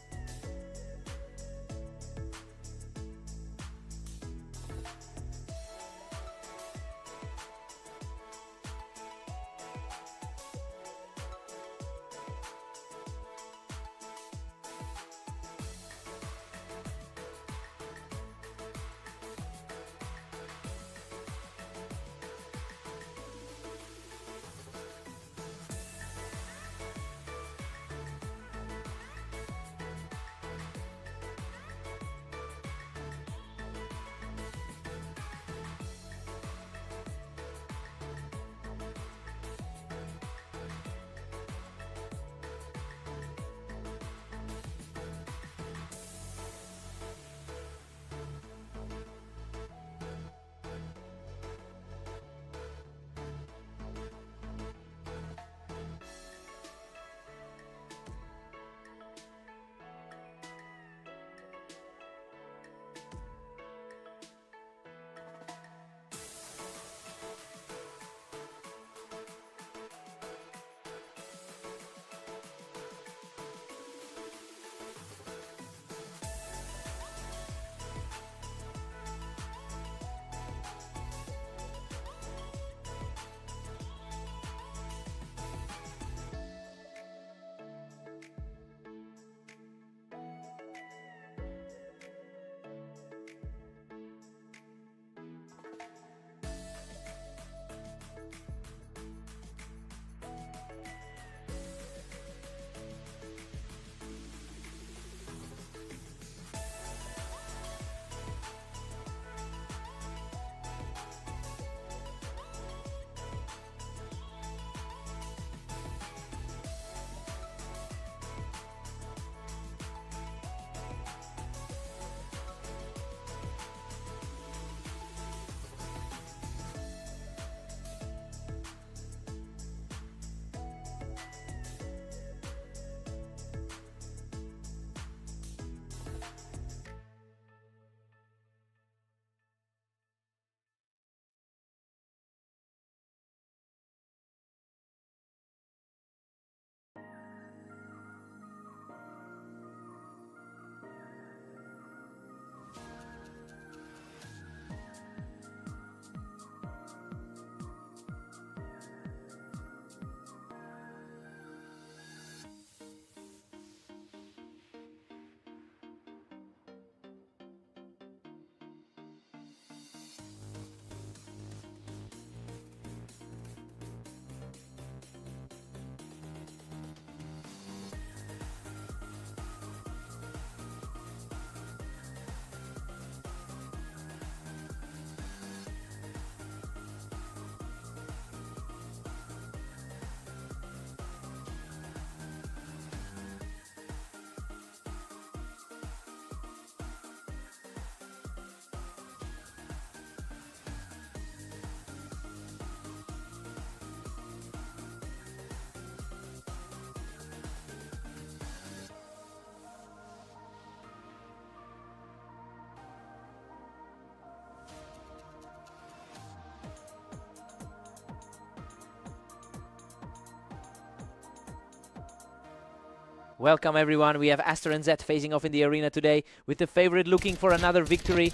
Welcome everyone, we have Aster and Zeth facing off in the arena today, with the favorite looking for another victory.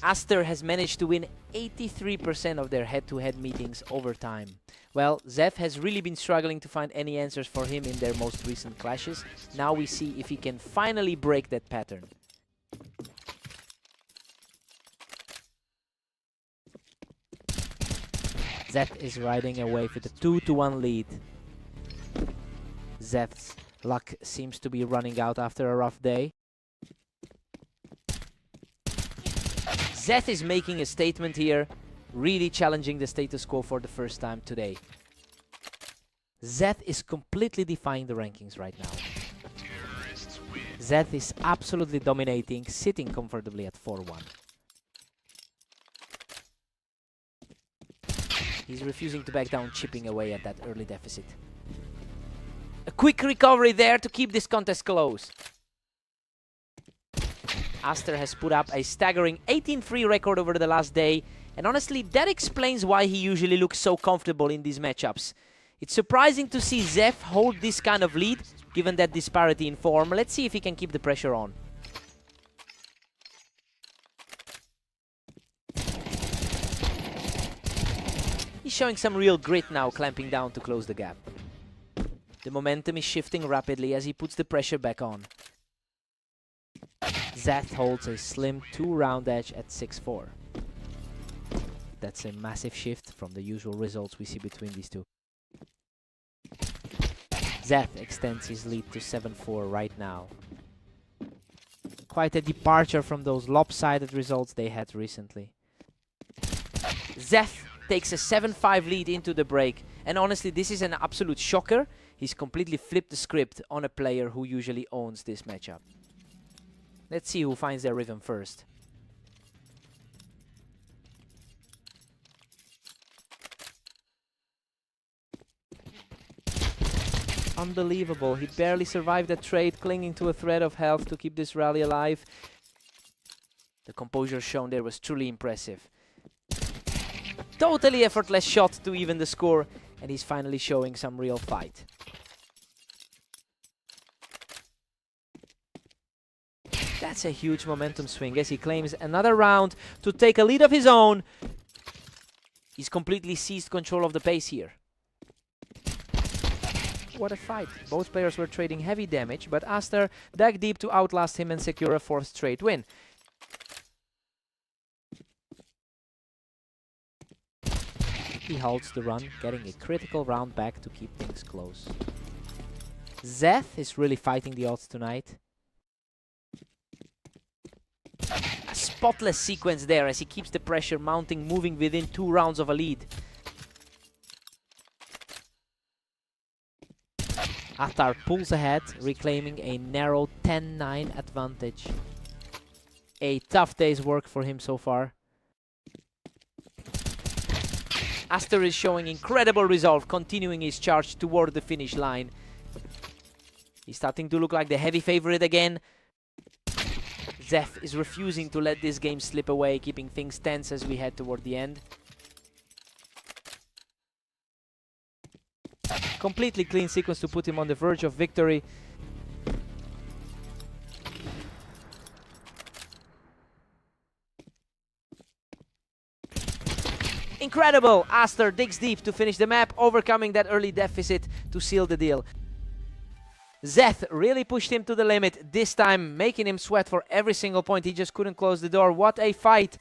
Aster has managed to win 83% of their head-to-head meetings over time. Well, Zeth has really been struggling to find any answers for him in their most recent clashes. Now we see if he can finally break that pattern. Zeth is riding away with a 2-1 lead. Zeth's luck seems to be running out after a rough day. Zeth is making a statement here, really challenging the status quo for the first time today. Zeth is completely defying the rankings right now. Zeth is absolutely dominating, sitting comfortably at 4-1. He's refusing to back down, chipping away at that early deficit. A quick recovery there to keep this contest close. Aster has put up a staggering 18-3 record over the last day, and honestly, that explains why he usually looks so comfortable in these matchups. It's surprising to see Zeth hold this kind of lead, given that disparity in form. Let's see if he can keep the pressure on. He's showing some real grit now, clamping down to close the gap. The momentum is shifting rapidly as he puts the pressure back on. Zeth holds a slim 2-round edge at 6-4. That's a massive shift from the usual results we see between these two. Zeth extends his lead to 7-4 right now. Quite a departure from those lopsided results they had recently. Zeth takes a 7-5 lead into the break, and honestly, this is an absolute shocker. He's completely flipped the script on a player who usually owns this matchup. Let's see who finds their rhythm first. Unbelievable, he barely survived that trade, clinging to a thread of health to keep this rally alive. The composure shown there was truly impressive. Totally effortless shot to even the score, and he's finally showing some real fight. That's a huge momentum swing as he claims another round to take a lead of his own. He's completely seized control of the pace here. What a fight. Both players were trading heavy damage, but Aster dug deep to outlast him and secure a 4th straight win. He halts the run, getting a critical round back to keep things close. Zeth is really fighting the odds tonight. A spotless sequence there as he keeps the pressure mounting, moving within 2 rounds of a lead. Attar pulls ahead, reclaiming a narrow 10-9 advantage. A tough day's work for him so far. Aster is showing incredible resolve, continuing his charge toward the finish line. He's starting to look like the heavy favorite again. Zeth is refusing to let this game slip away, keeping things tense as we head toward the end. Completely clean sequence to put him on the verge of victory. Incredible! Aster digs deep to finish the map, overcoming that early deficit to seal the deal. Zeth really pushed him to the limit, this time making him sweat for every single point. He just couldn't close the door. What a fight!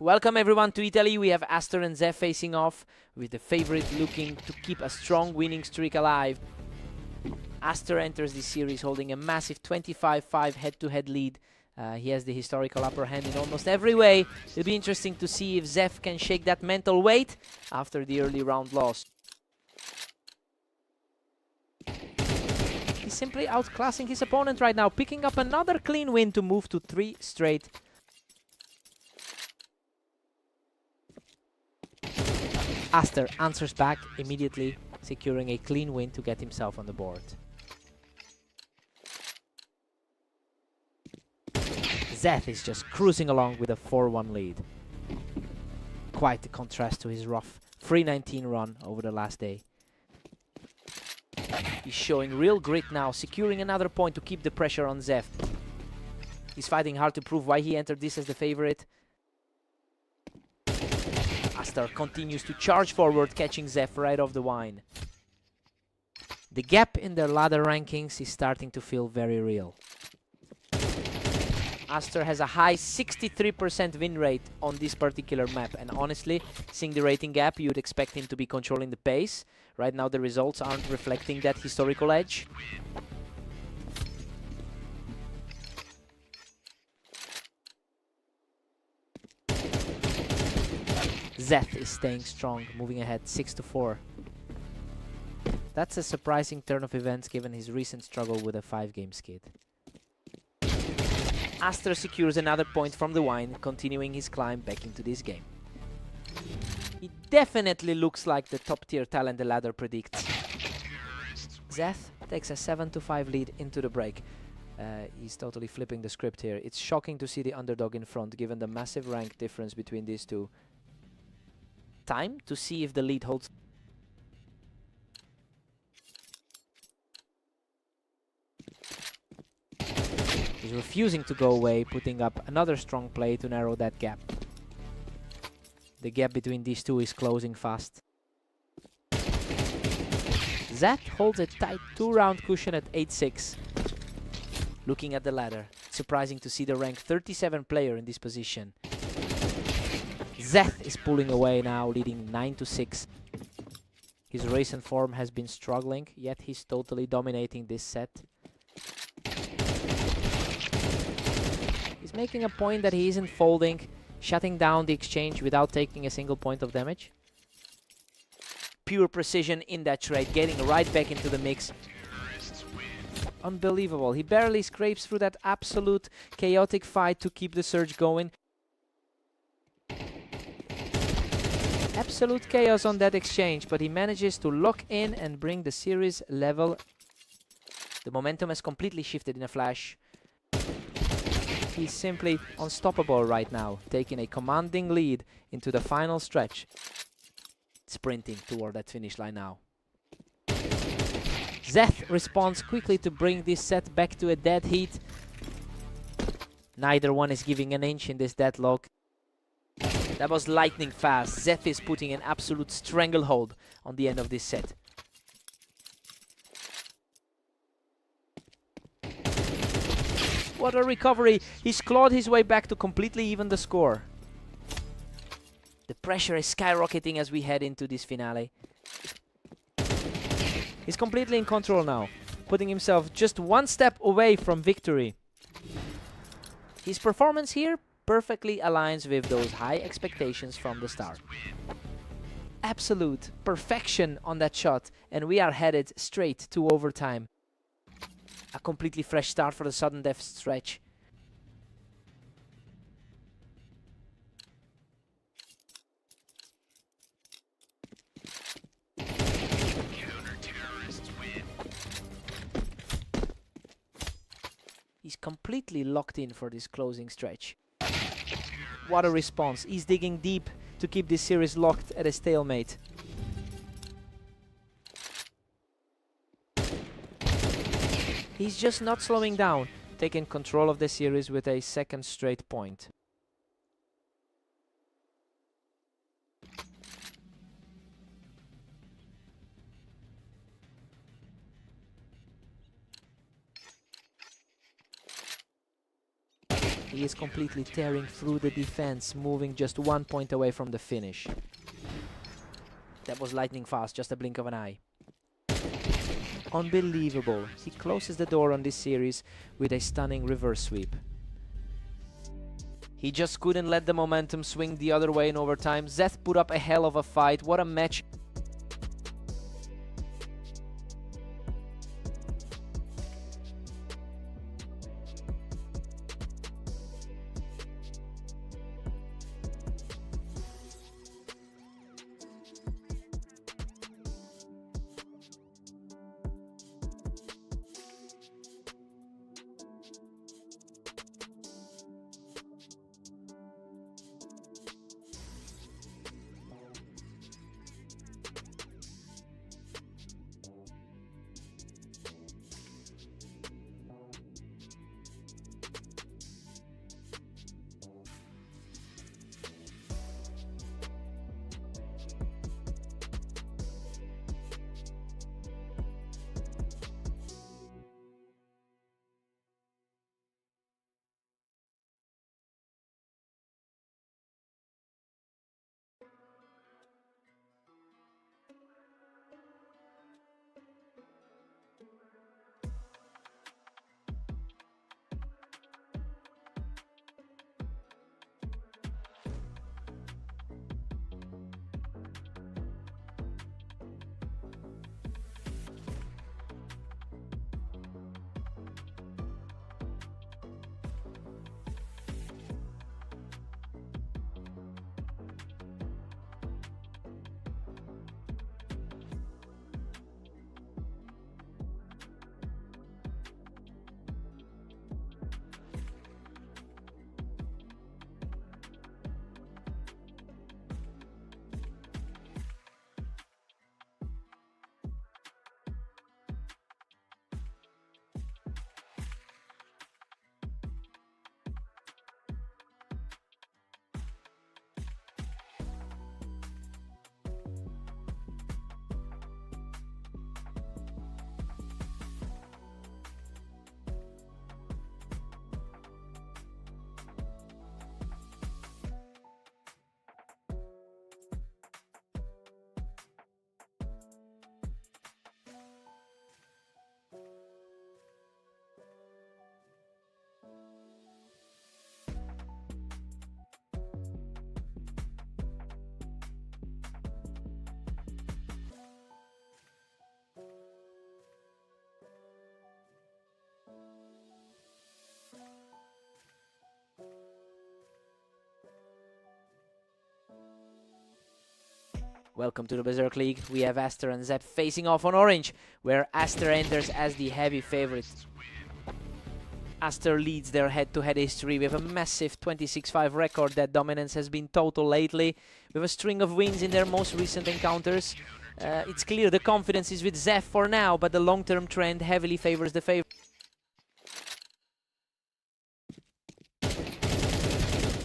Welcome everyone to Italy. We have Aster and Zef facing off, with the favorite looking to keep a strong winning streak alive. Aster enters this series holding a massive 25-5 head-to-head lead. He has the historical upper hand in almost every way. It'll be interesting to see if Zef can shake that mental weight after the early round loss. He's simply outclassing his opponent right now, picking up another clean win to move to 3 straight. Aster answers back immediately, securing a clean win to get himself on the board. Zeth is just cruising along with a 4-1 lead. Quite the contrast to his rough 3-19 run over the last day. He's showing real grit now, securing another point to keep the pressure on Zeth. He's fighting hard to prove why he entered this as the favorite. Aster continues to charge forward, catching Zef right off the wine. The gap in their ladder rankings is starting to feel very real. Aster has a high 63% win rate on this particular map, and honestly, seeing the rating gap, you'd expect him to be controlling the pace. Right now the results aren't reflecting that historical edge. Zeth is staying strong, moving ahead 6-4. That's a surprising turn of events given his recent struggle with a 5-game skid. Aster secures another point from the wine, continuing his climb back into this game. He definitely looks like the top-tier talent the ladder predicts. Zeth takes a 7-5 lead into the break. He's totally flipping the script here. It's shocking to see the underdog in front, given the massive rank difference between these two. Time to see if the lead holds. He's refusing to go away, putting up another strong play to narrow that gap. The gap between these two is closing fast. Zeth holds a tight 2-round cushion at 8-6. Looking at the ladder, it's surprising to see the rank 37 player in this position. Zeth is pulling away now, leading 9-6. His recent form has been struggling, yet he's totally dominating this set. He's making a point that he isn't folding, shutting down the exchange without taking a single point of damage. Pure precision in that trade, getting right back into the mix. Unbelievable. He barely scrapes through that absolute chaotic fight to keep the surge going. Absolute chaos on that exchange, but he manages to lock in and bring the series level. The momentum has completely shifted in a flash. He's simply unstoppable right now, taking a commanding lead into the final stretch. Sprinting toward that finish line now. Zeth responds quickly to bring this set back to a dead heat. Neither one is giving an inch in this deadlock. That was lightning fast. Zeth is putting an absolute stranglehold on the end of this set. What a recovery. He's clawed his way back to completely even the score. The pressure is skyrocketing as we head into this finale. He's completely in control now, putting himself just one step away from victory. His performance here perfectly aligns with those high expectations from the start. Absolute perfection on that shot, and we are headed straight to overtime. A completely fresh start for the sudden death stretch. He's completely locked in for this closing stretch. What a response. He's digging deep to keep this series locked at a stalemate. He's just not slowing down, taking control of the series with a second straight point. He is completely tearing through the defense, moving just 1 point away from the finish. That was lightning fast, just a blink of an eye. Unbelievable. He closes the door on this series with a stunning reverse sweep. He just couldn't let the momentum swing the other way in overtime. Zeth put up a hell of a fight. What a match. Welcome to the Berserk League. We have Aster and Zep facing off on Orange, where Aster enters as the heavy favorite. Aster leads their head-to-head history with a massive 26-5 record. That dominance has been total lately, with a string of wins in their most recent encounters. It's clear the confidence is with Zef for now, but the long-term trend heavily favors the favorite.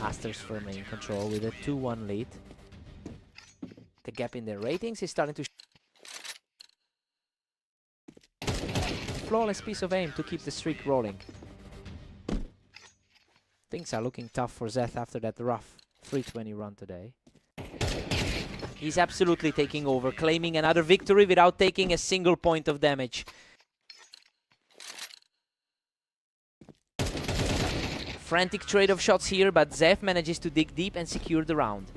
Aster's firmly in control with a 2-1 lead. The gap in their ratings is starting to flawless piece of aim to keep the streak rolling. Things are looking tough for Zeth after that rough 320 run today. He's absolutely taking over, claiming another victory without taking a single point of damage. Frantic trade of shots here, but Zeth manages to dig deep and secure the round.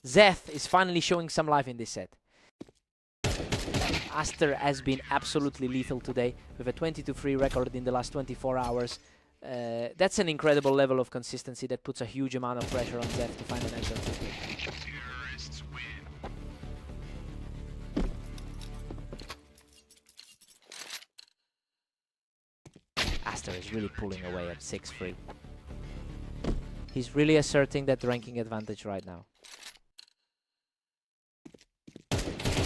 Zeth is finally showing some life in this set. Aster has been absolutely lethal today with a 20-3 record in the last 24 hours. That's an incredible level of consistency that puts a huge amount of pressure on Zeth to find an answer. Aster is really pulling away at 6-3. He's really asserting that ranking advantage right now.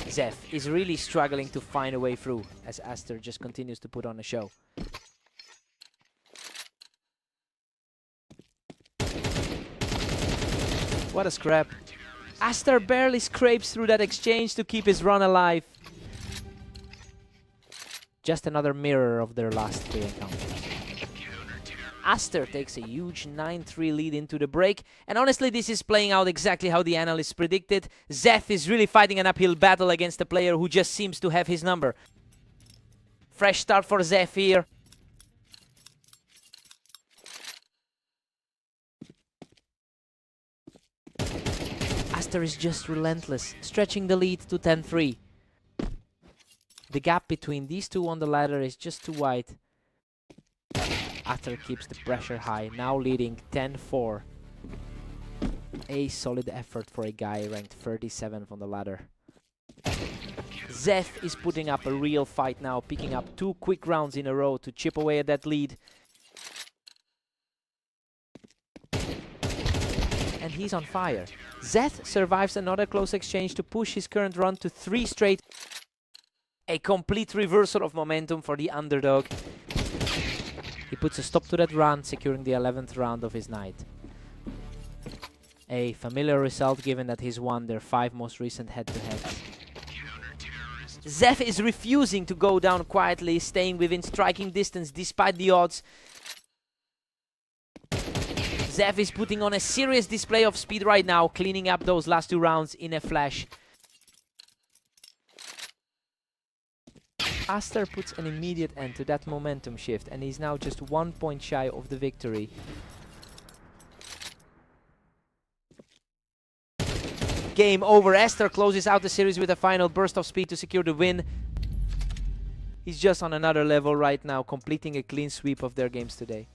Zef is really struggling to find a way through as Aster just continues to put on a show. What a scrap. Aster barely scrapes through that exchange to keep his run alive. Just another mirror of their last 3 encounters. Aster takes a huge 9-3 lead into the break, and honestly this is playing out exactly how the analysts predicted. Zeth is really fighting an uphill battle against a player who just seems to have his number. Fresh start for Zeth here. Aster is just relentless, stretching the lead to 10-3. The gap between these two on the ladder is just too wide. Aster keeps the pressure high, now leading 10-4. A solid effort for a guy ranked 37th on the ladder. Zeth is putting up a real fight now, picking up 2 quick rounds in a row to chip away at that lead. And he's on fire. Zeth survives another close exchange to push his current run to 3 straight. A complete reversal of momentum for the underdog. He puts a stop to that run, securing the 11th round of his night. A familiar result given that he's won their 5 most recent head-to-heads. Zeth is refusing to go down quietly, staying within striking distance despite the odds. Zeth is putting on a serious display of speed right now, cleaning up those last 2 rounds in a flash. Aster puts an immediate end to that momentum shift, and he's now just 1 point shy of the victory. Game over. Aster closes out the series with a final burst of speed to secure the win. He's just on another level right now, completing a clean sweep of their games today.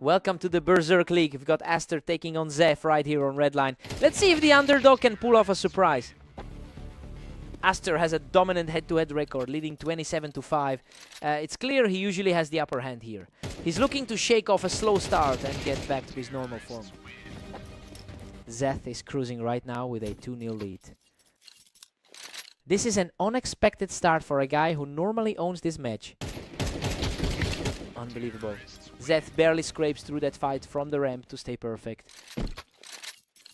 Welcome to the Berserk League. We've got Aster taking on Zef right here on red line. Let's see if the underdog can pull off a surprise. Aster has a dominant head-to-head record, leading 27-5. It's clear he usually has the upper hand here. He's looking to shake off a slow start and get back to his normal form. Zeth is cruising right now with a 2-0 lead. This is an unexpected start for a guy who normally owns this match. Unbelievable. Zeth barely scrapes through that fight from the ramp to stay perfect.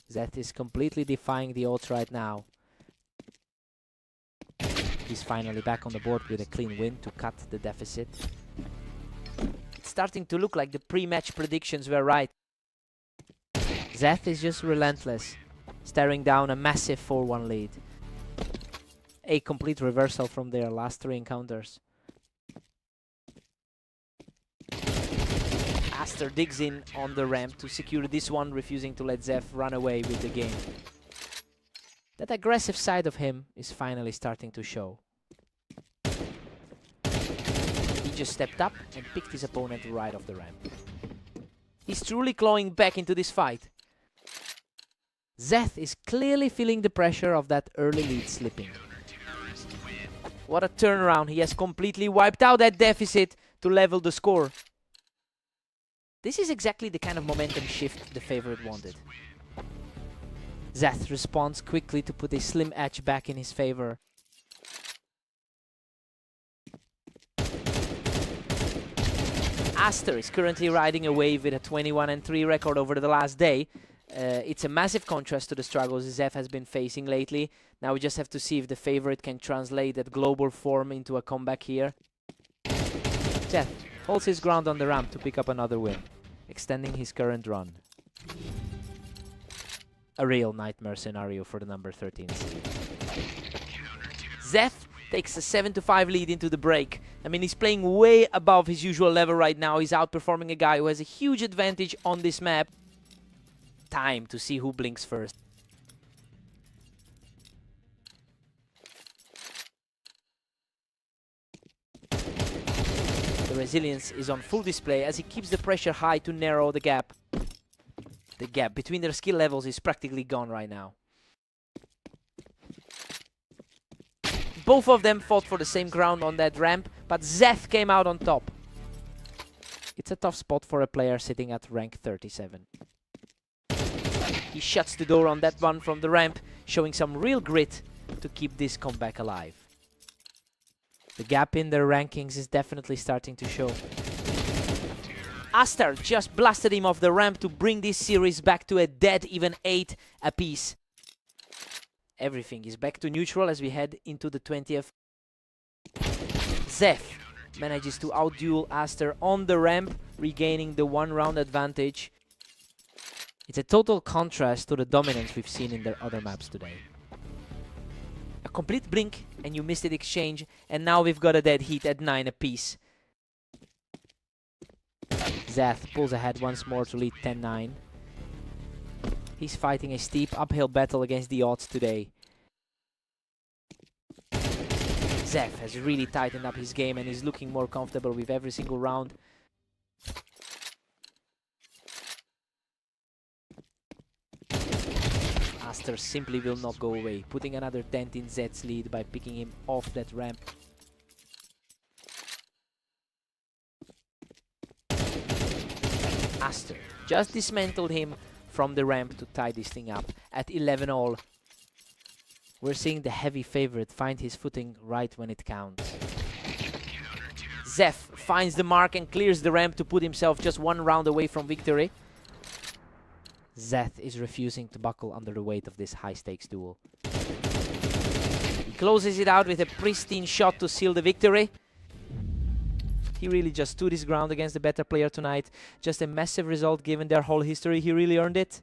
Zeth is completely defying the odds right now. He's finally back on the board with a clean win to cut the deficit. It's starting to look like the pre-match predictions were right. Zeth is just relentless, staring down a massive 4-1 lead. A complete reversal from their last 3 encounters. Aster digs in on the ramp to secure this one, refusing to let Zef run away with the game. That aggressive side of him is finally starting to show. He just stepped up and picked his opponent right off the ramp. He's truly clawing back into this fight. Zeth is clearly feeling the pressure of that early lead slipping. What a turnaround. He has completely wiped out that deficit to level the score. This is exactly the kind of momentum shift the favorite wanted. Zeth responds quickly to put a slim edge back in his favor. Aster is currently riding a wave with a 21-3 record over the last day. It's a massive contrast to the struggles Zef has been facing lately. Now we just have to see if the favorite can translate that global form into a comeback here. Zef holds his ground on the ramp to pick up another win, extending his current run. A real nightmare scenario for the number 13 seed. Zef takes a 7-5 lead into the break. I mean, he's playing way above his usual level right now. He's outperforming a guy who has a huge advantage on this map. Time to see who blinks first. The resilience is on full display as he keeps the pressure high to narrow the gap. The gap between their skill levels is practically gone right now. Both of them fought for the same ground on that ramp, but Zeth came out on top. It's a tough spot for a player sitting at rank 37. He shuts the door on that one from the ramp, showing some real grit to keep this comeback alive. The gap in their rankings is definitely starting to show. Aster just blasted him off the ramp to bring this series back to a dead even 8 apiece. Everything is back to neutral as we head into the 20th. Zef manages to outduel Aster on the ramp, regaining the 1-round advantage. It's a total contrast to the dominance we've seen in their other maps today. A complete blink and you missed the exchange, and now we've got a dead heat at 9 apiece. Zeth pulls ahead once more to lead 10-9. He's fighting a steep uphill battle against the odds today. Zeth has really tightened up his game and is looking more comfortable with every single round. Aster simply will not go away, putting another dent in Zeth's lead by picking him off that ramp. Aster just dismantled him from the ramp to tie this thing up at 11-all. We're seeing the heavy favorite find his footing right when it counts. Zef finds the mark and clears the ramp to put himself just 1 round away from victory. Zeth is refusing to buckle under the weight of this high-stakes duel. He closes it out with a pristine shot to seal the victory. He really just stood his ground against the better player tonight. Just a massive result given their whole history. He really earned it.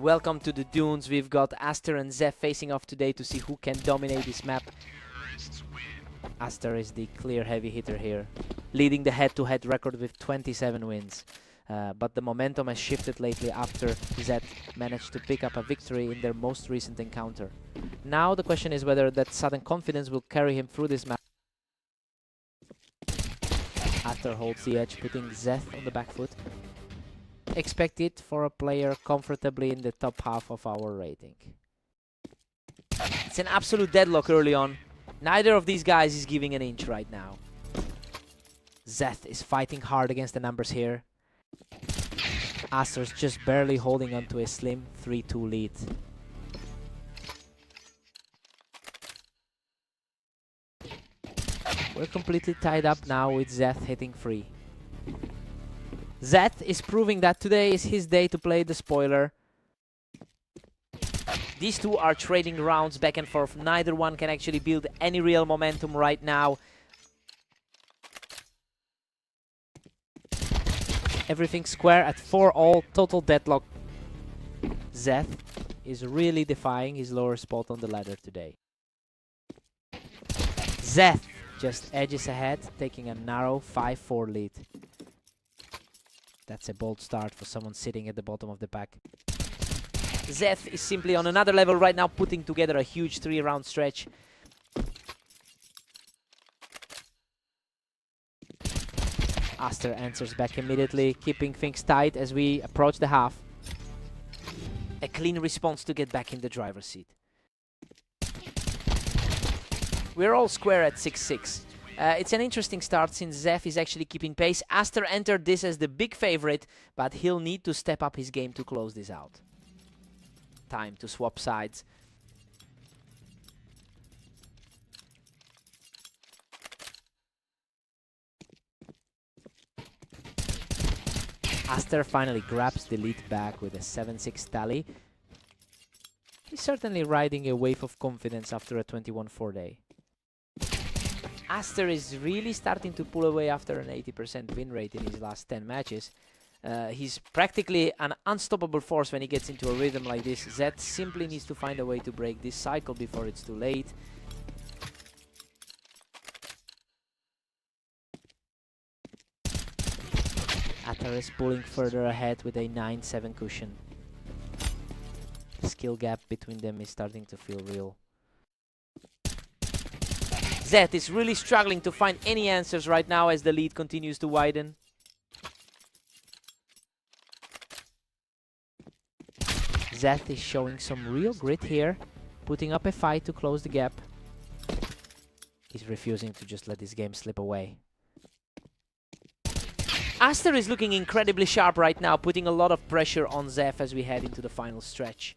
Welcome to the Dunes. We've got Aster and Zeph facing off today to see who can dominate this map. Aster is the clear heavy hitter here, leading the head-to-head record with 27 wins. But the momentum has shifted lately after Zed managed to pick up a victory in their most recent encounter. Now the question is whether that sudden confidence will carry him through this map. Aster holds the edge, putting Zeth on the back foot. Expect it for a player comfortably in the top half of our rating. It's an absolute deadlock early on. Neither of these guys is giving an inch right now. Zeth is fighting hard against the numbers here. Aster's just barely holding on to a slim 3-2 lead. We're completely tied up now with Zeth hitting free. Zeth is proving that today is his day to play the spoiler. These two are trading rounds back and forth. Neither one can actually build any real momentum right now. Everything square at 4-all, total deadlock. Zeth is really defying his lower spot on the ladder today. Zeth just edges ahead, taking a narrow 5-4 lead. That's a bold start for someone sitting at the bottom of the pack. Zeth is simply on another level right now, putting together a huge 3-round stretch. Aster answers back immediately, keeping things tight as we approach the half. A clean response to get back in the driver's seat. We're all square at 6-6. It's an interesting start since Zeph is actually keeping pace. Aster entered this as the big favorite, but he'll need to step up his game to close this out. Time to swap sides. Aster finally grabs the lead back with a 7-6 tally. He's certainly riding a wave of confidence after a 21-4 day. Aster is really starting to pull away after an 80% win rate in his last 10 matches. He's practically an unstoppable force when he gets into a rhythm like this. Zed simply needs to find a way to break this cycle before it's too late. Aster is pulling further ahead with a 9-7 cushion. The skill gap between them is starting to feel real. Zed is really struggling to find any answers right now as the lead continues to widen. Zed is showing some real grit here, putting up a fight to close the gap. He's refusing to just let this game slip away. Aster is looking incredibly sharp right now, putting a lot of pressure on Zeph as we head into the final stretch.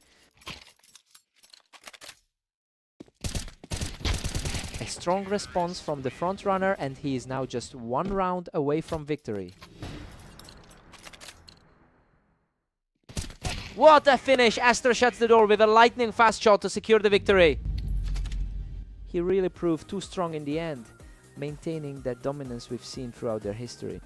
A strong response from the front runner, and he is now just 1 round away from victory. What a finish! Aster shuts the door with a lightning fast shot to secure the victory. He really proved too strong in the end, maintaining that dominance we've seen throughout their history.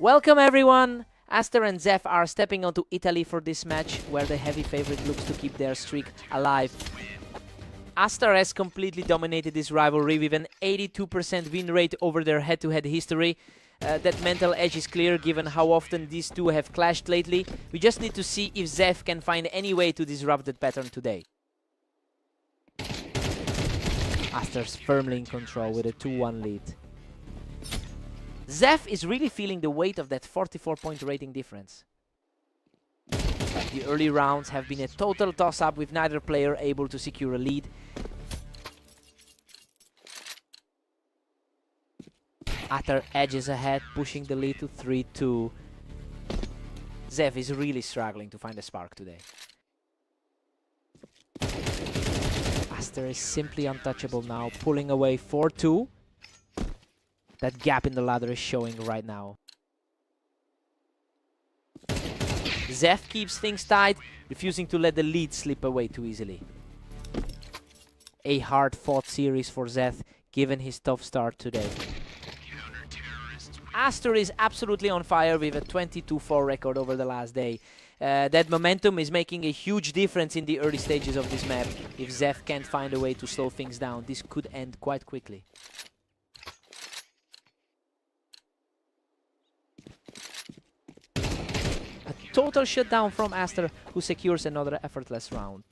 Welcome everyone! Aster and Zef are stepping onto Italy for this match, where the heavy favorite looks to keep their streak alive. Aster has completely dominated this rivalry with an 82% win rate over their head-to-head history. That mental edge is clear given how often these two have clashed lately. We just need to see if Zef can find any way to disrupt that pattern today. Aster's firmly in control with a 2-1 lead. Zef is really feeling the weight of that 44-point rating difference. The early rounds have been a total toss-up with neither player able to secure a lead. Aster edges ahead, pushing the lead to 3-2. Zef is really struggling to find a spark today. Aster is simply untouchable now, pulling away 4-2. That gap in the ladder is showing right now. Zef keeps things tight, refusing to let the lead slip away too easily. A hard-fought series for Zef, given his tough start today. Aster is absolutely on fire with a 22-4 record over the last day. That momentum is making a huge difference in the early stages of this map. If Zef can't find a way to slow things down, this could end quite quickly. A total shutdown from Aster, who secures another effortless round.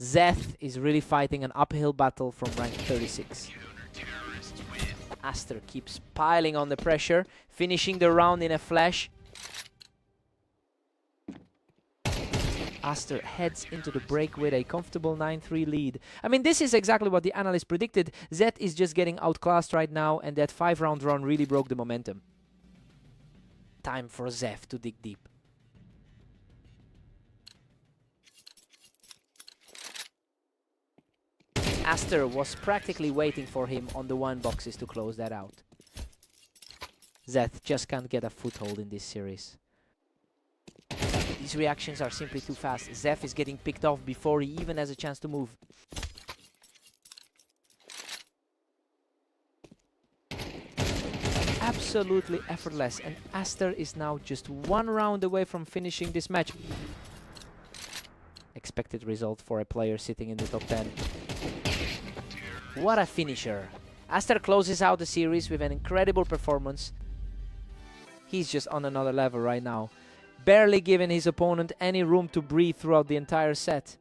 Zef is really fighting an uphill battle from rank 36. Aster keeps piling on the pressure, finishing the round in a flash. Aster heads into the break with a comfortable 9-3 lead. I mean, this is exactly what the analysts predicted. Zef is just getting outclassed right now, and that 5-round run really broke the momentum. Time for Zef to dig deep. Aster was practically waiting for him on the 1 boxes to close that out. Zef just can't get a foothold in this series. These reactions are simply too fast. Zef is getting picked off before he even has a chance to move. Absolutely effortless, and Aster is now just 1 round away from finishing this match. Expected result for a player sitting in the top 10. What a finisher. Aster closes out the series with an incredible performance. He's just on another level right now, barely giving his opponent any room to breathe throughout the entire set.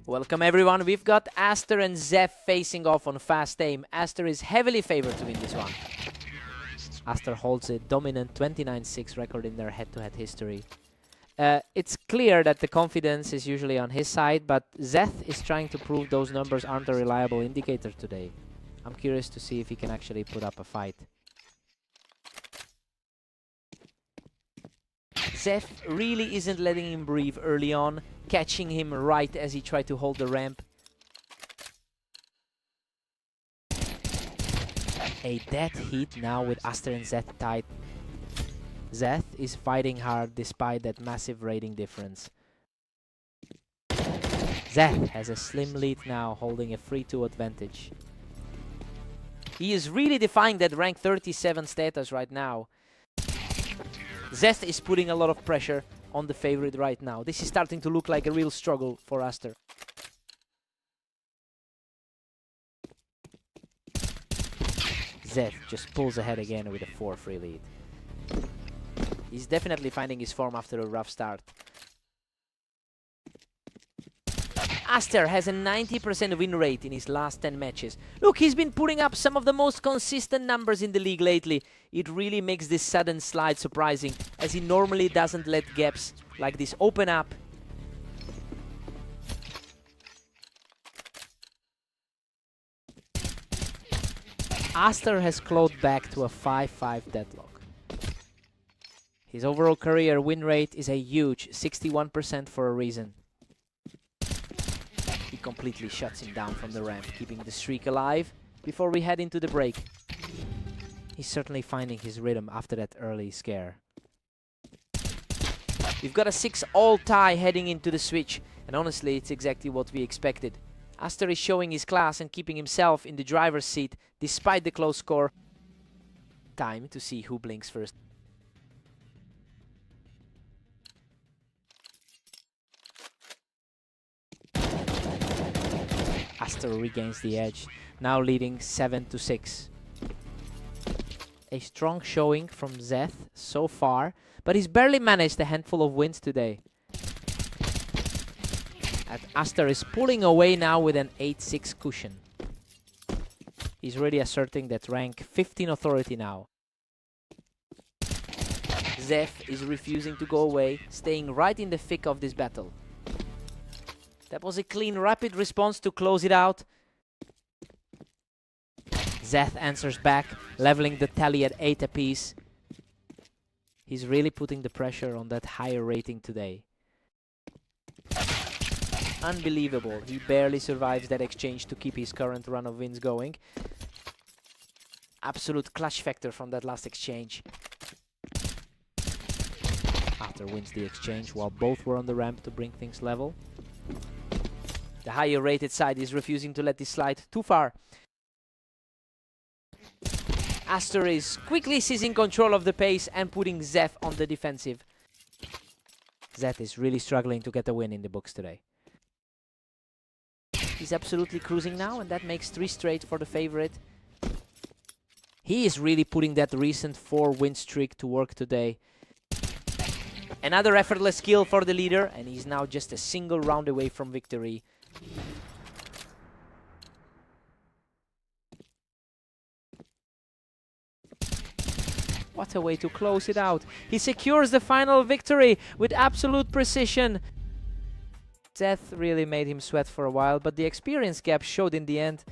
Welcome everyone, we've got Aster and Zeph facing off on fast aim. Aster is heavily favored to win this one. Aster holds a dominant 29-6 record in their head-to-head history. It's clear that the confidence is usually on his side, but Zeth is trying to prove those numbers aren't a reliable indicator today. I'm curious to see if he can actually put up a fight. Zeth really isn't letting him breathe early on, catching him right as he tried to hold the ramp. A dead heat now with Aster and Zeth tied. Zeth is fighting hard despite that massive rating difference. Zeth has a slim lead now, holding a 3-2 advantage. He is really defying that rank 37 status right now. Zeth is putting a lot of pressure on the favorite right now. This is starting to look like a real struggle for Aster. Zeth just pulls ahead again with a 4-3 lead. He's definitely finding his form after a rough start. Aster has a 90% win rate in his last 10 matches. Look, he's been putting up some of the most consistent numbers in the league lately. It really makes this sudden slide surprising, as he normally doesn't let gaps like this open up. Aster has clawed back to a 5-5 deadlock. His overall career win rate is a huge 61% for a reason. He completely shuts him down from the ramp, keeping the streak alive before we head into the break. He's certainly finding his rhythm after that early scare. We've got a 6-all tie heading into the switch, and honestly, it's exactly what we expected. Aster is showing his class and keeping himself in the driver's seat despite the close score. Time to see who blinks first. Aster regains the edge, now leading 7-6. A strong showing from Zeth so far, but he's barely managed a handful of wins today. And Aster is pulling away now with an 8-6 cushion. He's really asserting that rank 15 authority now. Zeth is refusing to go away, staying right in the thick of this battle. That was a clean, rapid response to close it out. Zeth answers back, leveling the tally at 8 apiece. He's really putting the pressure on that higher rating today. Unbelievable. He barely survives that exchange to keep his current run of wins going. Absolute clutch factor from that last exchange. Aster wins the exchange while both were on the ramp to bring things level. The higher rated side is refusing to let this slide too far. Aster is quickly seizing control of the pace and putting Zeth on the defensive. Zeth is really struggling to get a win in the books today. He's absolutely cruising now, and that makes 3 straight for the favorite. He is really putting that recent 4-win streak to work today. Another effortless kill for the leader, and he's now just a single round away from victory. What a way to close it out. He secures the final victory with absolute precision. Zeth really made him sweat for a while, but the experience gap showed in the end.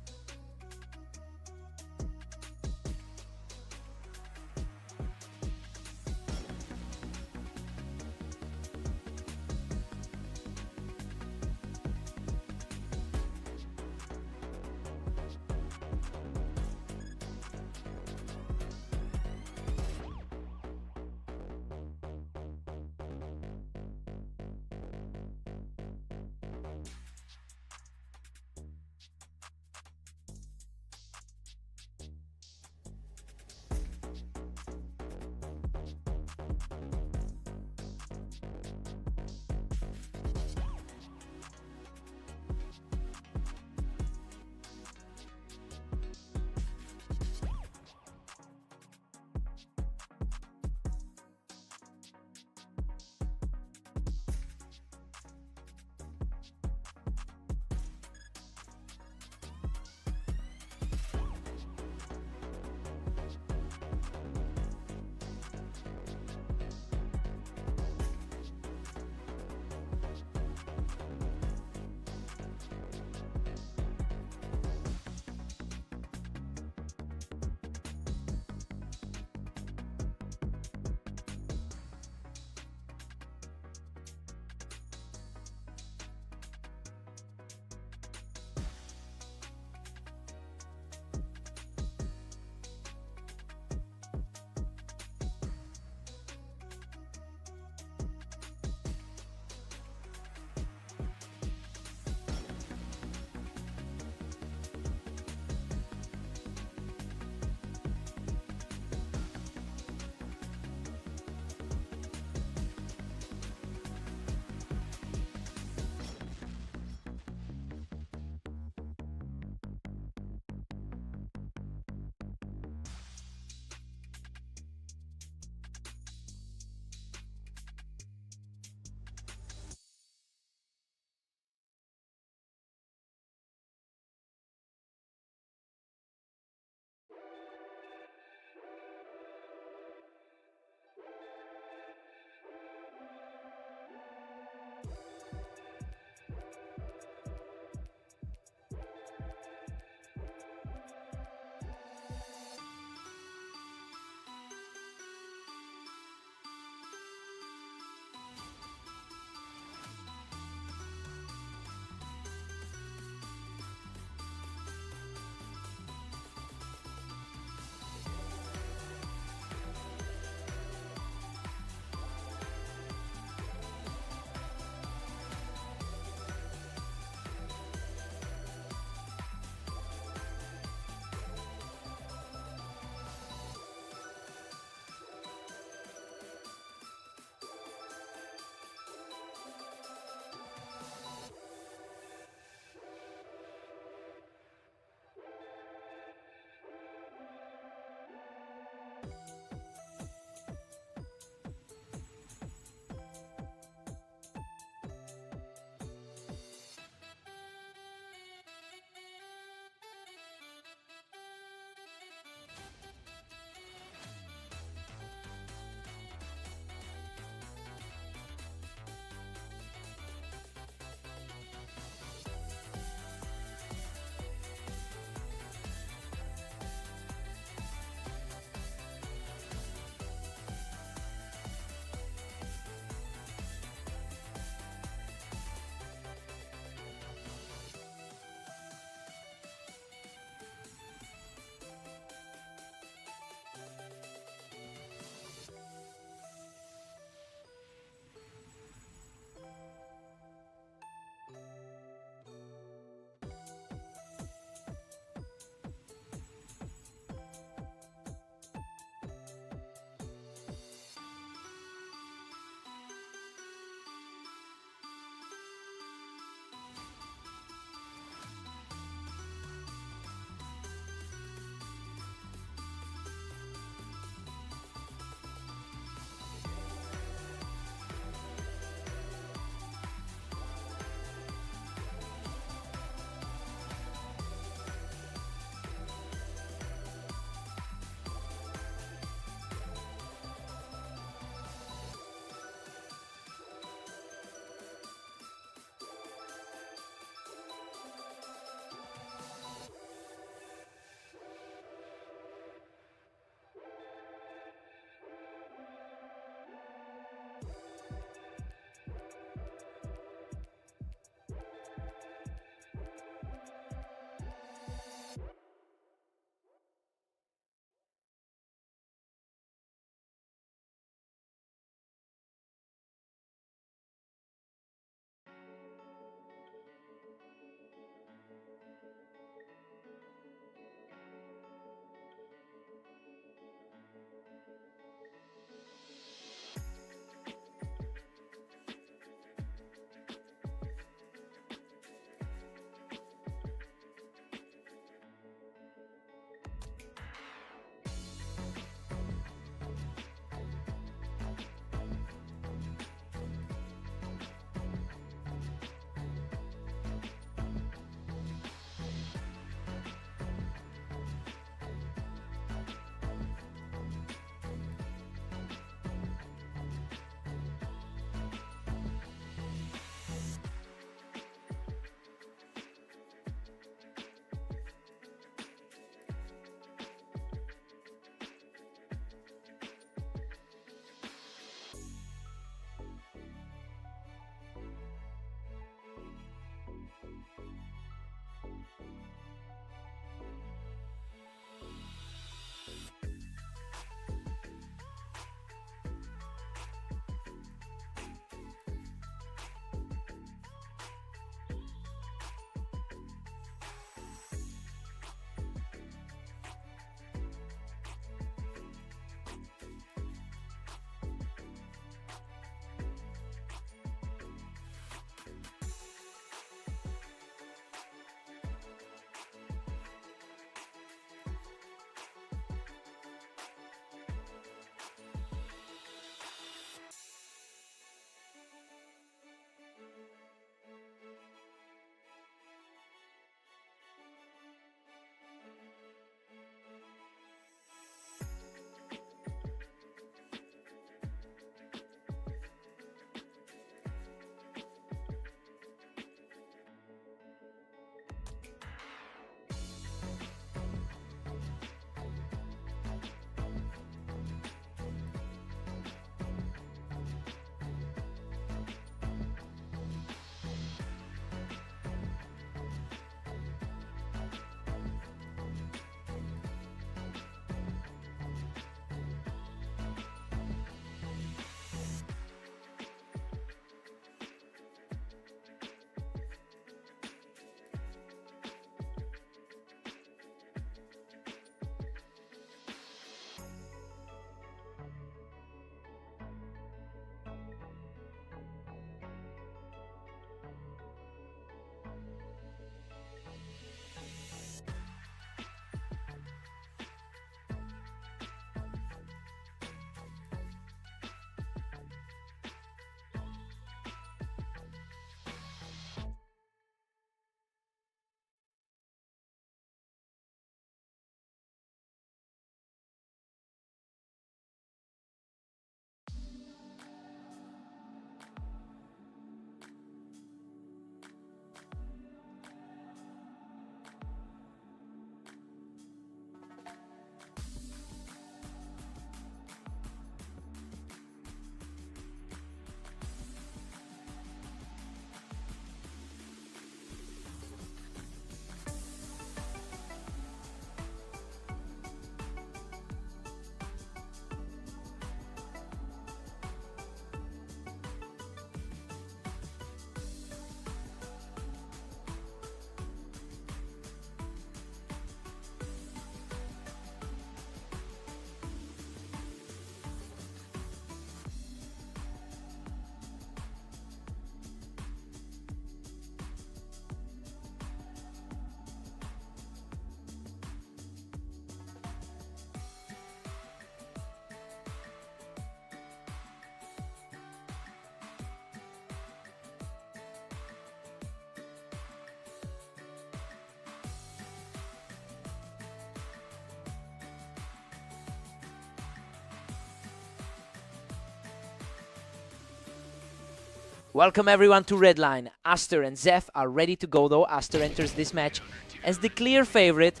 Welcome everyone to Redline. Aster and Zeph are ready to go though. Aster enters this match as the clear favorite.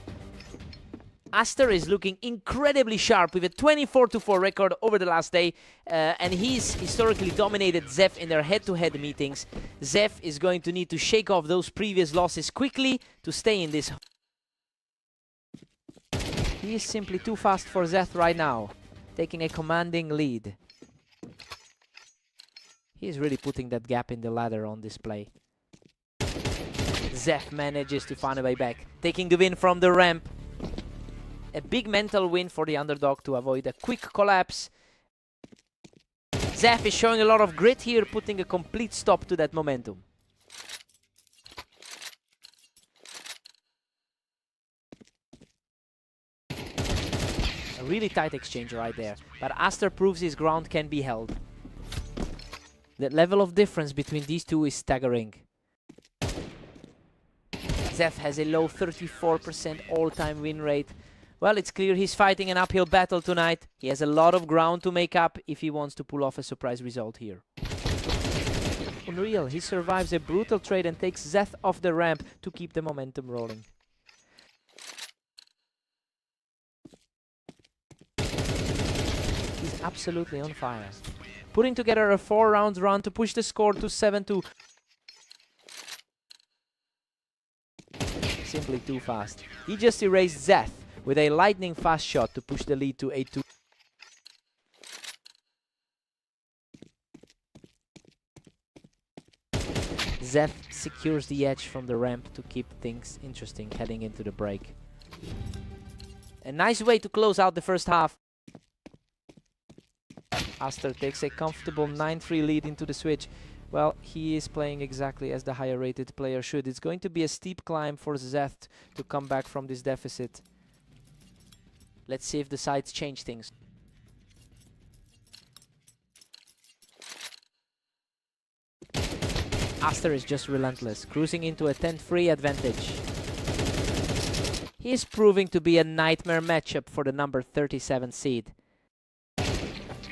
Aster is looking incredibly sharp with a 24-4 record over the last day, and he's historically dominated Zeph in their head-to-head meetings. Zeph is going to need to shake off those previous losses quickly to stay in this. He is simply too fast for Zeph right now, taking a commanding lead. He is really putting that gap in the ladder on display. Zeph manages to find a way back, taking the win from the ramp. A big mental win for the underdog to avoid a quick collapse. Zeph is showing a lot of grit here, putting a complete stop to that momentum. A really tight exchange right there, but Aster proves his ground can be held. The level of difference between these two is staggering. Zeph has a low 34% all-time win rate. Well, it's clear he's fighting an uphill battle tonight. He has a lot of ground to make up if he wants to pull off a surprise result here. Unreal, he survives a brutal trade and takes Zeph off the ramp to keep the momentum rolling. He's absolutely on fire. Putting together a 4-round run to push the score to 7-2. Simply too fast. He just erased Zeph with a lightning fast shot to push the lead to 8-2. Zeph secures the edge from the ramp to keep things interesting heading into the break. A nice way to close out the first half. Aster takes a comfortable 9-3 lead into the switch. Well, he is playing exactly as the higher rated player should. It's going to be a steep climb for Zeph to come back from this deficit. Let's see if the sides change things. Aster is just relentless, cruising into a 10-3 advantage. He is proving to be a nightmare matchup for the number 37 seed.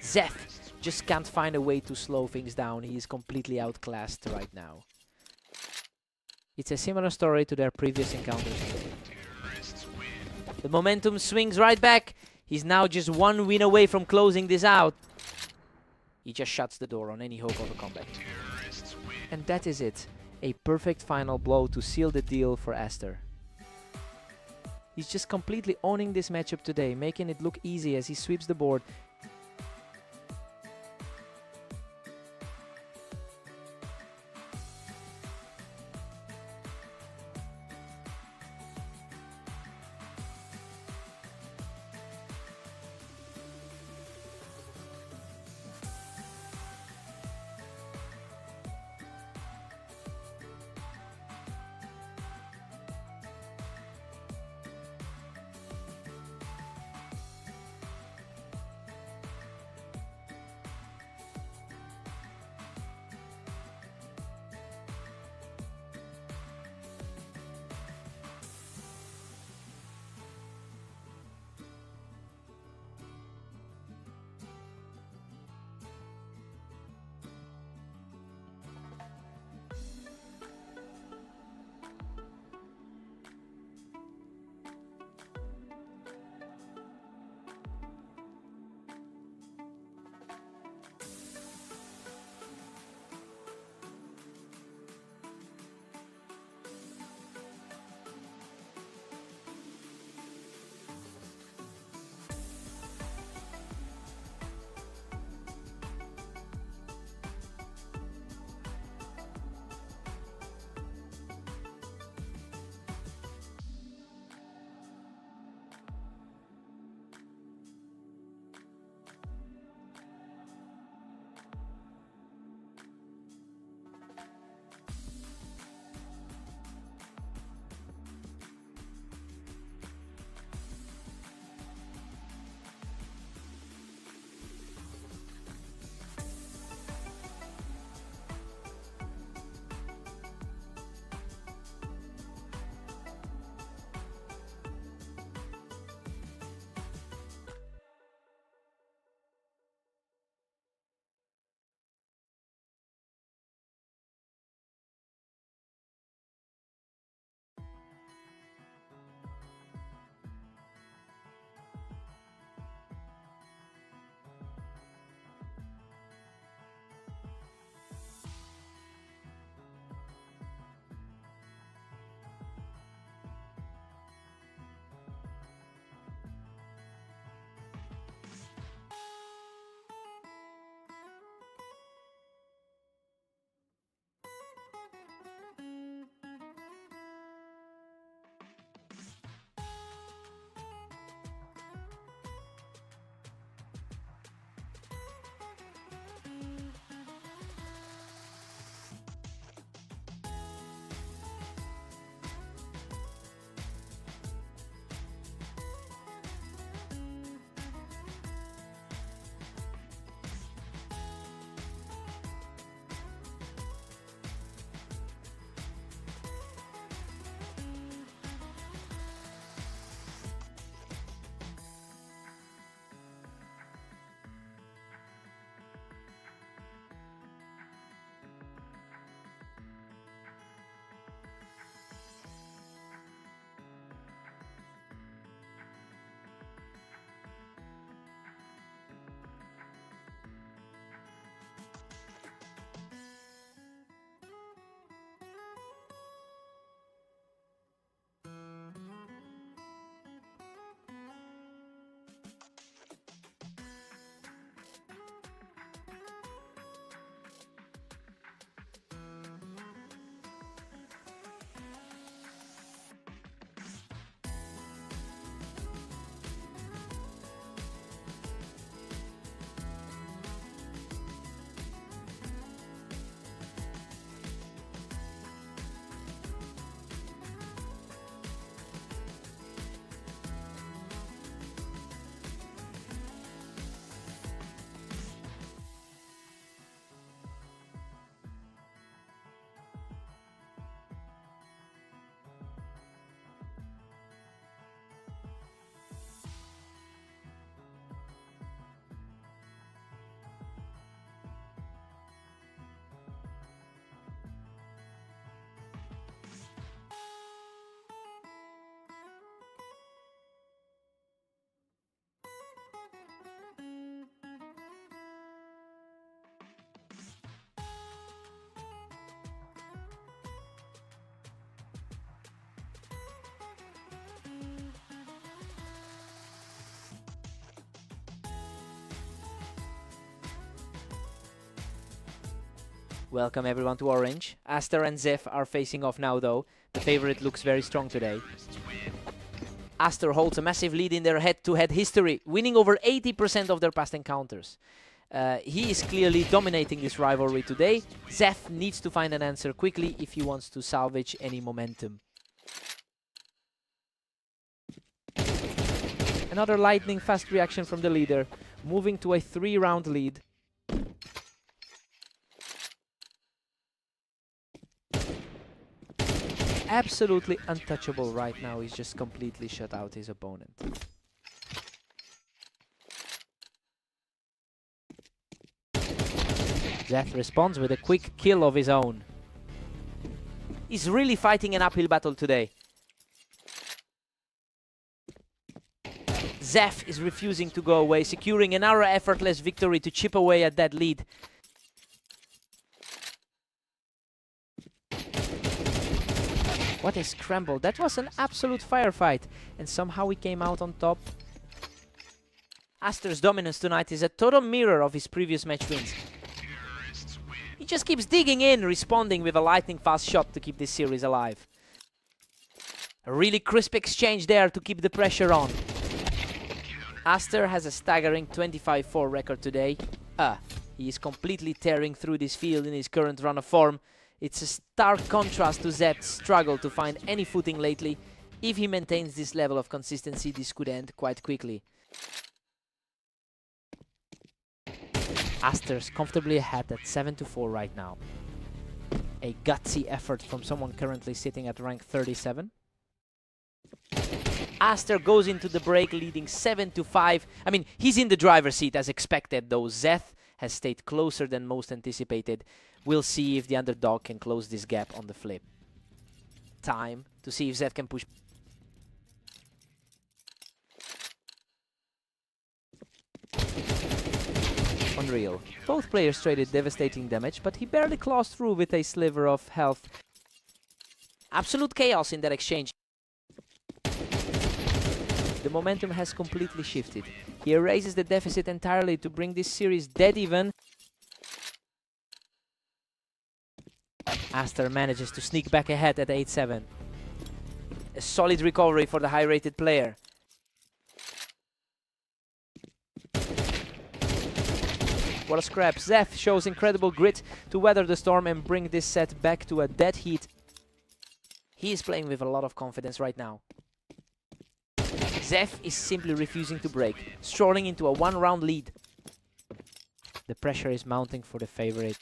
Zeph just can't find a way to slow things down. He is completely outclassed right now. It's a similar story to their previous encounters. The momentum swings right back. He's now just one win away from closing this out. He just shuts the door on any hope of a comeback. And that is it. A perfect final blow to seal the deal for Aster. He's just completely owning this matchup today, making it look easy as he sweeps the board. Welcome everyone to Orange. Aster and Zef are facing off now though. The favorite looks very strong today. Aster holds a massive lead in their head-to-head history, winning over 80% of their past encounters. He is clearly dominating this rivalry today. Zef needs to find an answer quickly if he wants to salvage any momentum. Another lightning-fast reaction from the leader, moving to a 3-round lead. Absolutely untouchable right now. He's just completely shut out his opponent. Zef responds with a quick kill of his own. He's really fighting an uphill battle today. Zef is refusing to go away, securing another effortless victory to chip away at that lead. What a scramble. That was an absolute firefight. And somehow he came out on top. Aster's dominance tonight is a total mirror of his previous match wins. He just keeps digging in, responding with a lightning-fast shot to keep this series alive. A really crisp exchange there to keep the pressure on. Aster has a staggering 25-4 record today. He is completely tearing through this field in his current run of form. It's a stark contrast to Zef's struggle to find any footing lately. If he maintains this level of consistency, this could end quite quickly. Aster's comfortably ahead at 7-4 right now. A gutsy effort from someone currently sitting at rank 37. Aster goes into the break leading 7-5. I mean, he's in the driver's seat as expected, though Zef has stayed closer than most anticipated. We'll see if the underdog can close this gap on the flip. Time to see if Zef can push. Unreal. Both players traded devastating damage, but he barely claws through with a sliver of health. Absolute chaos in that exchange. The momentum has completely shifted. He erases the deficit entirely to bring this series dead even. Aster manages to sneak back ahead at 8-7. A solid recovery for the high-rated player. What a scrap. Zef shows incredible grit to weather the storm and bring this set back to a dead heat. He is playing with a lot of confidence right now. Zef is simply refusing to break, strolling into a 1-round lead. The pressure is mounting for the favorite.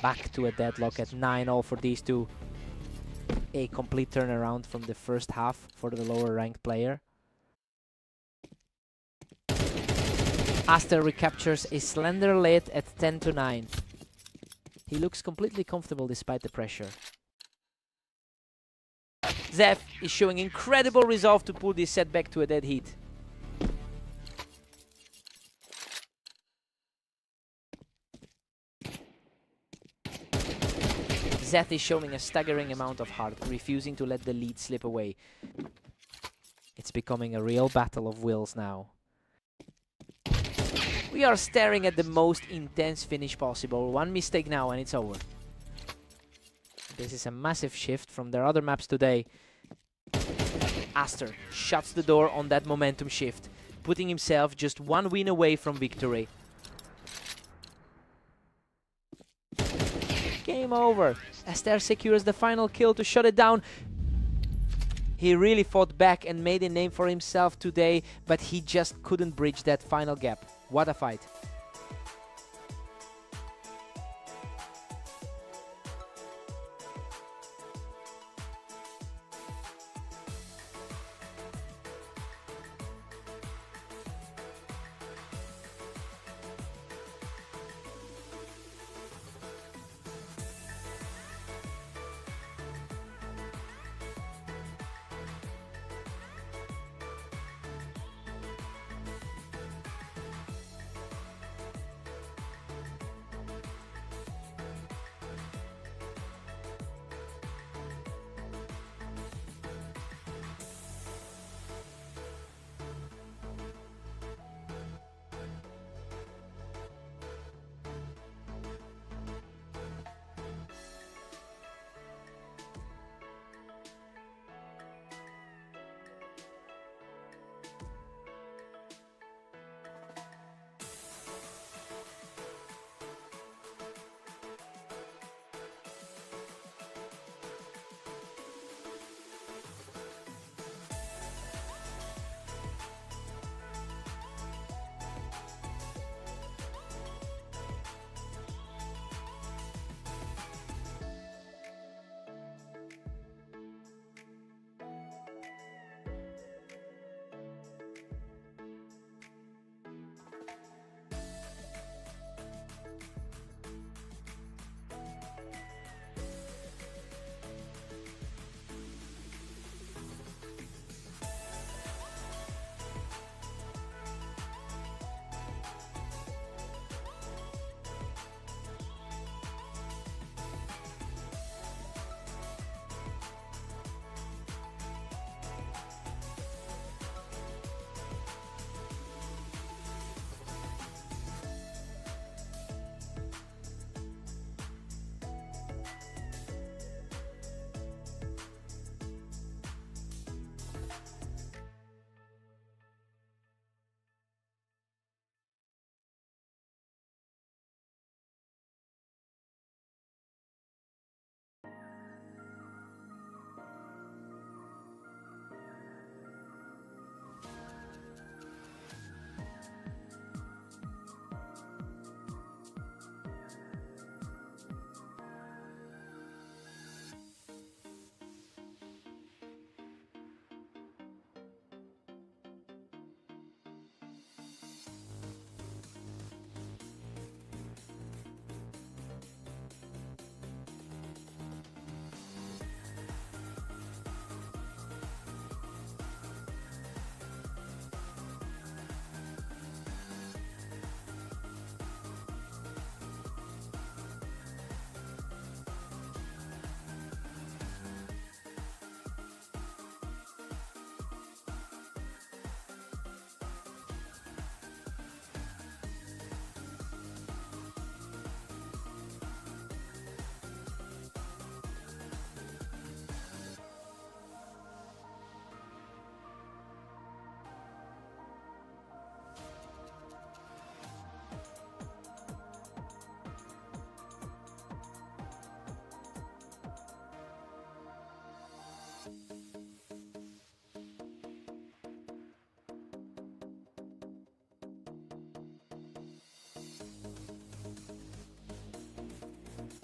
Back to a deadlock at 9-all for these two. A complete turnaround from the first half for the lower ranked player. Aster recaptures a slender lead at 10-9. He looks completely comfortable despite the pressure. Zef is showing incredible resolve to pull this set back to a dead heat. Zef is showing a staggering amount of heart, refusing to let the lead slip away. It's becoming a real battle of wills now. We are staring at the most intense finish possible. One mistake now and it's over. This is a massive shift from their other maps today. Aster shuts the door on that momentum shift, putting himself just one win away from victory. Game over. Aster secures the final kill to shut it down. He really fought back and made a name for himself today, but he just couldn't bridge that final gap. What a fight.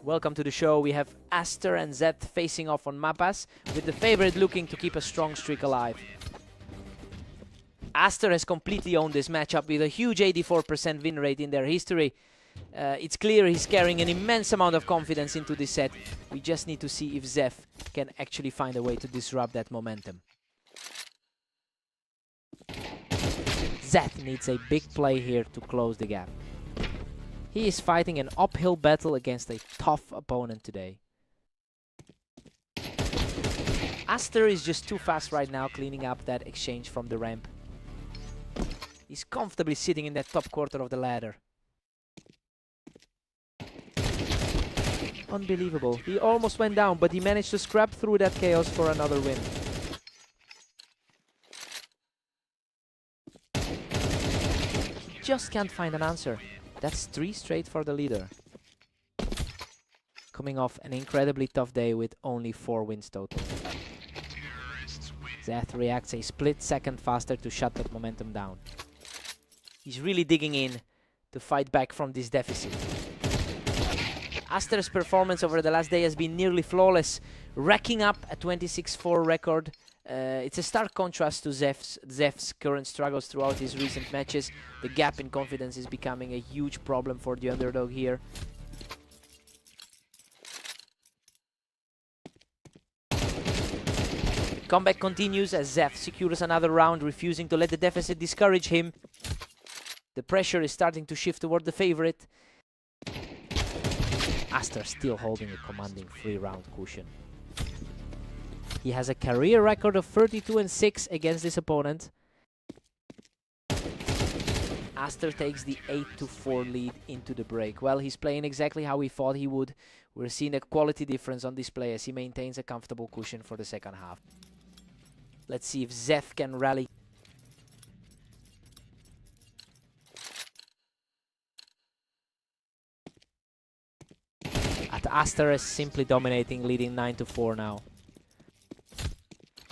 Welcome to the show. We have Aster and Zeth facing off on Mapas, with the favorite looking to keep a strong streak alive. Aster has completely owned this matchup with a huge 84% win rate in their history. It's clear he's carrying an immense amount of confidence into this set. We just need to see if Zeth can actually find a way to disrupt that momentum. Zeth needs a big play here to close the gap. He is fighting an uphill battle against a tough opponent today. Aster is just too fast right now, cleaning up that exchange from the ramp. He's comfortably sitting in that top quarter of the ladder. Unbelievable. He almost went down, but he managed to scrap through that chaos for another win. He just can't find an answer. That's 3 straight for the leader. Coming off an incredibly tough day with only 4 wins total. Zeth reacts a split second faster to shut that momentum down. He's really digging in to fight back from this deficit. Aster's performance over the last day has been nearly flawless, racking up a 26-4 record. It's a stark contrast to Zeth's current struggles throughout his recent matches. The gap in confidence is becoming a huge problem for the underdog here. The comeback continues as Zeth secures another round, refusing to let the deficit discourage him. The pressure is starting to shift toward the favorite. Aster still holding a commanding 3-round cushion. He has a career record of 32-6 against this opponent. Aster takes the 8-4 lead into the break. Well, he's playing exactly how we thought he would. We're seeing a quality difference on display as he maintains a comfortable cushion for the second half. Let's see if Zeth can rally. Aster is simply dominating, leading 9-4 now.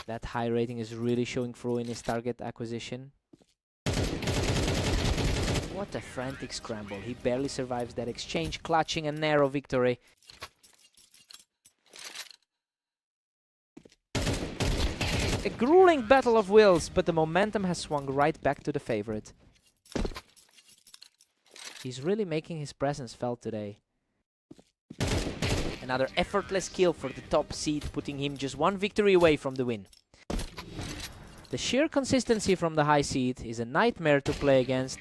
That high rating is really showing through in his target acquisition. What a frantic scramble. He barely survives that exchange, clutching a narrow victory. A grueling battle of wills, but the momentum has swung right back to the favorite. He's really making his presence felt today. Another effortless kill for the top seed, putting him just 1 victory away from the win. The sheer consistency from the high seed is a nightmare to play against.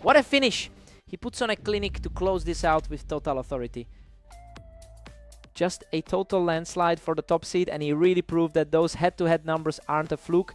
What a finish! He puts on a clinic to close this out with total authority. Just a total landslide for the top seed, and he really proved that those head-to-head numbers aren't a fluke.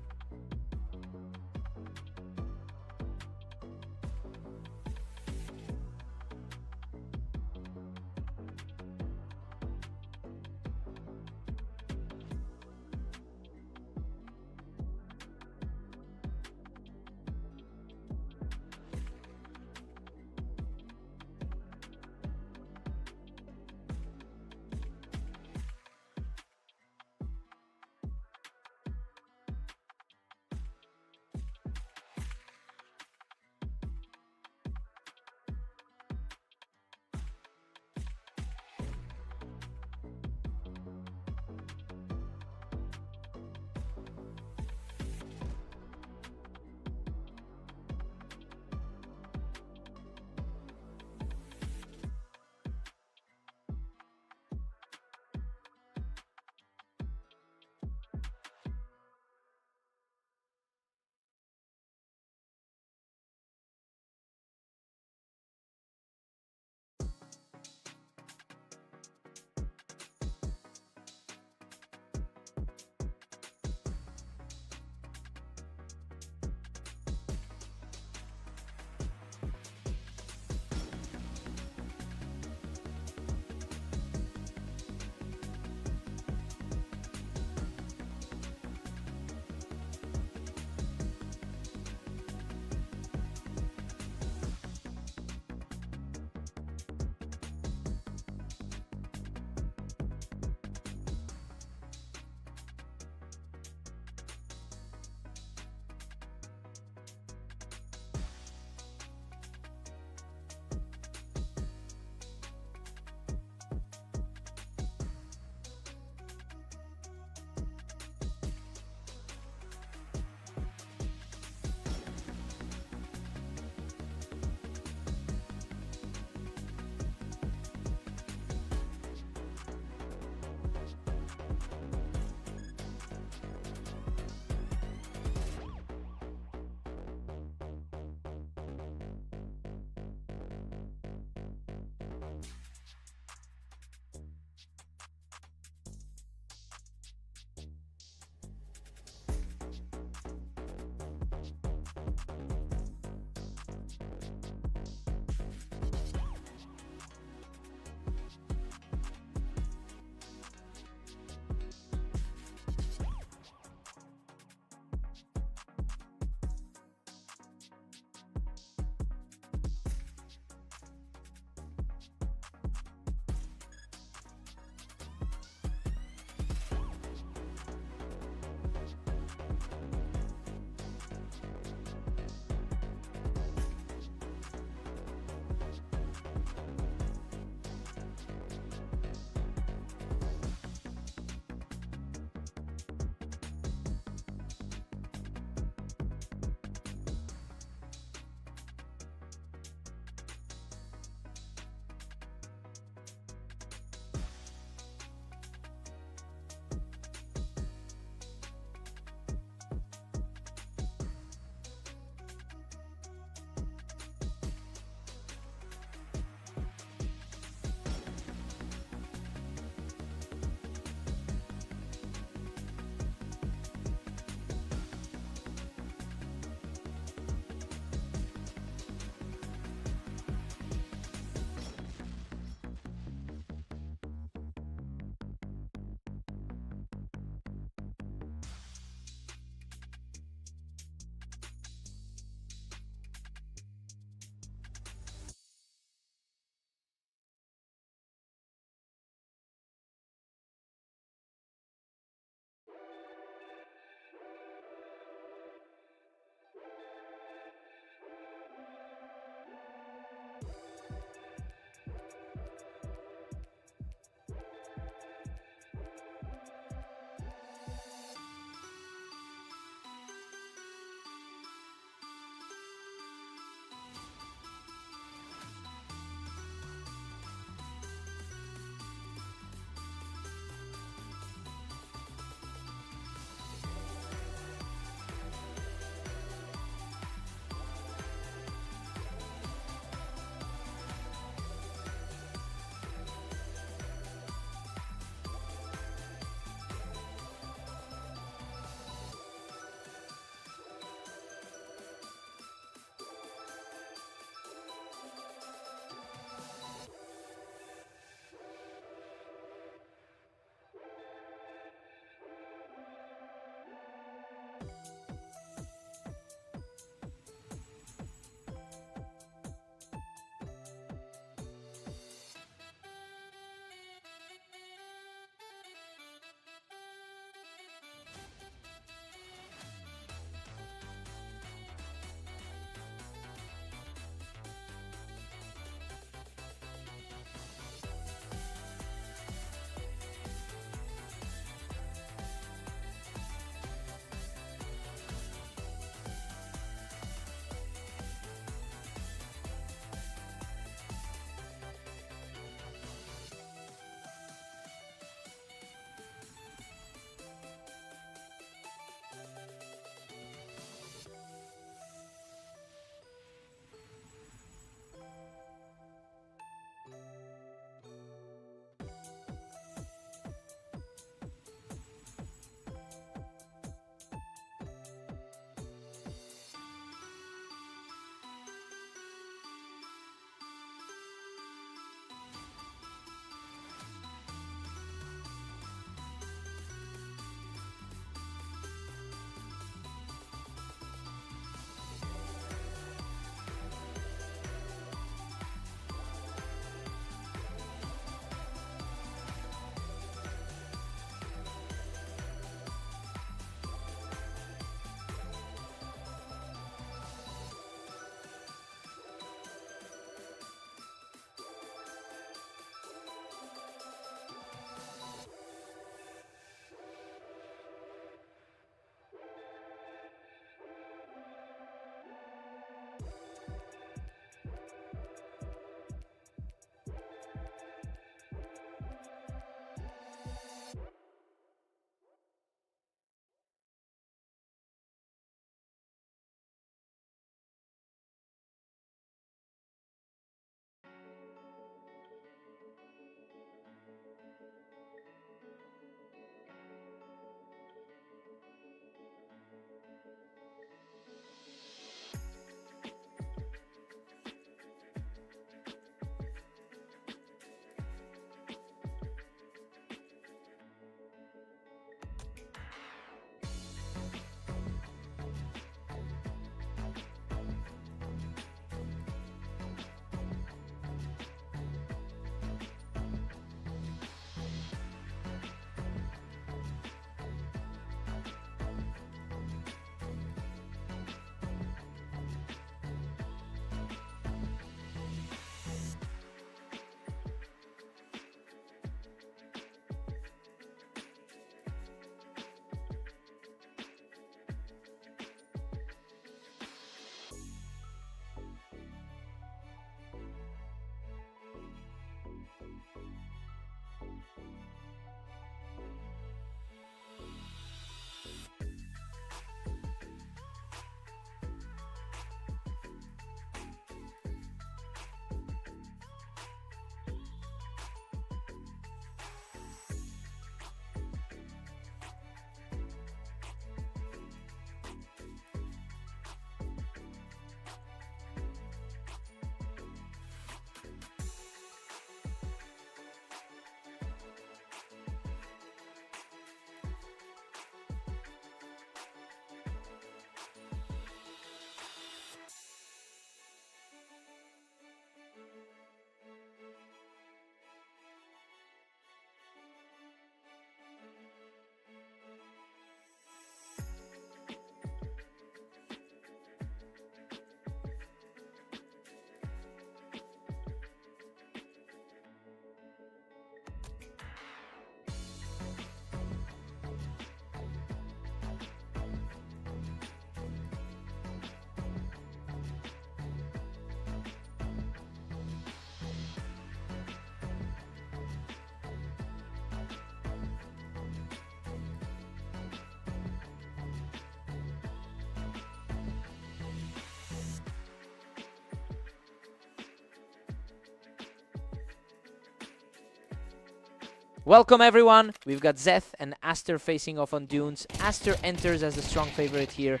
Welcome everyone. We've got Zeth and Aster facing off on Dunes. Aster enters as the strong favorite here.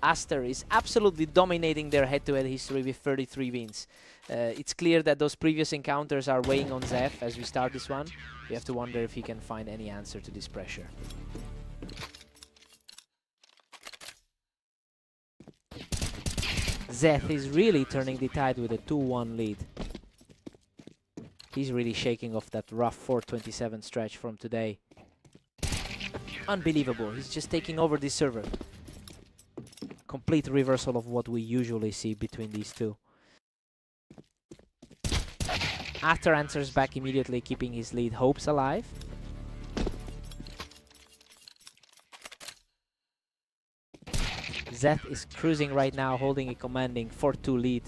Aster is absolutely dominating their head-to-head history with 33 wins. It's clear that those previous encounters are weighing on Zeth as we start this one. We have to wonder if he can find any answer to this pressure. Zeth is really turning the tide with a 2-1 lead. He's really shaking off that rough 4:27 stretch from today. Unbelievable. He's just taking over this server. Complete reversal of what we usually see between these two. Aster answers back immediately, keeping his lead hopes alive. Zeth is cruising right now, holding a commanding 4-2 lead.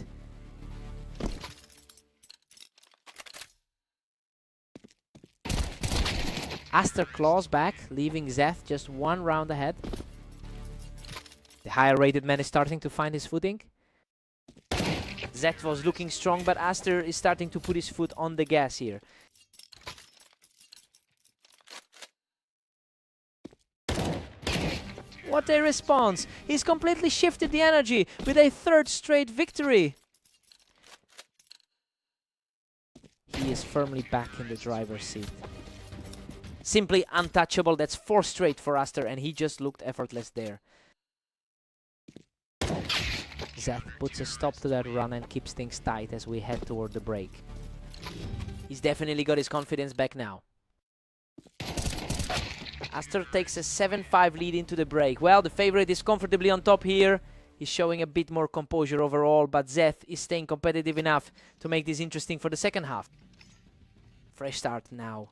Aster claws back, leaving Zeth just 1 round ahead. The higher rated man is starting to find his footing. Zeth was looking strong, but Aster is starting to put his foot on the gas here. What a response! He's completely shifted the energy with a 3rd straight victory. He is firmly back in the driver's seat. Simply untouchable. That's 4 straight for Aster, and he just looked effortless there. Zeth puts a stop to that run and keeps things tight as we head toward the break. He's definitely got his confidence back now. Aster takes a 7-5 lead into the break. Well, the favorite is comfortably on top here. He's showing a bit more composure overall, but Zeth is staying competitive enough to make this interesting for the second half. Fresh start now.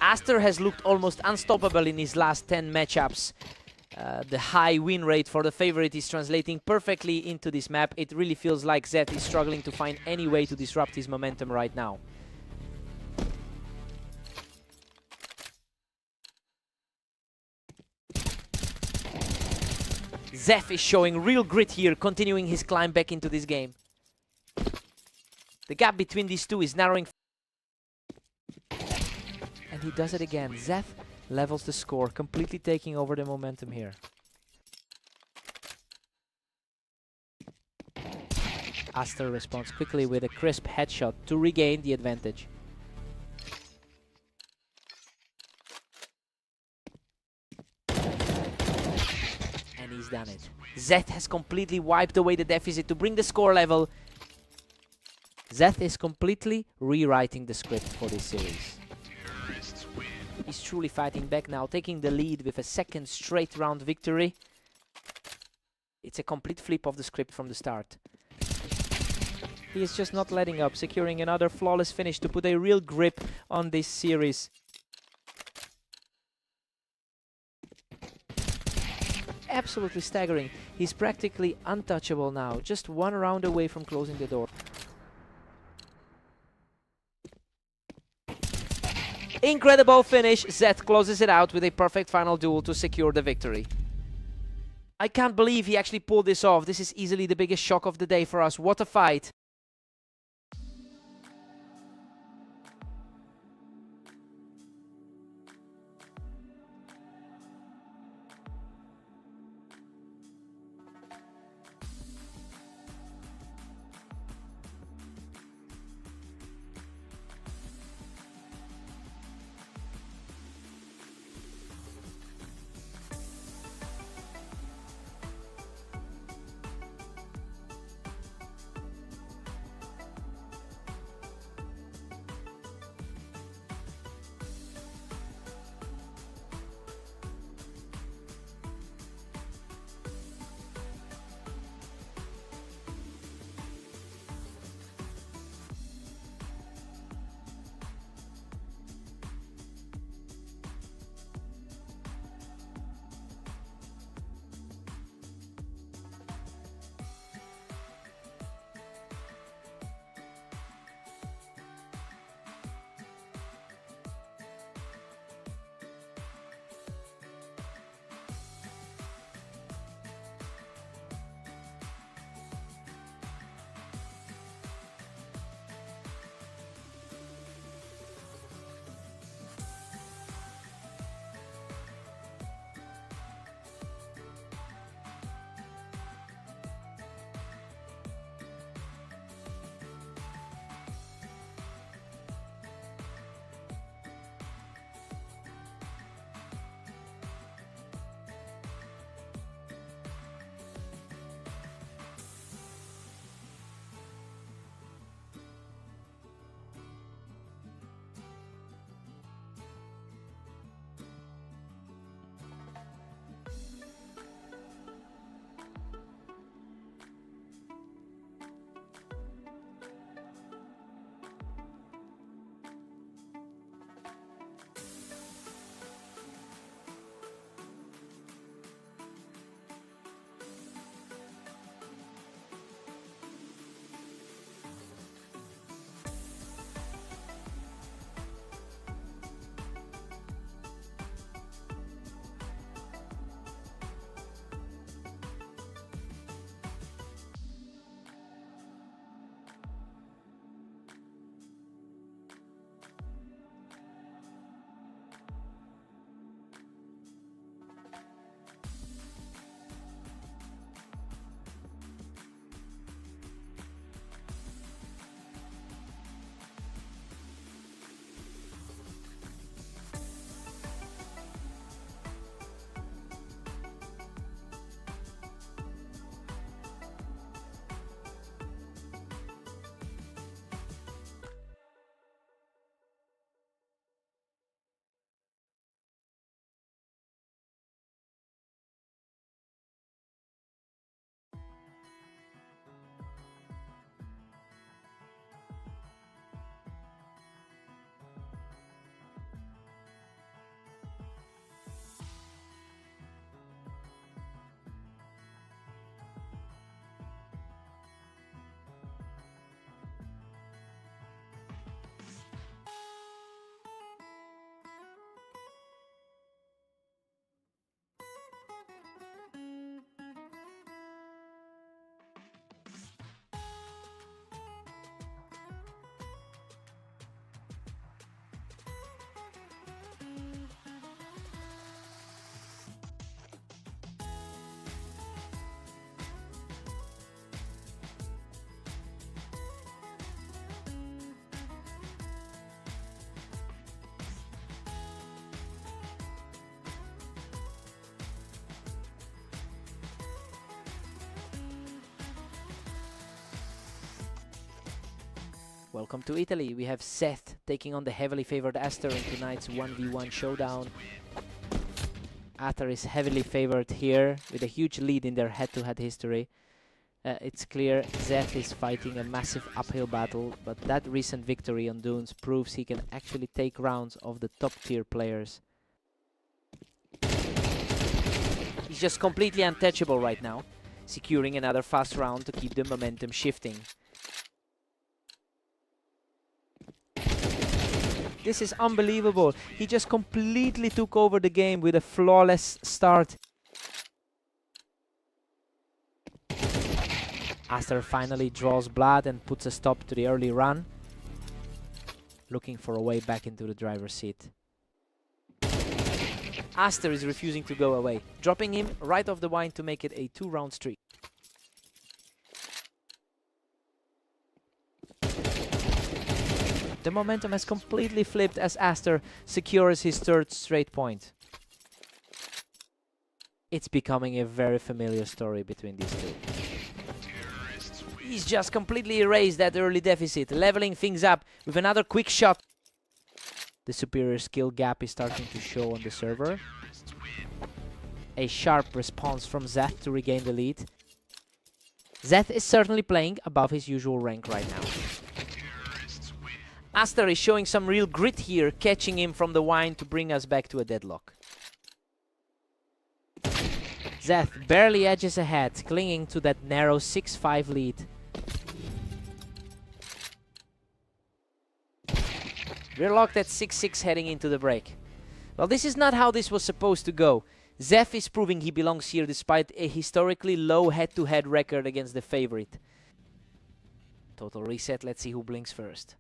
Aster has looked almost unstoppable in his last 10 matchups. The high win rate for the favorite is translating perfectly into this map. It really feels like Zeth is struggling to find any way to disrupt his momentum right now. Zeth is showing real grit here, continuing his climb back into this game. The gap between these two is narrowing. And he does it again. Zeth levels the score, completely taking over the momentum here. Aster responds quickly with a crisp headshot to regain the advantage. And he's done it. Zeth has completely wiped away the deficit to bring the score level. Zeth is completely rewriting the script for this series. He's truly fighting back now, taking the lead with a 2nd straight round victory. It's a complete flip of the script from the start. He is just not letting up, securing another flawless finish to put a real grip on this series. Absolutely staggering. He's practically untouchable now, just 1 round away from closing the door. Incredible finish. Zeth closes it out with a perfect final duel to secure the victory. I can't believe he actually pulled this off. This is easily the biggest shock of the day for us. What a fight. Welcome to Italy. We have Seth taking on the heavily favored Aster in tonight's 1v1 showdown. Aster is heavily favored here with a huge lead in their head-to-head history. It's clear Seth is fighting a massive uphill battle, but that recent victory on Dunes proves he can actually take rounds of the top-tier players. He's just completely untouchable right now, securing another fast round to keep the momentum shifting. This is unbelievable. He just completely took over the game with a flawless start. Aster finally draws blood and puts a stop to the early run, looking for a way back into the driver's seat. Aster is refusing to go away, dropping him right off the wine to make it a 2-round streak. The momentum has completely flipped as Aster secures his 3rd straight point. It's becoming a very familiar story between these two. He's just completely erased that early deficit, leveling things up with another quick shot. The superior skill gap is starting to show on the server. A sharp response from Zeth to regain the lead. Zeth is certainly playing above his usual rank right now. Aster is showing some real grit here, catching him from the wine to bring us back to a deadlock. Zeth barely edges ahead, clinging to that narrow 6-5 lead. We're locked at 6-6 heading into the break. Well, this is not how this was supposed to go. Zeth is proving he belongs here despite a historically low head-to-head record against the favorite. Total reset, let's see who blinks first.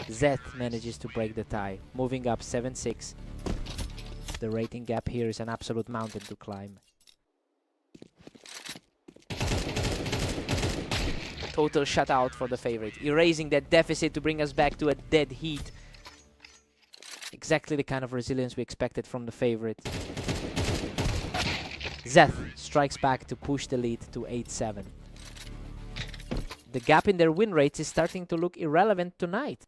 Zeth manages to break the tie, moving up 7-6. The rating gap here is an absolute mountain to climb. Total shutout for the favorite, erasing that deficit to bring us back to a dead heat. Exactly the kind of resilience we expected from the favorite. Zeth strikes back to push the lead to 8-7. The gap in their win rates is starting to look irrelevant tonight.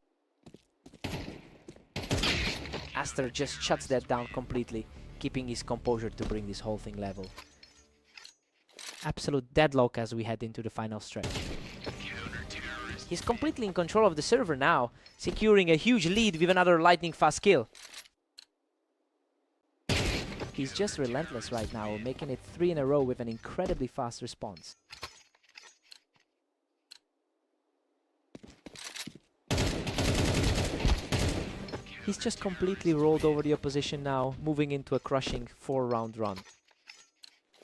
Aster just shuts that down completely, keeping his composure to bring this whole thing level. Absolute deadlock as we head into the final stretch. He's completely in control of the server now, securing a huge lead with another lightning fast kill. He's just relentless right now, making it 3 in a row with an incredibly fast response. He's just completely rolled over the opposition now, moving into a crushing 4-round run.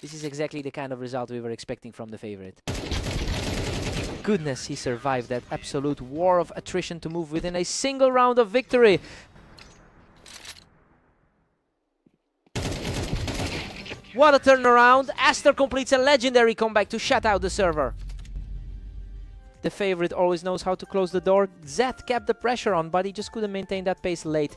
This is exactly the kind of result we were expecting from the favorite. Goodness, he survived that absolute war of attrition to move within a single round of victory. What a turnaround! Aster completes a legendary comeback to shut out the server. The favorite always knows how to close the door. Zeth kept the pressure on, but he just couldn't maintain that pace late.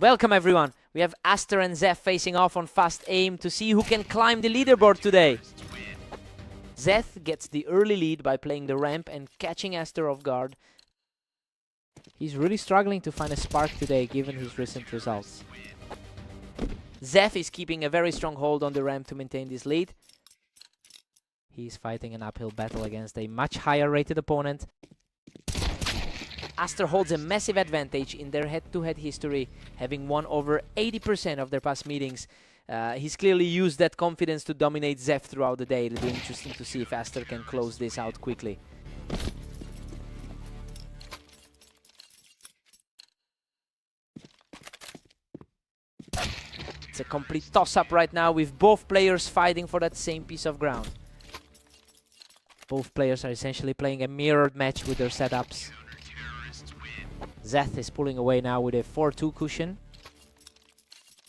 Welcome everyone. We have Aster and Zeph facing off on fast aim to see who can climb the leaderboard today. Zeph gets the early lead by playing the ramp and catching Aster off guard. He's really struggling to find a spark today given his recent results. Zeph is keeping a very strong hold on the ramp to maintain this lead. He's fighting an uphill battle against a much higher rated opponent. Aster holds a massive advantage in their head-to-head history, having won over 80% of their past meetings. He's clearly used that confidence to dominate Zeph throughout the day. It'll be interesting to see if Aster can close this out quickly. It's a complete toss-up right now with both players fighting for that same piece of ground. Both players are essentially playing a mirrored match with their setups. Zeth is pulling away now with a 4-2 cushion.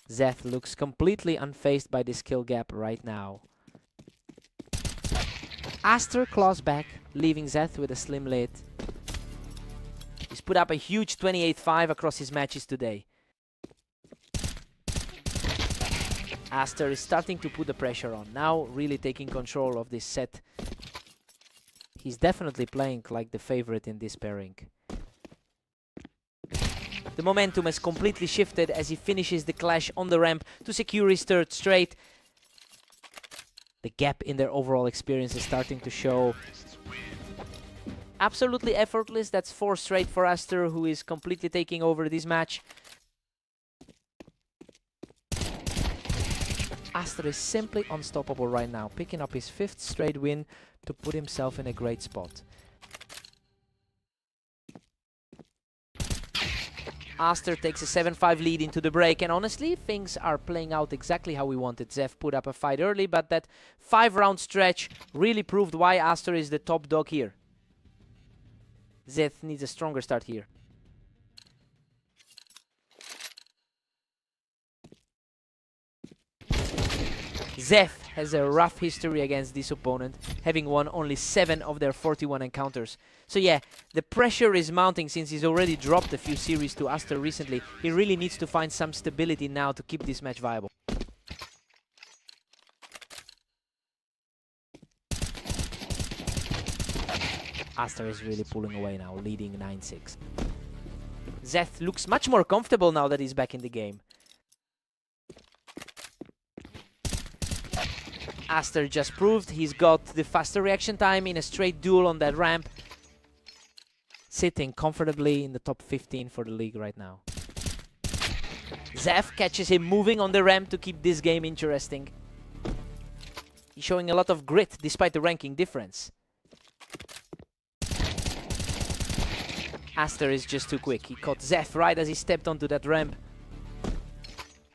Zeth looks completely unfazed by this skill gap right now. Aster claws back, leaving Zeth with a slim lead. He's put up a huge 28-5 across his matches today. Aster is starting to put the pressure on, now really taking control of this set. He's definitely playing like the favorite in this pairing. The momentum has completely shifted as he finishes the clash on the ramp to secure his third straight. The gap in their overall experience is starting to show. Absolutely effortless, that's 4 straight for Aster, who is completely taking over this match. Aster is simply unstoppable right now, picking up his 5th straight win to put himself in a great spot. Aster takes a 7-5 lead into the break, and honestly, things are playing out exactly how we wanted. Zeph put up a fight early, but that 5-round stretch really proved why Aster is the top dog here. Zeth needs a stronger start here. Zeth has a rough history against this opponent, having won only 7 of their 41 encounters. So yeah, the pressure is mounting since he's already dropped a few series to Aster recently. He really needs to find some stability now to keep this match viable. Aster is really pulling away now, leading 9-6. Zeth looks much more comfortable now that he's back in the game. Aster just proved he's got the faster reaction time in a straight duel on that ramp. Sitting comfortably in the top 15 for the league right now. Zeph catches him moving on the ramp to keep this game interesting. He's showing a lot of grit despite the ranking difference. Aster is just too quick. He caught Zeph right as he stepped onto that ramp.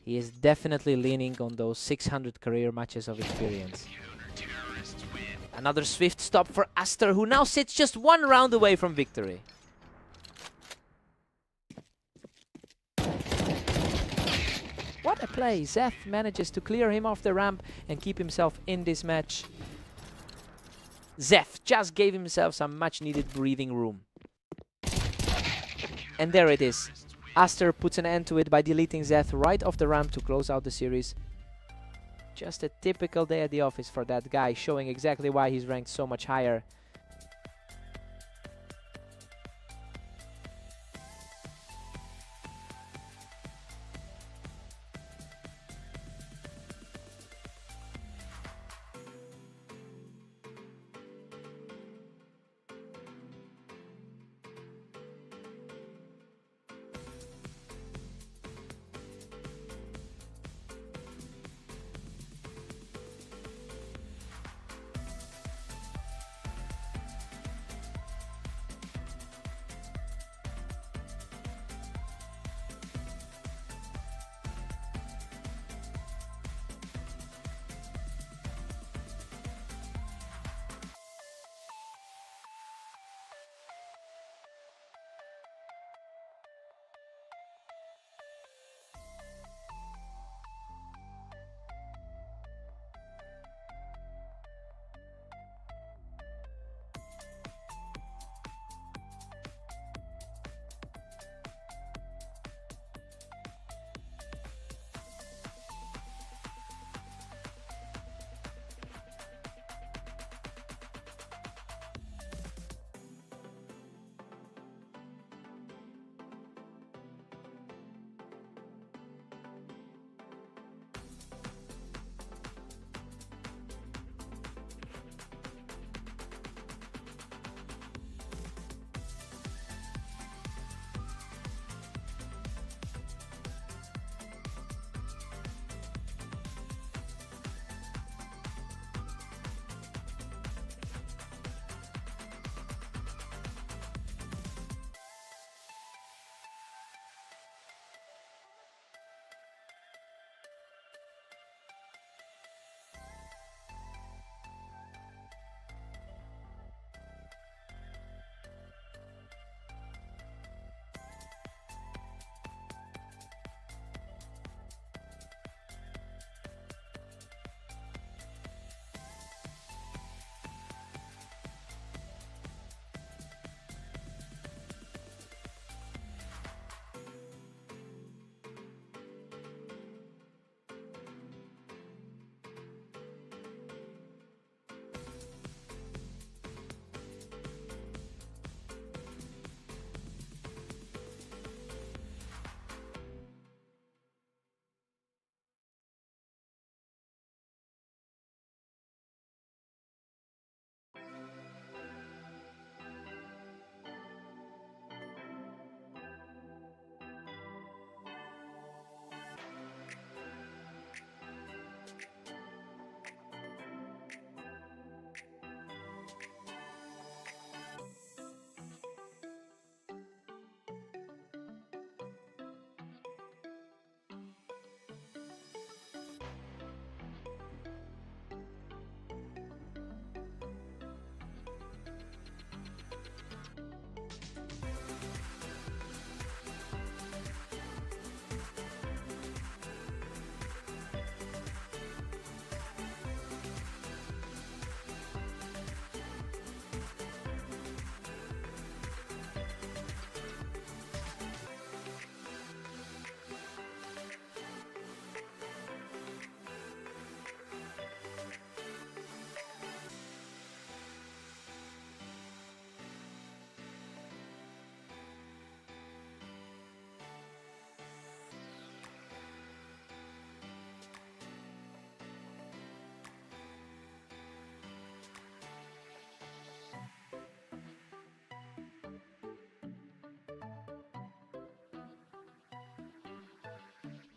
He is definitely leaning on those 600 career matches of experience. Another swift stop for Aster, who now sits just 1 round away from victory. What a play! Zeph manages to clear him off the ramp and keep himself in this match. Zeph just gave himself some much needed breathing room. And there it is. Aster puts an end to it by deleting Zeth right off the ramp to close out the series. Just a typical day at the office for that guy, showing exactly why he's ranked so much higher.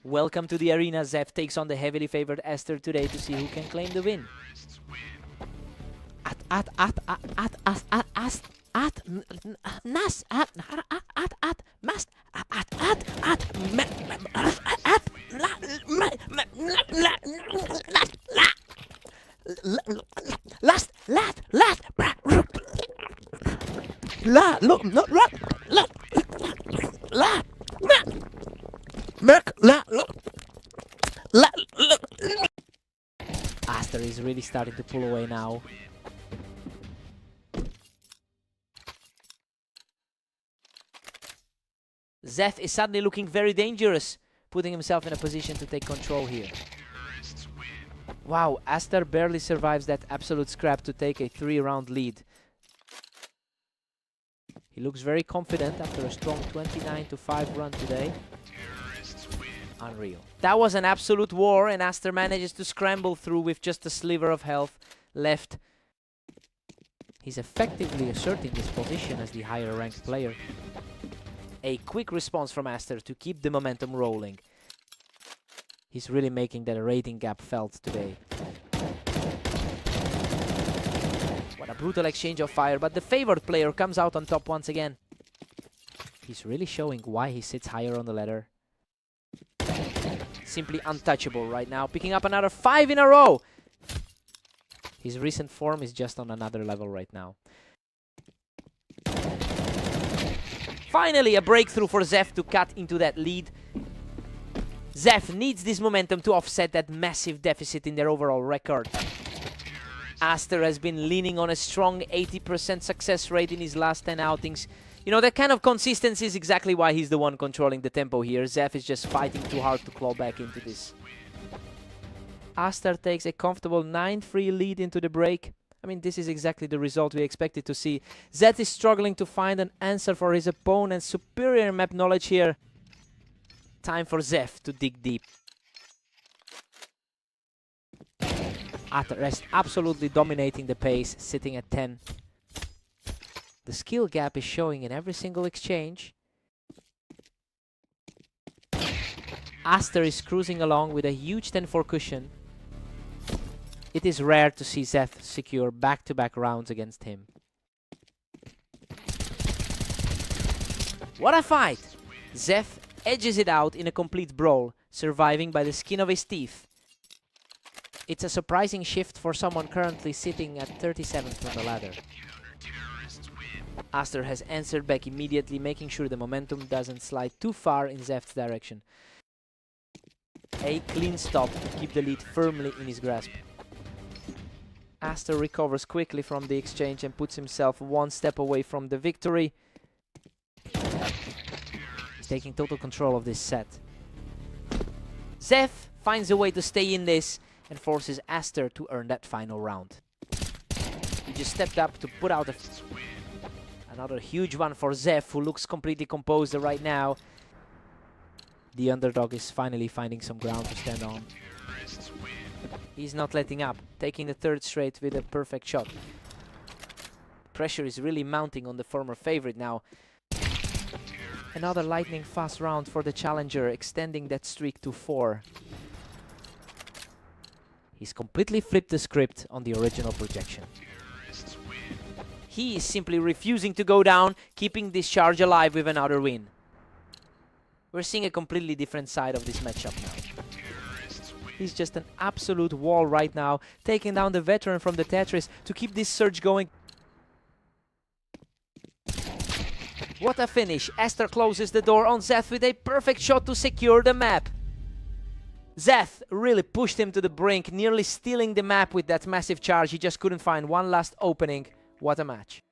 Welcome to the arena. Zef takes on the heavily favored Aster today to see who can claim the win. Aster is really starting to pull away now. Zef is suddenly looking very dangerous, putting himself in a position to take control here. Wow, Aster barely survives that absolute scrap to take a 3-round lead. He looks very confident after a strong 29-5 run today. Unreal. That was an absolute war, and Aster manages to scramble through with just a sliver of health left. He's effectively asserting his position as the higher ranked player. A quick response from Aster to keep the momentum rolling. He's really making that rating gap felt today. What a brutal exchange of fire, but the favored player comes out on top once again. He's really showing why he sits higher on the ladder. Simply untouchable right now, picking up another 5 in a row. His recent form is just on another level right now. Finally, a breakthrough for Zef to cut into that lead. Zef needs this momentum to offset that massive deficit in their overall record. Aster has been leaning on a strong 80% success rate in his last 10 outings. You know, that kind of consistency is exactly why he's the one controlling the tempo here. Zef is just fighting too hard to claw back into this. Aster takes a comfortable 9-3 lead into the break. I mean, this is exactly the result we expected to see. Zef is struggling to find an answer for his opponent's superior map knowledge here. Time for Zef to dig deep. Aster is absolutely dominating the pace, sitting at 10. The skill gap is showing in every single exchange. Aster is cruising along with a huge 10-4 cushion. It is rare to see Zef secure back-to-back rounds against him. What a fight! Zef edges it out in a complete brawl, surviving by the skin of his teeth. It's a surprising shift for someone currently sitting at 37th on the ladder. Aster has answered back immediately, making sure the momentum doesn't slide too far in Zef's direction. A clean stop to keep the lead firmly in his grasp. Aster recovers quickly from the exchange and puts himself one step away from the victory. He's taking total control of this set. Zef finds a way to stay in this and forces Aster to earn that final round. He just stepped up to put out another huge one for Zef, who looks completely composed right now. The underdog is finally finding some ground to stand on. He's not letting up, taking the third straight with a perfect shot. Pressure is really mounting on the former favorite now. Another lightning fast round for the challenger, extending that streak to 4. He's completely flipped the script on the original projection. He is simply refusing to go down, keeping this charge alive with another win. We're seeing a completely different side of this matchup now. He's just an absolute wall right now, taking down the veteran from the Tetris to keep this surge going. What a finish! Aster closes the door on Zef with a perfect shot to secure the map. Zef really pushed him to the brink, nearly stealing the map with that massive charge. He just couldn't find one last opening. What a match.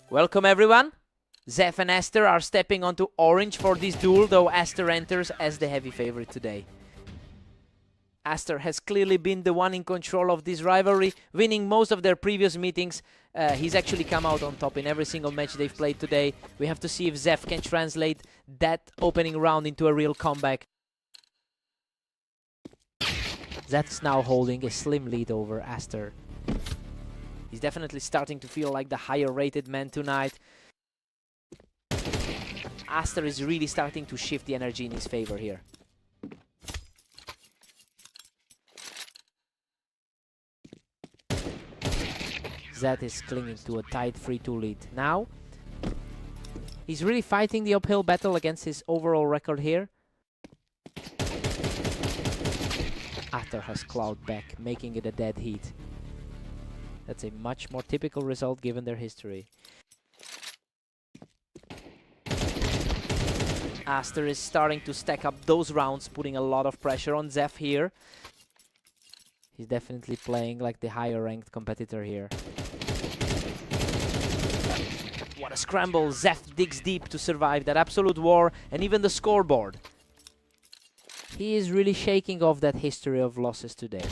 Welcome everyone. Zeph and Aster are stepping onto orange for this duel, though Aster enters as the heavy favorite today. Aster has clearly been the one in control of this rivalry, winning most of their previous meetings. He's actually come out on top in every single match they've played today. We have to see if Zeph can translate that opening round into a real comeback. Zeph's now holding a slim lead over Aster. He's definitely starting to feel like the higher rated man tonight. Aster is really starting to shift the energy in his favor here. Zed is clinging to a tight 3-2 lead. Now, he's really fighting the uphill battle against his overall record here. Aster has clawed back, making it a dead heat. That's a much more typical result given their history. Aster is starting to stack up those rounds, putting a lot of pressure on Zeph here. He's definitely playing like the higher ranked competitor here. What a scramble! Zeph digs deep to survive that absolute war and even the scoreboard. He is really shaking off that history of losses today.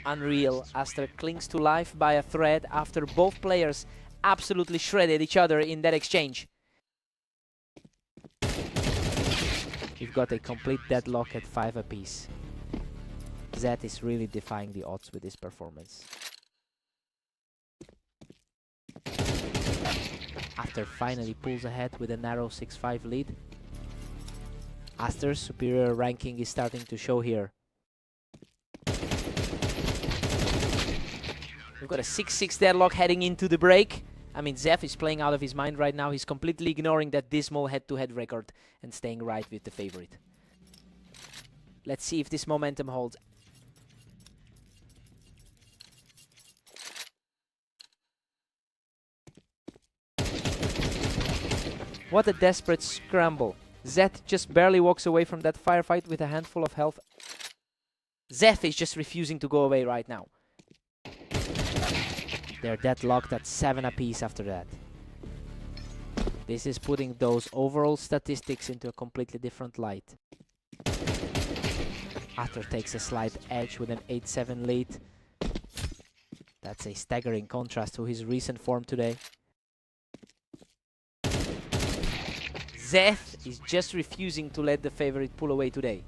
Unreal. Aster clings to life by a thread after both players absolutely shredded each other in that exchange. We've got a complete deadlock at 5 apiece. Zed is really defying the odds with this performance. Aster finally pulls ahead with a narrow 6-5 lead. Aster's superior ranking is starting to show here. We've got a 6-6 deadlock heading into the break. I mean, Zeph is playing out of his mind right now. He's completely ignoring that dismal head-to-head record and staying right with the favorite. Let's see if this momentum holds. What a desperate scramble. Zed just barely walks away from that firefight with a handful of health. Zeph is just refusing to go away right now. They're deadlocked at 7 apiece after that. This is putting those overall statistics into a completely different light. Aster takes a slight edge with an 8-7 lead. That's a staggering contrast to his recent form today. Zeth is just refusing to let the favorite pull away today.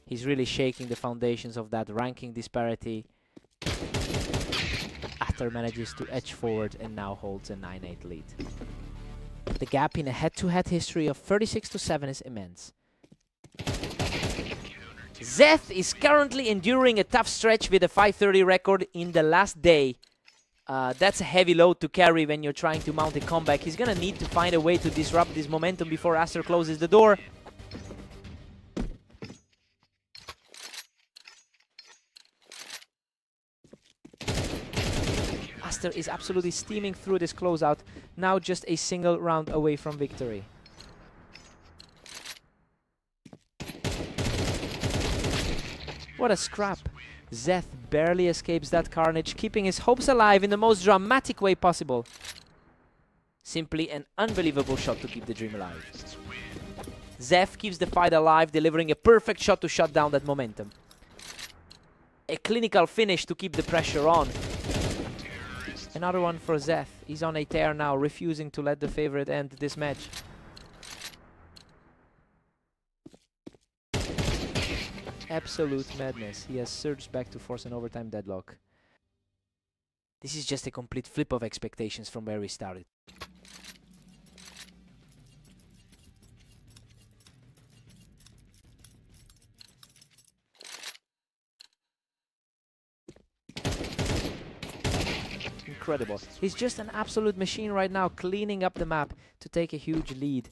He's really shaking the foundations of that ranking disparity. Aster manages to edge forward and now holds a 9-8 lead. The gap in a head-to-head history of 36-7 is immense. Zeth is currently enduring a tough stretch with a 530 record in the last day. That's a heavy load to carry when you're trying to mount a comeback. He's gonna need to find a way to disrupt this momentum before Aster closes the door. Aster is absolutely steaming through this closeout, now just a single round away from victory. What a scrap! Zeth barely escapes that carnage, keeping his hopes alive in the most dramatic way possible. Simply an unbelievable shot to keep the dream alive. Zeth keeps the fight alive, delivering a perfect shot to shut down that momentum. A clinical finish to keep the pressure on. Another one for Zeth. He's on a tear now, refusing to let the favorite end this match. Absolute madness. He has surged back to force an overtime deadlock. This is just a complete flip of expectations from where we started. Incredible. He's just an absolute machine right now, cleaning up the map to take a huge lead.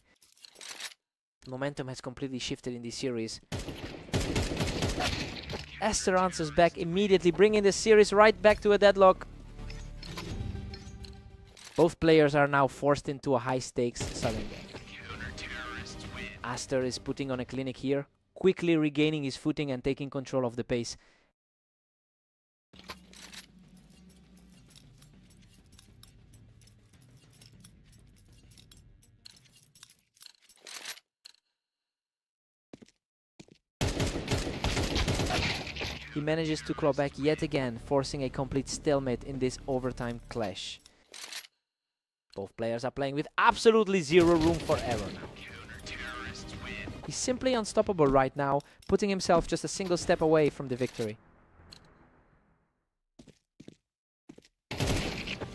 The momentum has completely shifted in this series. Aster answers back immediately, bringing the series right back to a deadlock. Both players are now forced into a high-stakes sudden death. Aster is putting on a clinic here, quickly regaining his footing and taking control of the pace. He manages to claw back yet again, forcing a complete stalemate in this overtime clash. Both players are playing with absolutely zero room for error now. He's simply unstoppable right now, putting himself just a single step away from the victory.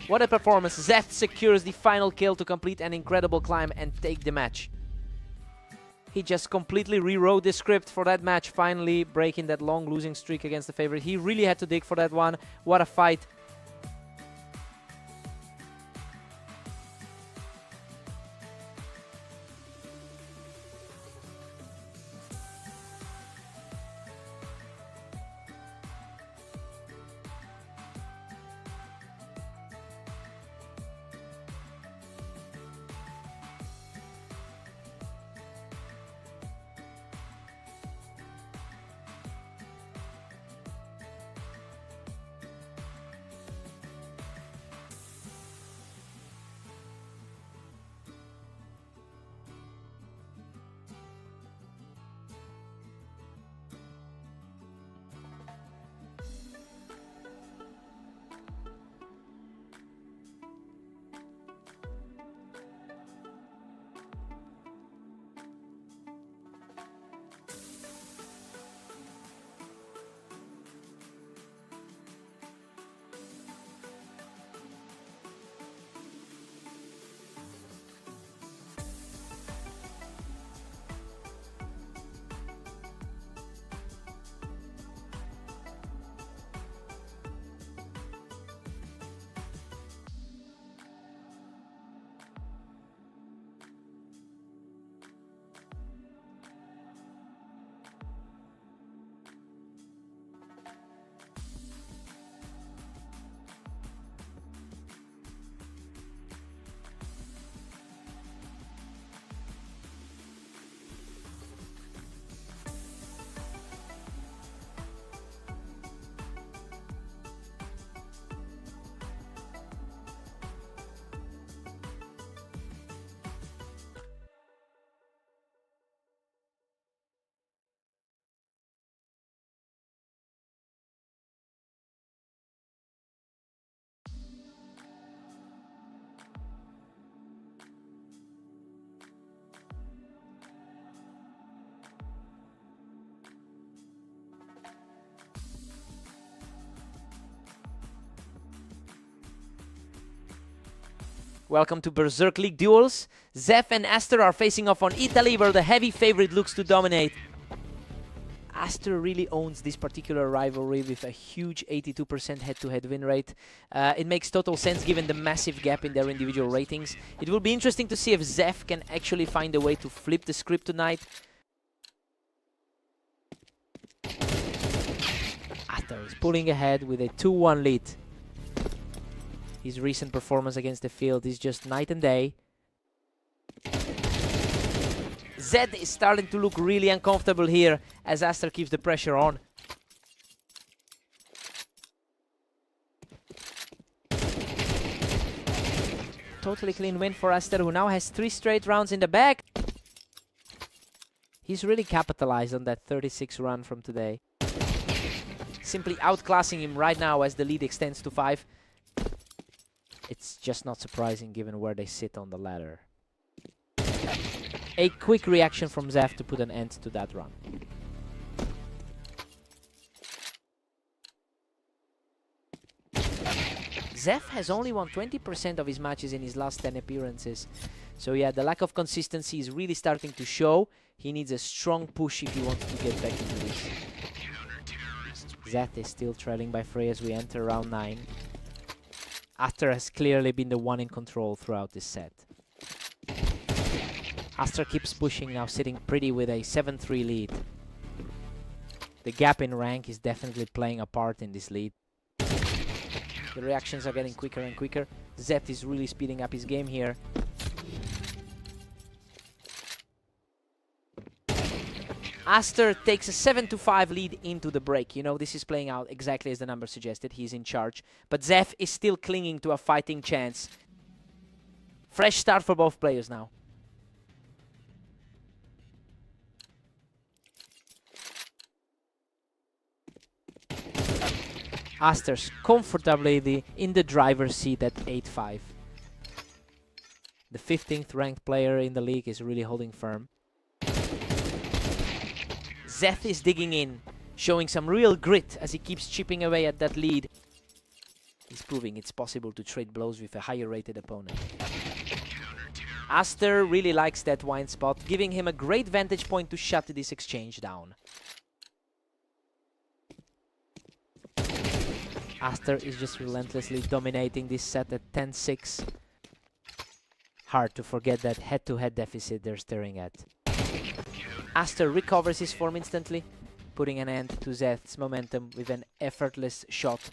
What a performance! Zeth secures the final kill to complete an incredible climb and take the match. He just completely rewrote the script for that match, finally breaking that long losing streak against the favorite. He really had to dig for that one. What a fight. Welcome to Berserk League duels. Zef and Aster are facing off on Italy, where the heavy favorite looks to dominate. Aster really owns this particular rivalry with a huge 82% head-to-head win rate. It makes total sense given the massive gap in their individual ratings. It will be interesting to see if Zef can actually find a way to flip the script tonight. Aster is pulling ahead with a 2-1 lead. His recent performance against the field is just night and day. Zed is starting to look really uncomfortable here as Aster keeps the pressure on. Totally clean win for Aster, who now has 3 straight rounds in the bag. He's really capitalized on that 36 run from today. Simply outclassing him right now as the lead extends to 5. It's just not surprising given where they sit on the ladder. A quick reaction from Zef to put an end to that run. Zef has only won 20% of his matches in his last 10 appearances. So yeah, the lack of consistency is really starting to show. He needs a strong push if he wants to get back into this. Zef is still trailing by 3 as we enter round 9. Aster has clearly been the one in control throughout this set. Aster keeps pushing, now sitting pretty with a 7-3 lead. The gap in rank is definitely playing a part in this lead. The reactions are getting quicker and quicker. Zeth is really speeding up his game here. Aster takes a 7-5 lead into the break. You know, this is playing out exactly as the number suggested. He's in charge. But Zef is still clinging to a fighting chance. Fresh start for both players now. Aster's comfortably in the driver's seat at 8-5. The 15th ranked player in the league is really holding firm. Zeth is digging in, showing some real grit as he keeps chipping away at that lead. He's proving it's possible to trade blows with a higher rated opponent. Aster really likes that wine spot, giving him a great vantage point to shut this exchange down. Aster is just relentlessly dominating this set at 10-6. Hard to forget that head-to-head deficit they're staring at. Aster recovers his form instantly, putting an end to Zeth's momentum with an effortless shot.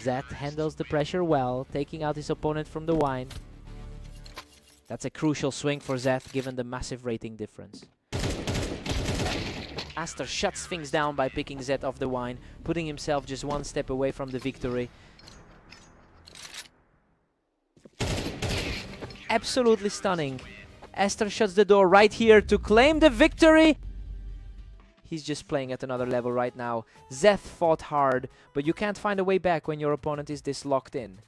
Zeth handles the pressure well, taking out his opponent from the wine. That's a crucial swing for Zeth given the massive rating difference. Aster shuts things down by picking Zeth off the wine, putting himself just one step away from the victory. Absolutely stunning. Aster shuts the door right here to claim the victory. He's just playing at another level right now. Zeth fought hard, but you can't find a way back when your opponent is this locked in.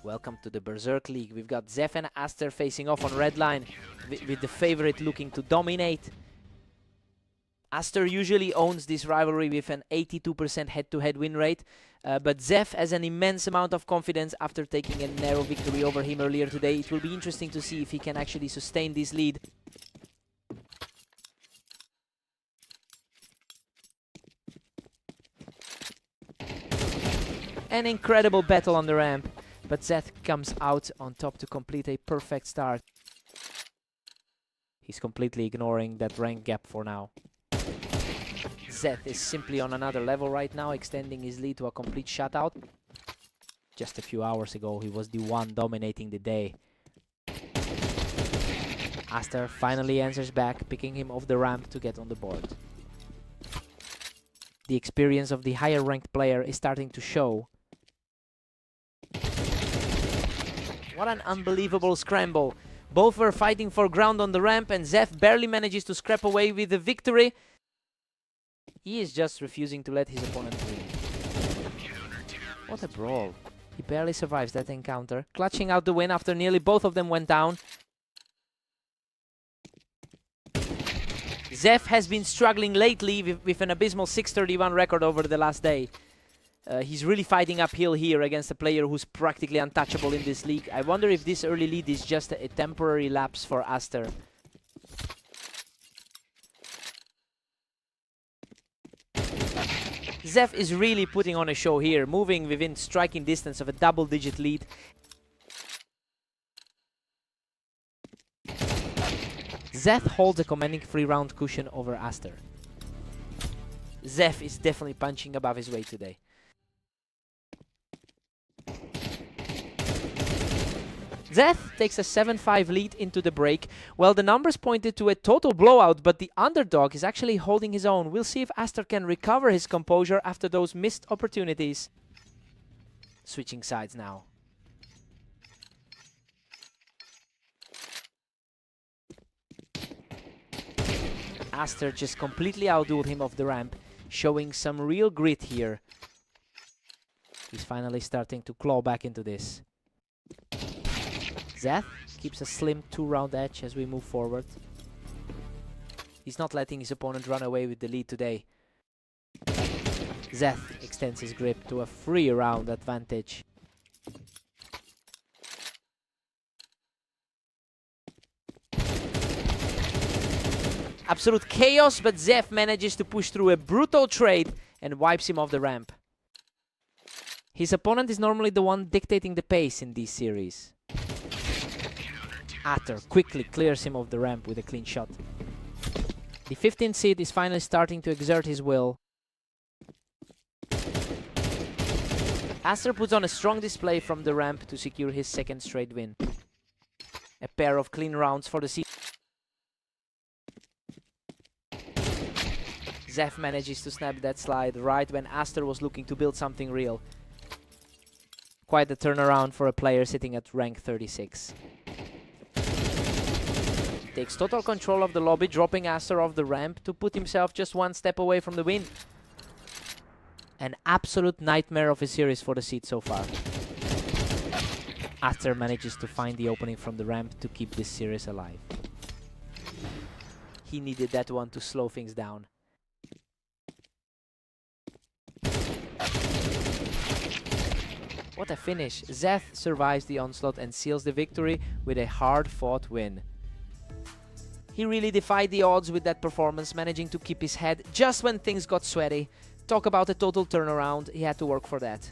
Welcome to the Berserk League. We've got Zef and Aster facing off on red line, with the favorite looking to dominate. Aster usually owns this rivalry with an 82% head-to-head win rate, but Zef has an immense amount of confidence after taking a narrow victory over him earlier today. It will be interesting to see if he can actually sustain this lead. An incredible battle on the ramp, but Zeth comes out on top to complete a perfect start. He's completely ignoring that rank gap for now. Zeth is simply on another level right now, extending his lead to a complete shutout. Just a few hours ago, he was the one dominating the day. Aster finally answers back, picking him off the ramp to get on the board. The experience of the higher ranked player is starting to show. What an unbelievable scramble. Both were fighting for ground on the ramp, and Zef barely manages to scrap away with the victory. He is just refusing to let his opponent win. What a brawl. He barely survives that encounter, clutching out the win after nearly both of them went down. Zef has been struggling lately with an abysmal 631 record over the last day. He's really fighting uphill here against a player who's practically untouchable in this league. I wonder if this early lead is just a temporary lapse for Aster. Zef is really putting on a show here, moving within striking distance of a double-digit lead. Zef holds a commanding 3-round cushion over Aster. Zef is definitely punching above his weight today. Zeth takes a 7-5 lead into the break. Well, the numbers pointed to a total blowout, but the underdog is actually holding his own. We'll see if Aster can recover his composure after those missed opportunities. Switching sides now. Aster just completely outdueled him off the ramp, showing some real grit here. He's finally starting to claw back into this. Zeth keeps a slim 2-round edge as we move forward. He's not letting his opponent run away with the lead today. Zeth extends his grip to a 3-round advantage. Absolute chaos, but Zef manages to push through a brutal trade and wipes him off the ramp. His opponent is normally the one dictating the pace in these series. Aster quickly clears him off the ramp with a clean shot. The 15th seed is finally starting to exert his will. Aster puts on a strong display from the ramp to secure his 2nd straight win. A pair of clean rounds for the seed. Zef manages to snap that slide right when Aster was looking to build something real. Quite a turnaround for a player sitting at rank 36. Takes total control of the lobby, dropping Aster off the ramp to put himself just 1 step away from the win. An absolute nightmare of a series for the seed so far. Aster manages to find the opening from the ramp to keep this series alive. He needed that one to slow things down. What a finish. Zeth survives the onslaught and seals the victory with a hard-fought win. He really defied the odds with that performance, managing to keep his head just when things got sweaty. Talk about a total turnaround, he had to work for that.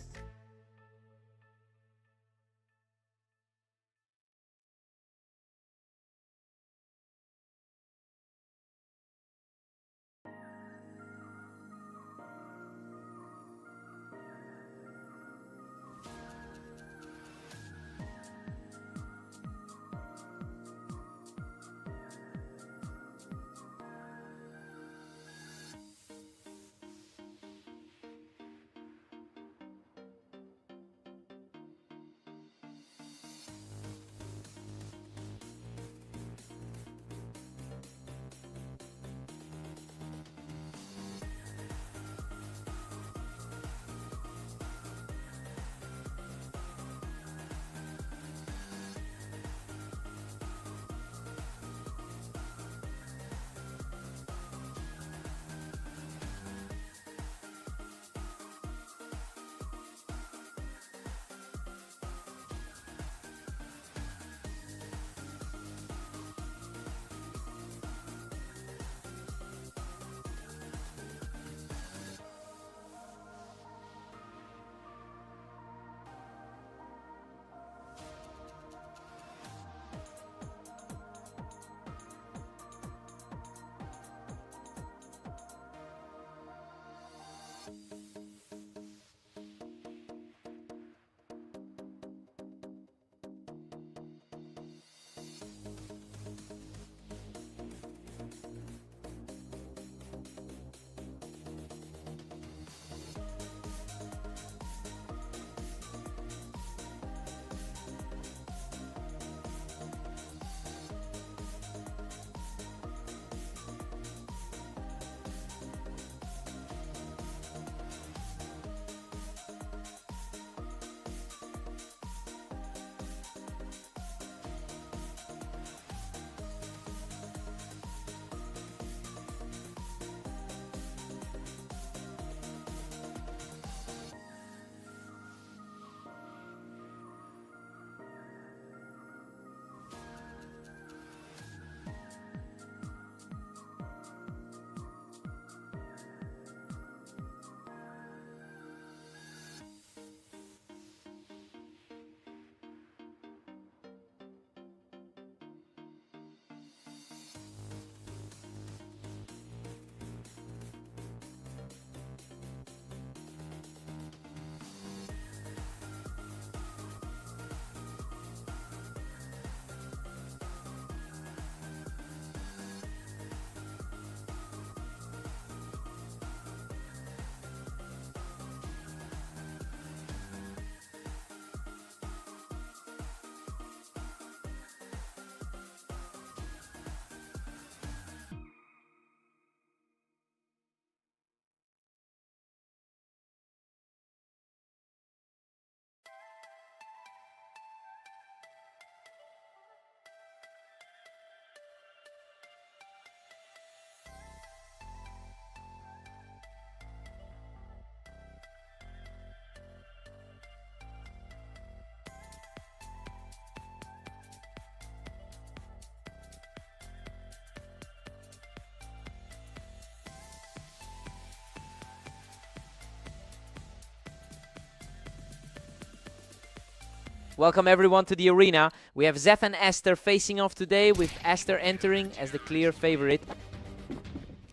Welcome everyone to the arena. We have Zef and Aster facing off today, with Aster entering as the clear favorite.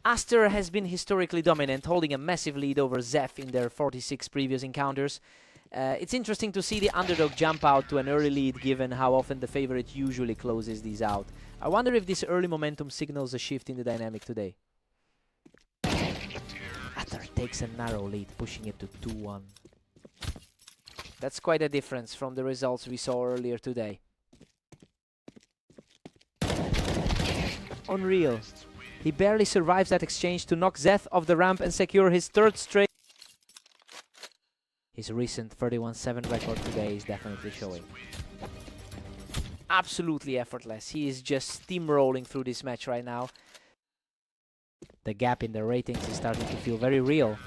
Aster has been historically dominant, holding a massive lead over Zef in their 46 previous encounters. It's interesting to see the underdog jump out to an early lead, given how often the favorite usually closes these out. I wonder if this early momentum signals a shift in the dynamic today. Aster takes a narrow lead, pushing it to 2-1. That's quite a difference from the results we saw earlier today. Unreal. He barely survives that exchange to knock Zeth off the ramp and secure his third straight. His recent 31-7 record today is definitely showing. Absolutely effortless. He is just steamrolling through this match right now. The gap in the ratings is starting to feel very real.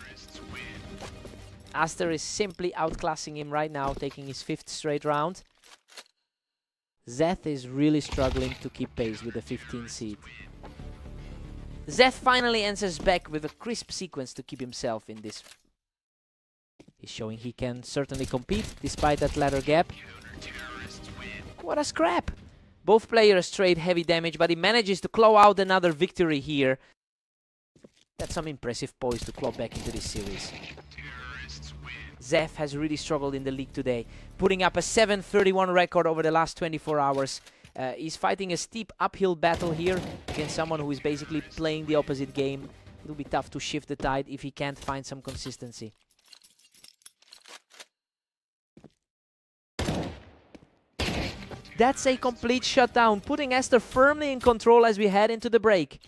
Aster is simply outclassing him right now, taking his 5th straight round. Zeth is really struggling to keep pace with the 15th seed. Zeth finally answers back with a crisp sequence to keep himself in this. He's showing he can certainly compete despite that ladder gap. What a scrap! Both players trade heavy damage, but he manages to claw out another victory here. That's some impressive poise to claw back into this series. Zef has really struggled in the league today, putting up a 7-31 record over the last 24 hours. He's fighting a steep uphill battle here against someone who is basically playing the opposite game. It'll be tough to shift the tide if he can't find some consistency. That's a complete shutdown, putting Aster firmly in control as we head into the break.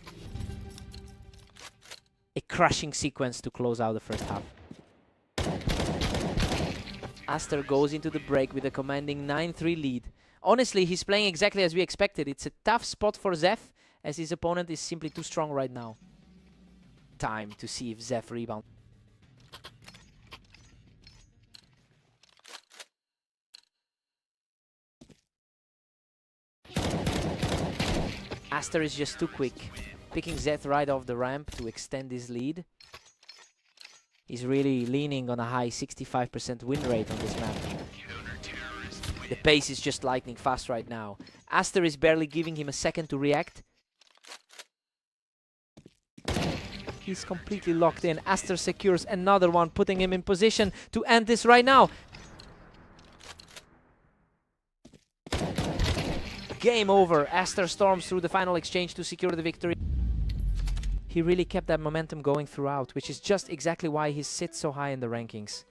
A crushing sequence to close out the first half. Aster goes into the break with a commanding 9-3 lead. Honestly, he's playing exactly as we expected. It's a tough spot for Zef, as his opponent is simply too strong right now. Time to see if Zef rebounds. Aster is just too quick, picking Zeth right off the ramp to extend his lead. He's really leaning on a high 65% win rate on this map. The pace is just lightning fast right now. Aster is barely giving him a second to react. He's completely locked in. Aster secures another one, putting him in position to end this right now. Game over. Aster storms through the final exchange to secure the victory. He really kept that momentum going throughout, which is just exactly why he sits so high in the rankings.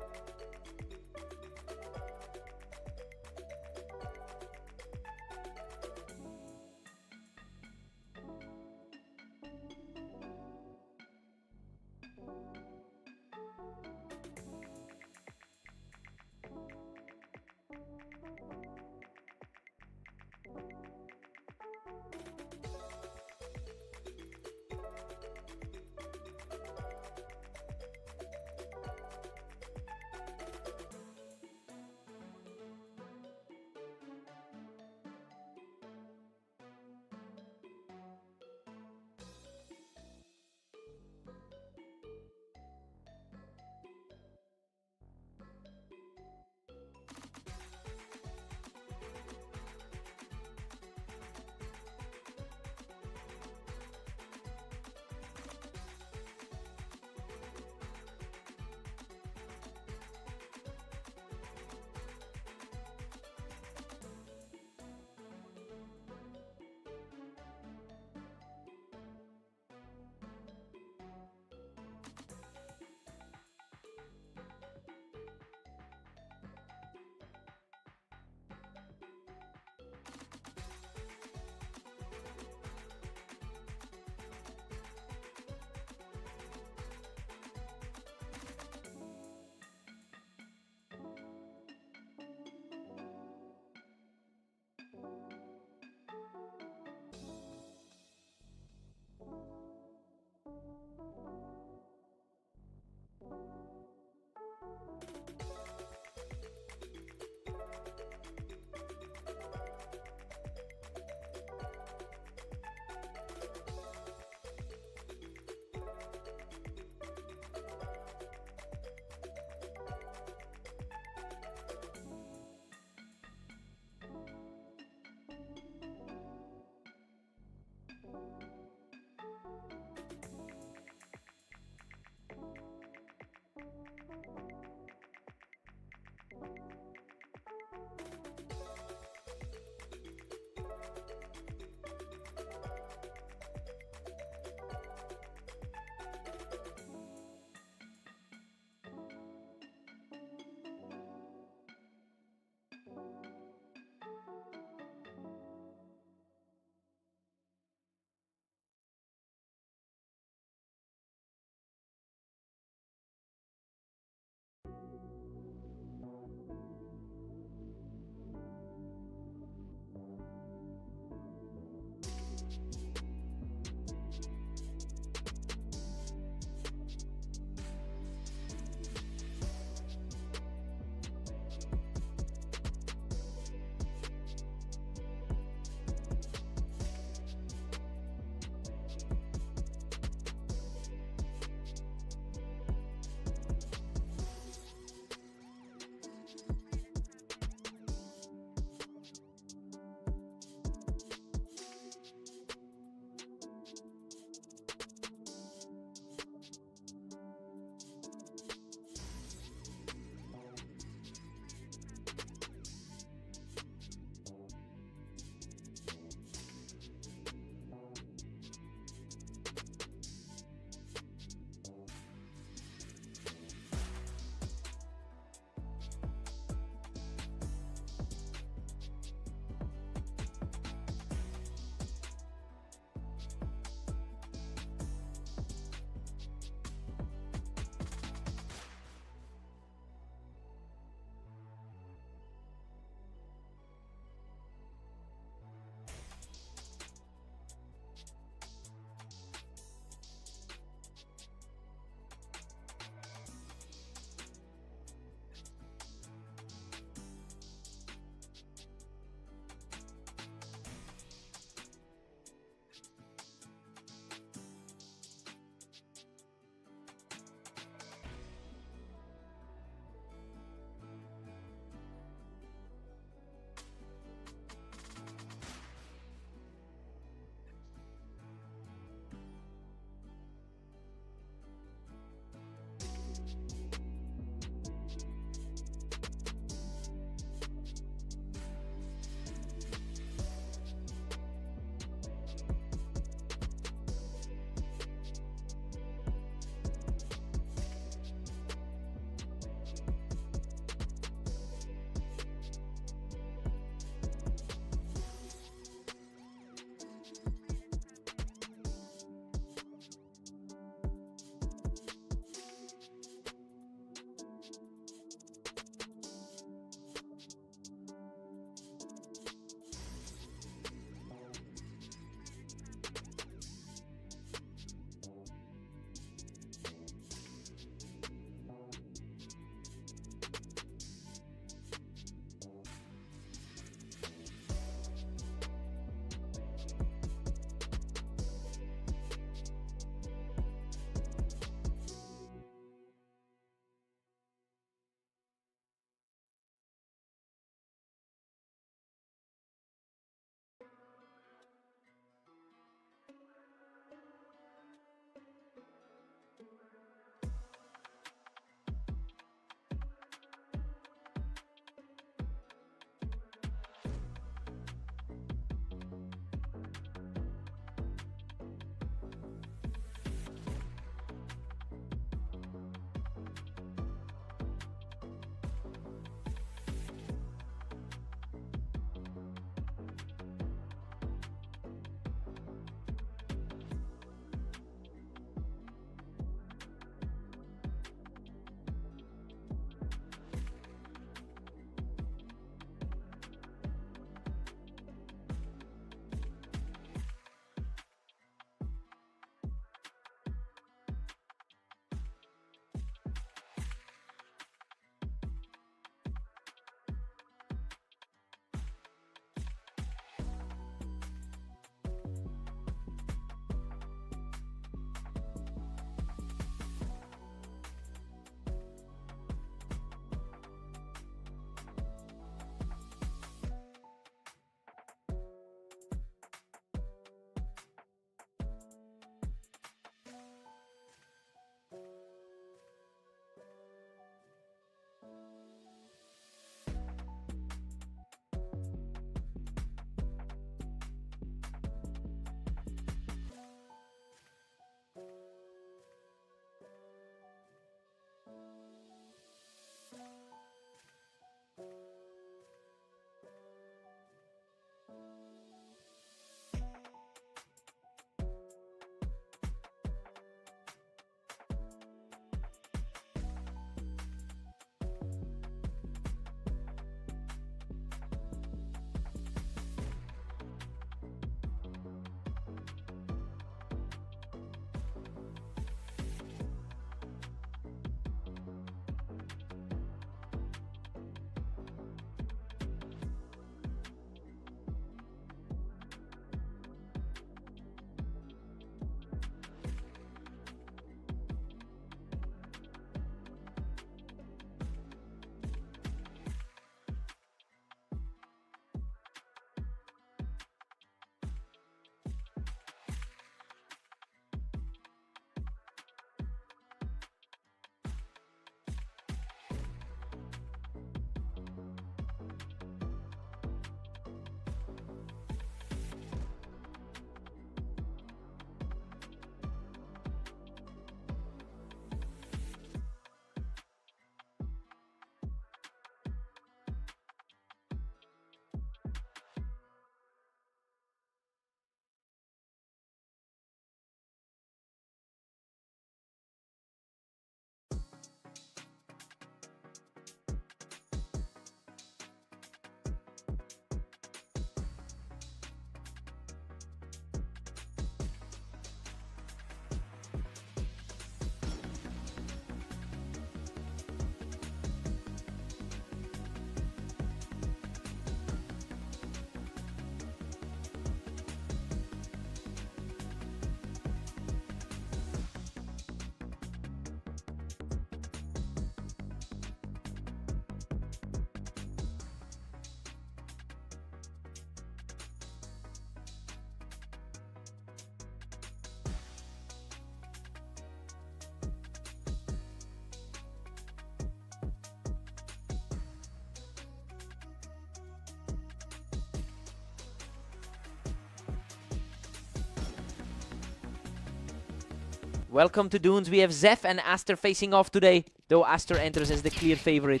Welcome to Dunes. We have Zeph and Aster facing off today, though Aster enters as the clear favorite.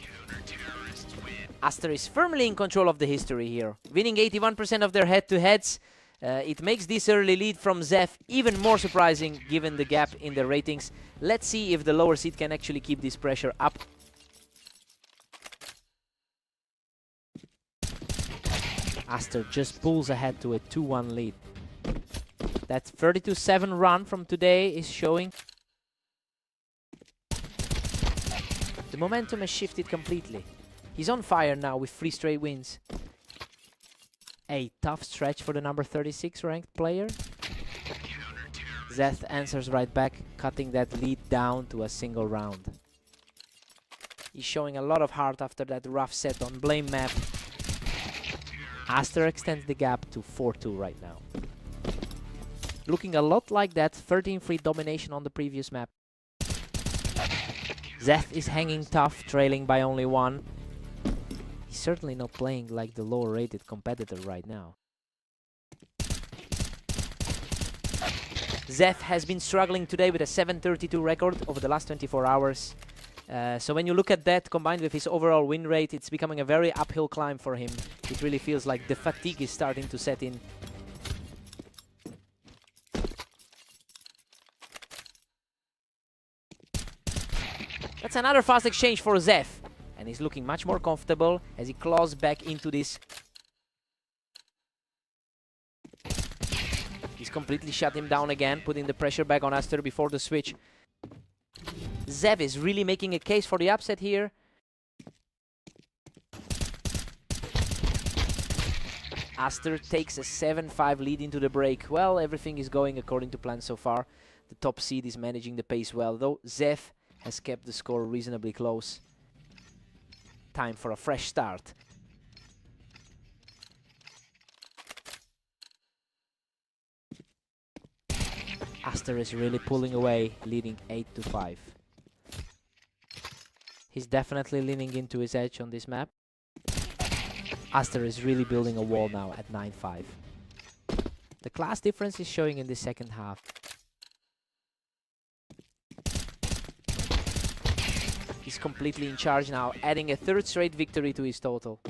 Aster is firmly in control of the history here, winning 81% of their head-to-heads. It makes this early lead from Zeph even more surprising given the gap in the ratings. Let's see if the lower seed can actually keep this pressure up. Aster just pulls ahead to a 2-1 lead. That 32-7 run from today is showing. The momentum has shifted completely. He's on fire now with 3 straight wins. A tough stretch for the number 36 ranked player. Zeth answers right back, cutting that lead down to a single round. He's showing a lot of heart after that rough set on Blame map. Aster extends the gap to 4-2 right now. Looking a lot like that 13-3 domination on the previous map. Zeth is hanging tough, trailing by only 1. He's certainly not playing like the lower rated competitor right now. Zeth has been struggling today with a 732 record over the last 24 hours. So when you look at that combined with his overall win rate, it's becoming a very uphill climb for him. It really feels like the fatigue is starting to set in. That's another fast exchange for Zeph. And he's looking much more comfortable as he claws back into this. He's completely shut him down again, putting the pressure back on Aster before the switch. Zev is really making a case for the upset here. Aster takes a 7-5 lead into the break. Well, everything is going according to plan so far. The top seed is managing the pace well, though Zev has kept the score reasonably close. Time for a fresh start. Aster is really pulling away, leading 8-5. He's definitely leaning into his edge on this map. Aster is really building a wall now at 9-5. The class difference is showing in the second half. He's completely in charge now, adding a 3rd straight victory to his total.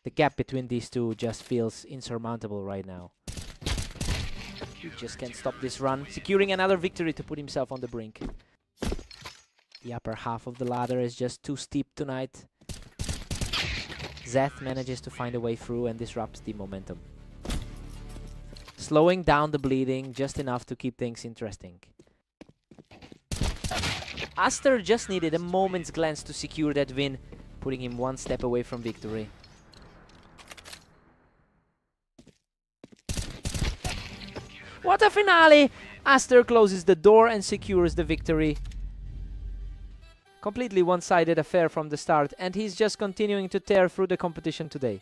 The gap between these two just feels insurmountable right now. He just can't stop this run, securing another victory to put himself on the brink. The upper half of the ladder is just too steep tonight. Zeth manages to find a way through and disrupts the momentum. Slowing down the bleeding just enough to keep things interesting. Aster just needed a moment's glance to secure that win, putting him 1 step away from victory. What a finale! Aster closes the door and secures the victory. Completely one-sided affair from the start, and he's just continuing to tear through the competition today.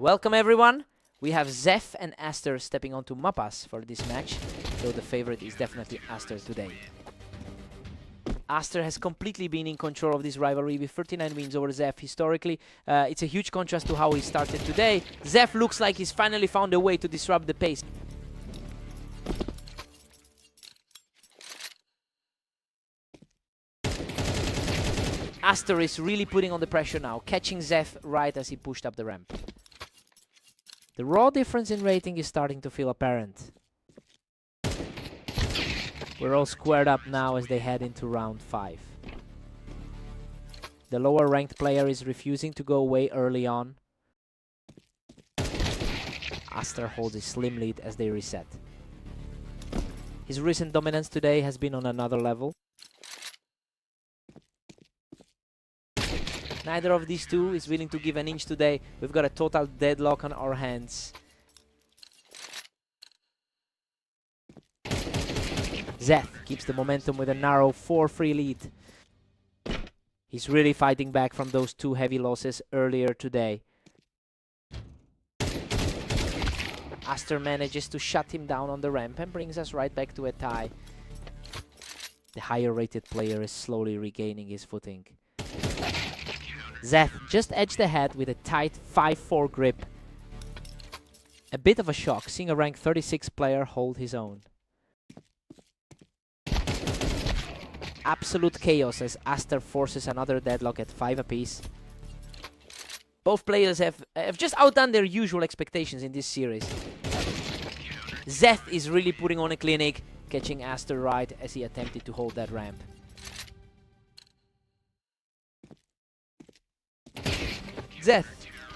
Welcome everyone. We have Zef and Aster stepping onto Mapas for this match, though the favorite is definitely Aster today. Aster has completely been in control of this rivalry with 39 wins over Zef historically. It's a huge contrast to how he started today. Zef looks like he's finally found a way to disrupt the pace. Aster is really putting on the pressure now, catching Zef right as he pushed up the ramp. The raw difference in rating is starting to feel apparent. We're all squared up now as they head into round 5. The lower ranked player is refusing to go away early on. Aster holds a slim lead as they reset. His recent dominance today has been on another level. Neither of these two is willing to give an inch today. We've got a total deadlock on our hands. Zef keeps the momentum with a narrow 4-3 lead. He's really fighting back from those 2 heavy losses earlier today. Aster manages to shut him down on the ramp and brings us right back to a tie. The higher rated player is slowly regaining his footing. Zef just edged ahead with a tight 5-4 grip. A bit of a shock seeing a rank 36 player hold his own. Absolute chaos as Aster forces another deadlock at 5 apiece. Both players have just outdone their usual expectations in this series. Zef is really putting on a clinic, catching Aster right as he attempted to hold that ramp. Zef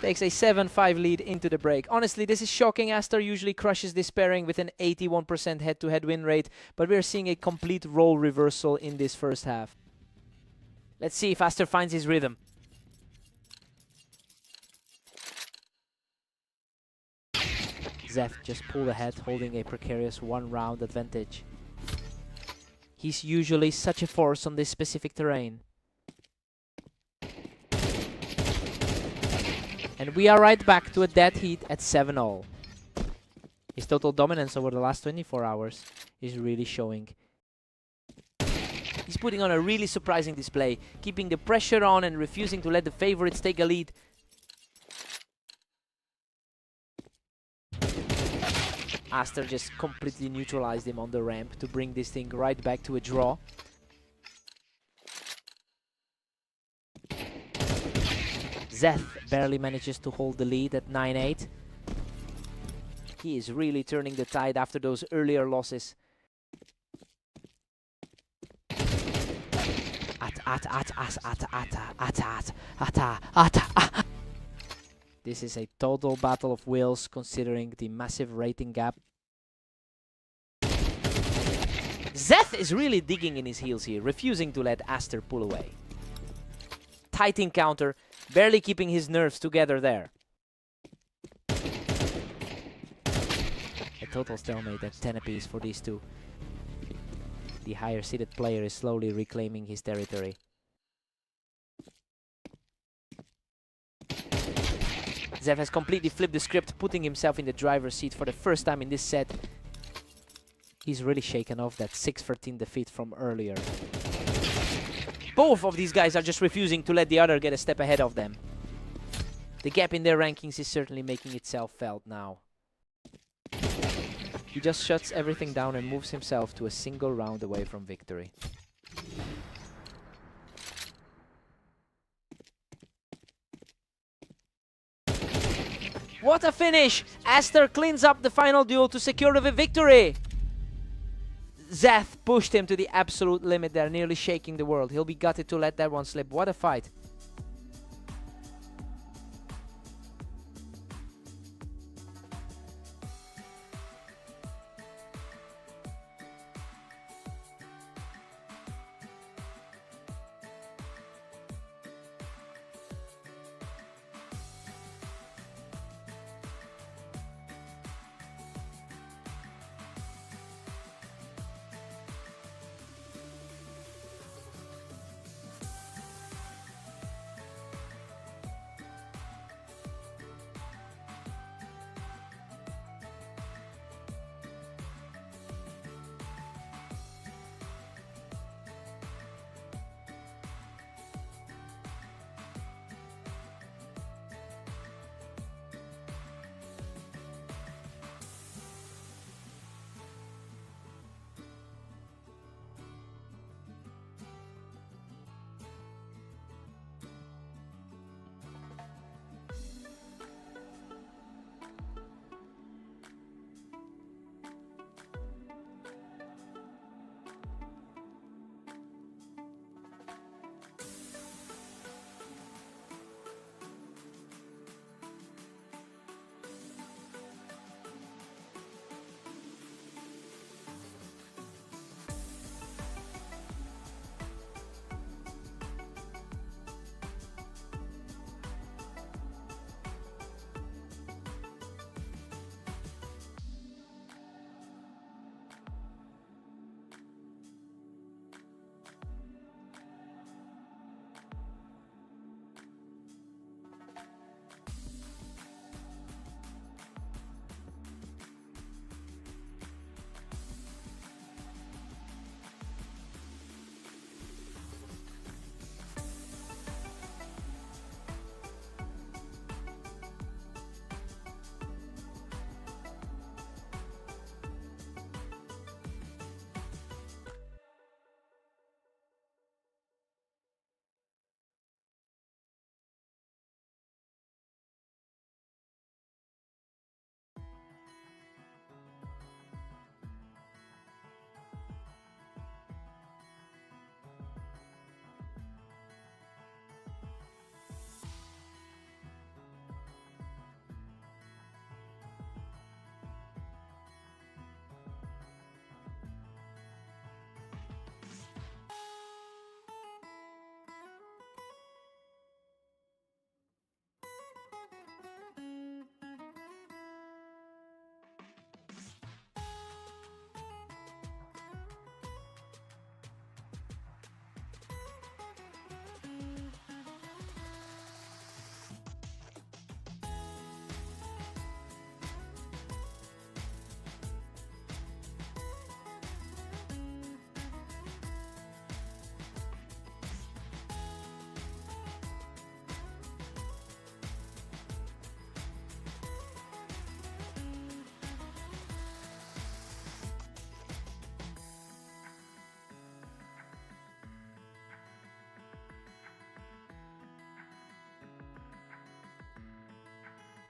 takes a 7-5 lead into the break. Honestly, this is shocking. Aster usually crushes this pairing with an 81% head-to-head win rate, but we're seeing a complete role reversal in this first half. Let's see if Aster finds his rhythm. Zef just pulled ahead, holding a precarious 1-round advantage. He's usually such a force on this specific terrain. And we are right back to a dead heat at 7-all. His total dominance over the last 24 hours is really showing. He's putting on a really surprising display, keeping the pressure on and refusing to let the favorites take a lead. Aster just completely neutralized him on the ramp to bring this thing right back to a draw. Zef barely manages to hold the lead at 9-8. He is really turning the tide after those earlier losses. This is a total battle of wills considering the massive rating gap. Zef is really digging in his heels here, refusing to let Aster pull away. Tight encounter, barely keeping his nerves together there. A total stalemate at 10 apiece for these two. The higher seeded player is slowly reclaiming his territory. Zef has completely flipped the script, putting himself in the driver's seat for the first time in this set. He's really shaken off that 6-13 defeat from earlier. Both of these guys are just refusing to let the other get a step ahead of them. The gap in their rankings is certainly making itself felt now. He just shuts everything down and moves himself to a single round away from victory. What a finish! Aster cleans up the final duel to secure the victory! Zef pushed him to the absolute limit there, nearly shaking the world. He'll be gutted to let that one slip. What a fight.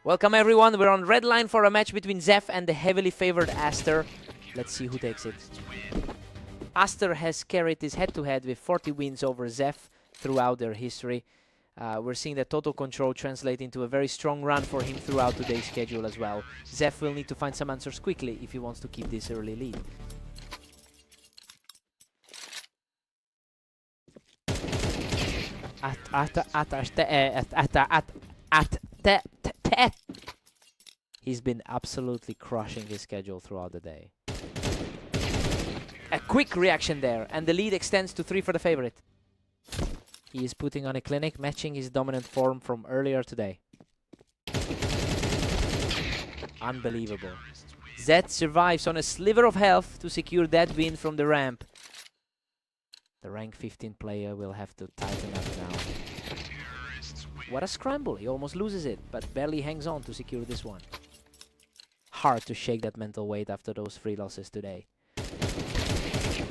Welcome everyone, we're on red line for a match between Zeph and the heavily favored Aster. Let's see who takes it. Aster has carried his head-to-head with 40 wins over Zeph throughout their history. We're seeing the total control translate into a very strong run for him throughout today's schedule as well. Zeph will need to find some answers quickly if he wants to keep this early lead. He's been absolutely crushing his schedule throughout the day. A quick reaction there, and the lead extends to 3 for the favorite. He is putting on a clinic, matching his dominant form from earlier today. Unbelievable. Zed survives on a sliver of health to secure that win from the ramp. The rank 15 player will have to tighten up now. What a scramble, he almost loses it, but barely hangs on to secure this one. Hard to shake that mental weight after those 3 losses today.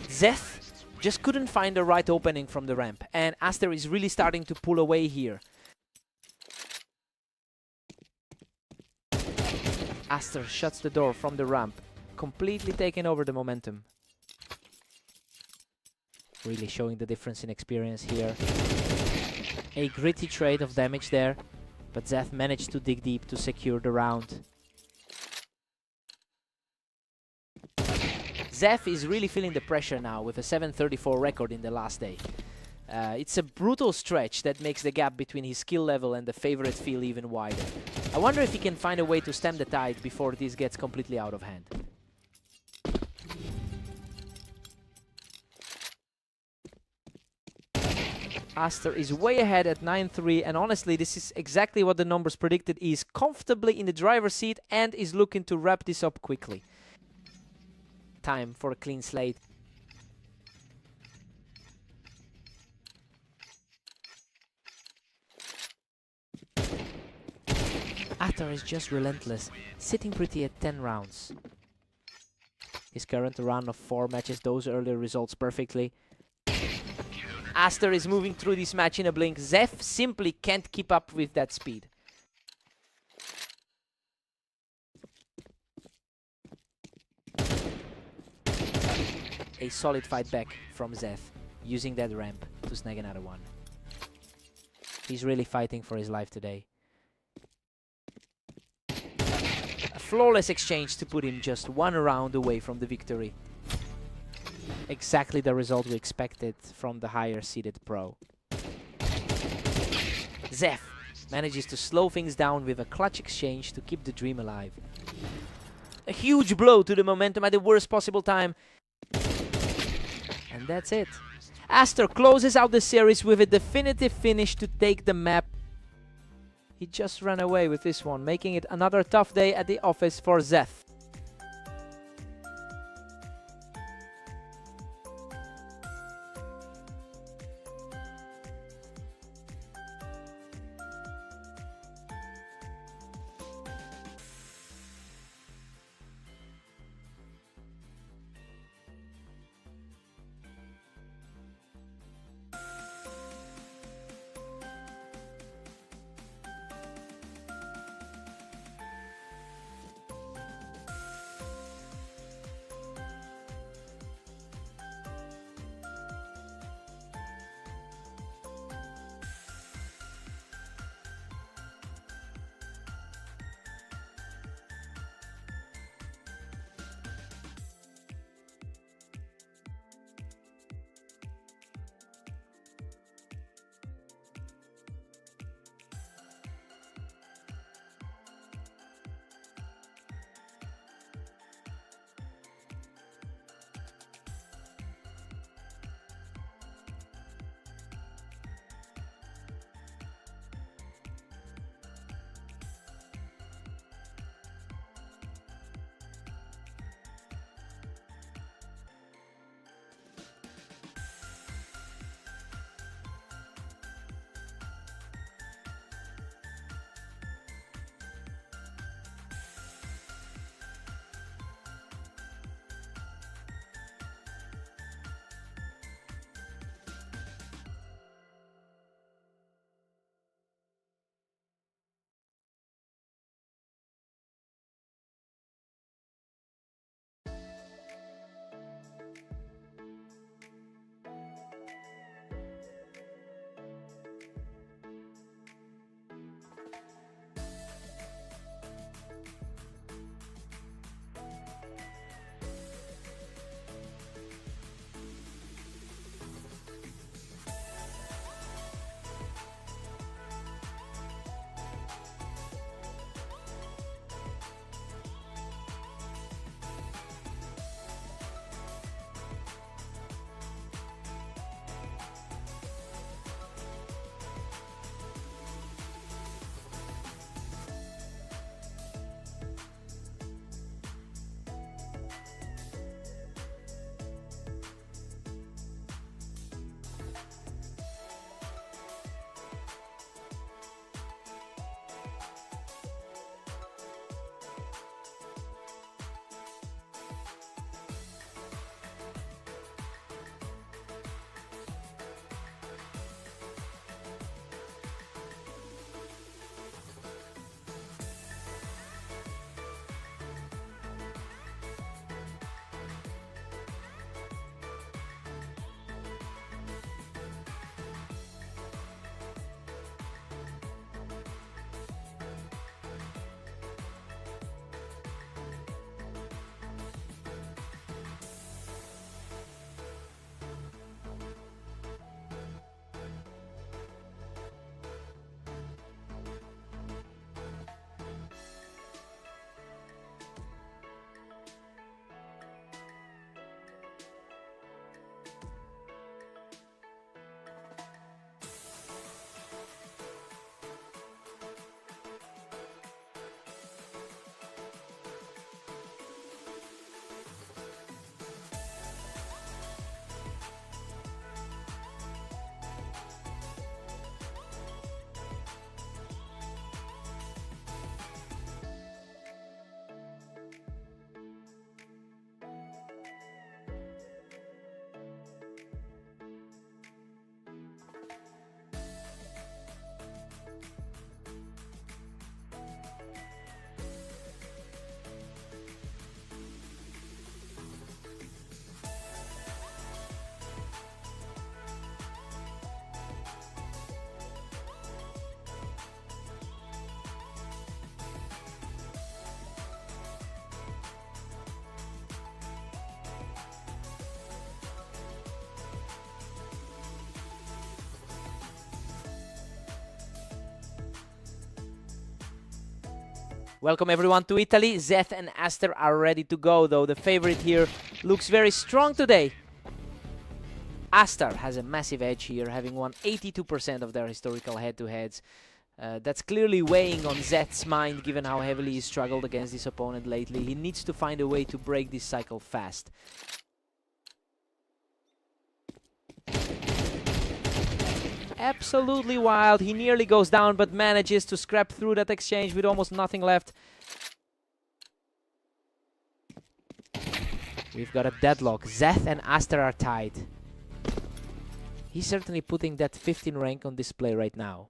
Zeth just couldn't find the right opening from the ramp, and Aster is really starting to pull away here. Aster shuts the door from the ramp, completely taking over the momentum. Really showing the difference in experience here. A gritty trade of damage there, but Zeth managed to dig deep to secure the round. Zeth is really feeling the pressure now with a 734 record in the last day. It's a brutal stretch that makes the gap between his skill level and the favorite feel even wider. I wonder if he can find a way to stem the tide before this gets completely out of hand. Aster is way ahead at 9-3, and honestly this is exactly what the numbers predicted. He is comfortably in the driver's seat and is looking to wrap this up quickly. Time for a clean slate. Aster is just relentless, sitting pretty at 10 rounds. His current run of 4 matches those earlier results perfectly. Aster is moving through this match in a blink. Zeph simply can't keep up with that speed. A solid fight back from Zeth, using that ramp to snag another one. He's really fighting for his life today. A flawless exchange to put him just 1 round away from the victory. Exactly the result we expected from the higher seeded pro. Zeth manages to slow things down with a clutch exchange to keep the dream alive. A huge blow to the momentum at the worst possible time. And that's it. Aster closes out the series with a definitive finish to take the map. He just ran away with this one, making it another tough day at the office for Zeth. Welcome everyone to Italy. Zeth and Aster are ready to go, though the favorite here looks very strong today. Aster has a massive edge here, having won 82% of their historical head-to-heads. That's clearly weighing on Zeth's mind, given how heavily he struggled against this opponent lately. He needs to find a way to break this cycle fast. Absolutely wild. He nearly goes down, but manages to scrap through that exchange with almost nothing left. We've got a deadlock. Zeth and Aster are tied. He's certainly putting that 15 rank on display right now.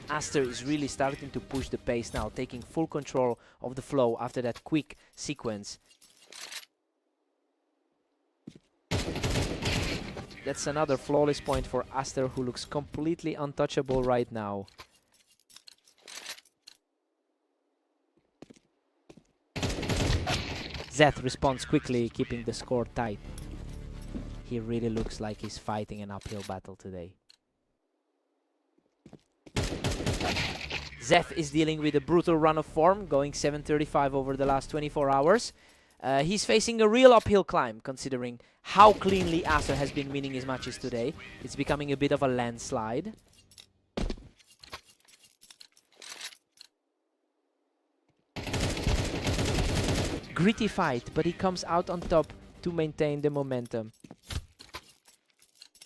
Aster is really starting to push the pace now, taking full control of the flow after that quick sequence. That's another flawless point for Aster, who looks completely untouchable right now. Zeth responds quickly, keeping the score tight. He really looks like he's fighting an uphill battle today. Zeth is dealing with a brutal run of form, going 735 over the last 24 hours. He's facing a real uphill climb, considering how cleanly Aster has been winning his matches today. It's becoming a bit of a landslide. Gritty fight, but he comes out on top to maintain the momentum.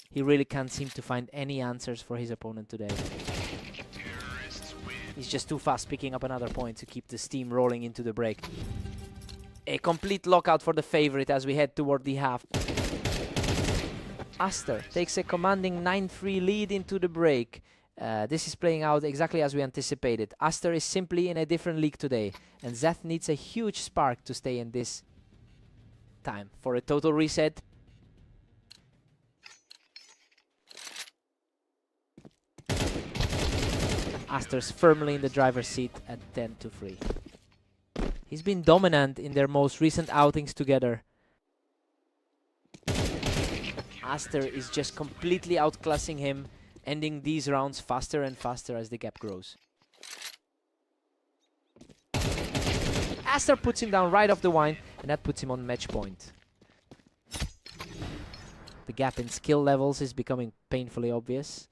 He really can't seem to find any answers for his opponent today. He's just too fast, picking up another point to keep the steam rolling into the break. A complete lockout for the favorite as we head toward the half. Aster takes a commanding 9-3 lead into the break. This is playing out exactly as we anticipated. Aster is simply in a different league today, and Zeth needs a huge spark to stay in this time for a total reset. Aster's firmly in the driver's seat at 10-3. He's been dominant in their most recent outings together. Aster is just completely outclassing him, ending these rounds faster and faster as the gap grows. Aster puts him down right off the wine, and that puts him on match point. The gap in skill levels is becoming painfully obvious.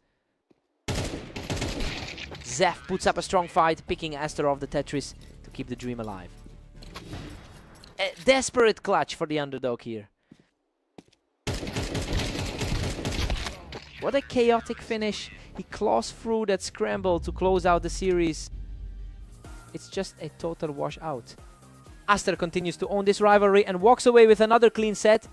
Zeth puts up a strong fight, picking Aster off the Tetris to keep the dream alive. A desperate clutch for the underdog here. What a chaotic finish. He claws through that scramble to close out the series. It's just a total washout. Aster continues to own this rivalry and walks away with another clean set.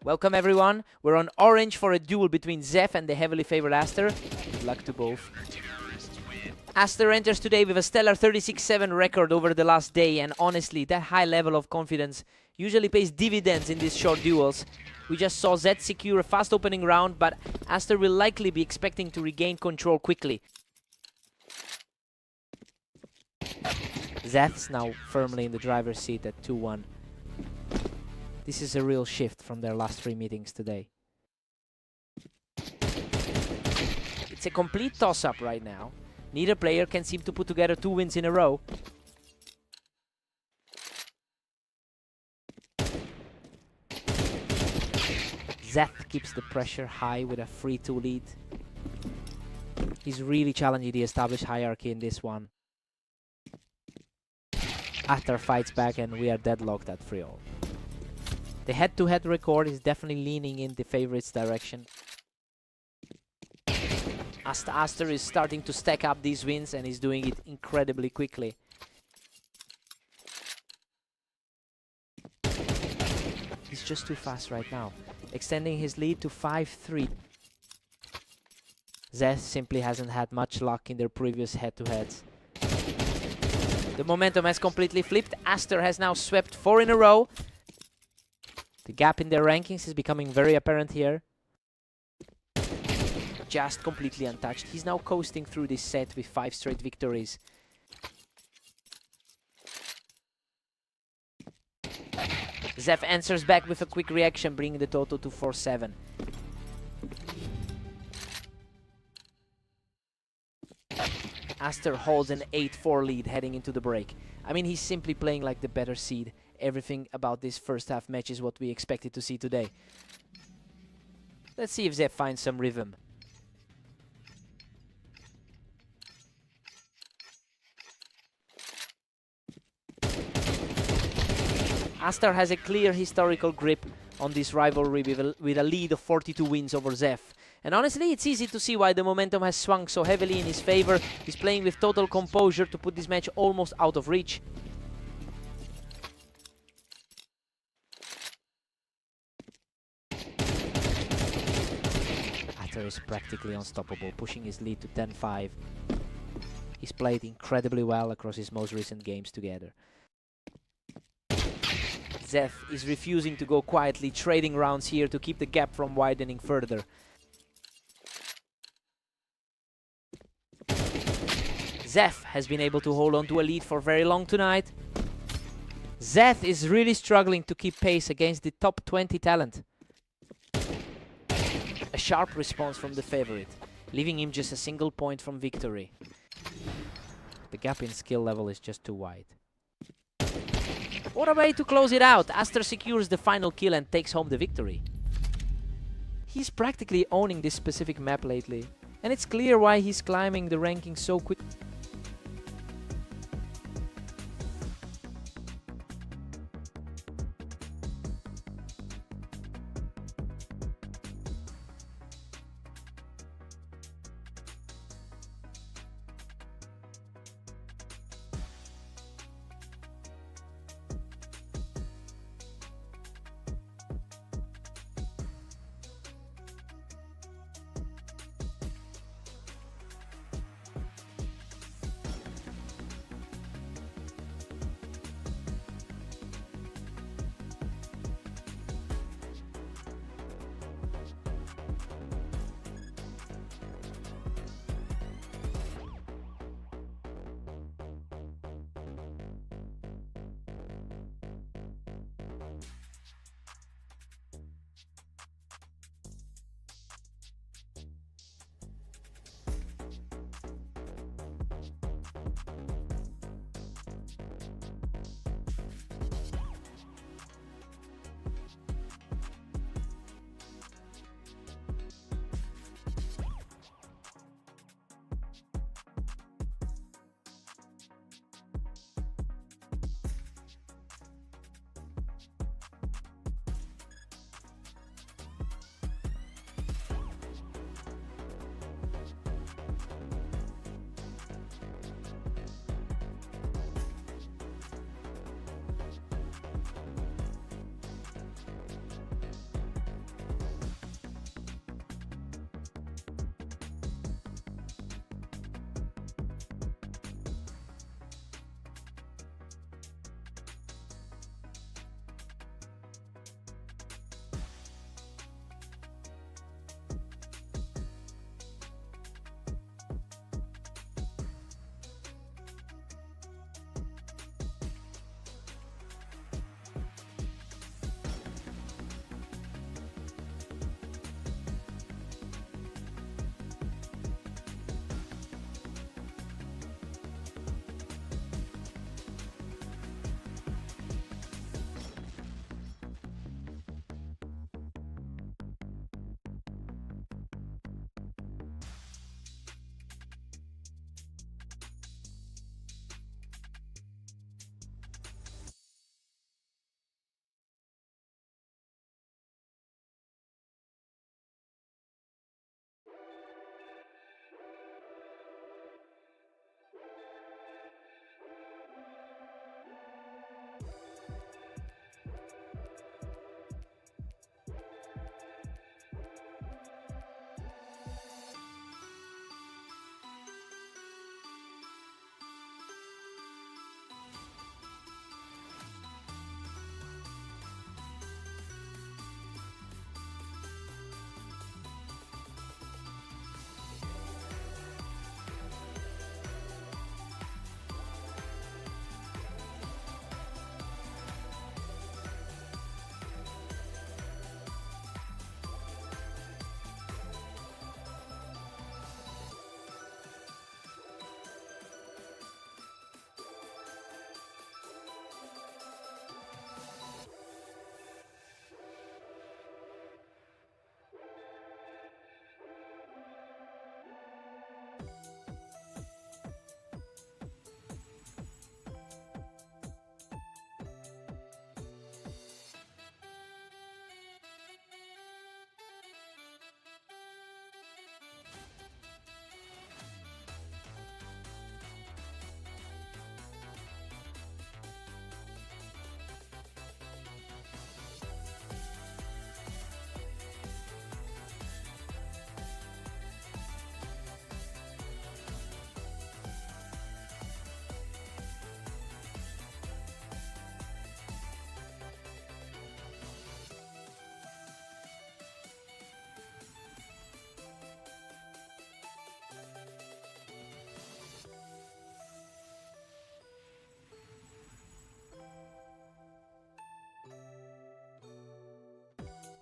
Welcome everyone. We're on orange for a duel between Zef and the heavily favored Aster. Good luck to both. Aster enters today with a stellar 36-7 record over the last day, and honestly, that high level of confidence usually pays dividends in these short duels. We just saw Zed secure a fast opening round, but Aster will likely be expecting to regain control quickly. Zeth's now firmly in the driver's seat at 2-1. This is a real shift from their last 3 meetings today. It's a complete toss-up right now. Neither player can seem to put together 2 wins in a row. Zeth keeps the pressure high with a 3-2 lead. He's really challenging the established hierarchy in this one. Aster fights back and we are deadlocked at 3-all. The head-to-head record is definitely leaning in the favorites' direction. Aster is starting to stack up these wins and is doing it incredibly quickly. He's just too fast right now, extending his lead to 5-3. Zeth simply hasn't had much luck in their previous head-to-heads. The momentum has completely flipped. Aster has now swept 4 in a row. The gap in their rankings is becoming very apparent here. Just completely untouched. He's now coasting through this set with 5 straight victories. Zef answers back with a quick reaction, bringing the total to 4-7. Aster holds an 8-4 lead heading into the break. I mean, he's simply playing like the better seed. Everything about this first half match is what we expected to see today. Let's see if Zef finds some rhythm. Aster has a clear historical grip on this rivalry with a lead of 42 wins over Zef. And honestly, it's easy to see why the momentum has swung so heavily in his favor. He's playing with total composure to put this match almost out of reach. Aster is practically unstoppable, pushing his lead to 10-5. He's played incredibly well across his most recent games together. Zef is refusing to go quietly, trading rounds here to keep the gap from widening further. Zef has been able to hold on to a lead for very long tonight. Zeth is really struggling to keep pace against the top 20 talent. A sharp response from the favorite, leaving him just a single point from victory. The gap in skill level is just too wide. What a way to close it out! Aster secures the final kill and takes home the victory. He's practically owning this specific map lately, and it's clear why he's climbing the rankings so quick.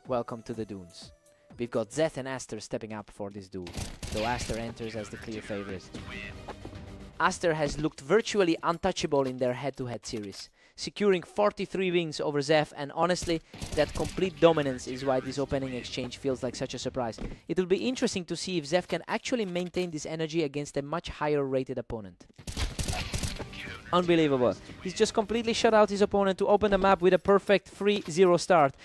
Welcome to the Dunes. We've got Zeth and Aster stepping up for this duel, though Aster enters as the clear favorite. Aster has looked virtually untouchable in their head-to-head series, securing 43 wins over Zeth, and honestly, that complete dominance is why this opening exchange feels like such a surprise. It will be interesting to see if Zeth can actually maintain this energy against a much higher rated opponent. Unbelievable. He's just completely shut out his opponent to open the map with a perfect 3-0 start.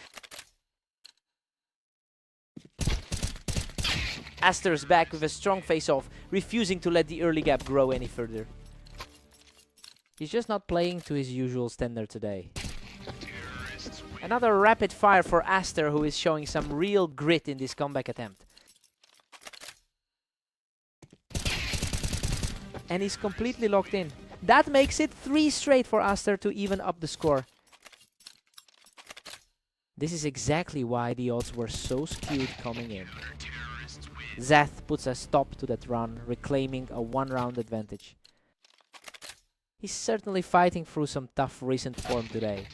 Aster's back with a strong face-off, refusing to let the early gap grow any further. He's just not playing to his usual standard today. Another rapid fire for Aster, who is showing some real grit in this comeback attempt. And he's completely locked in. That makes it 3 straight for Aster to even up the score. This is exactly why the odds were so skewed coming in. Zeth puts a stop to that run, reclaiming a 1-round advantage. He's certainly fighting through some tough recent form today.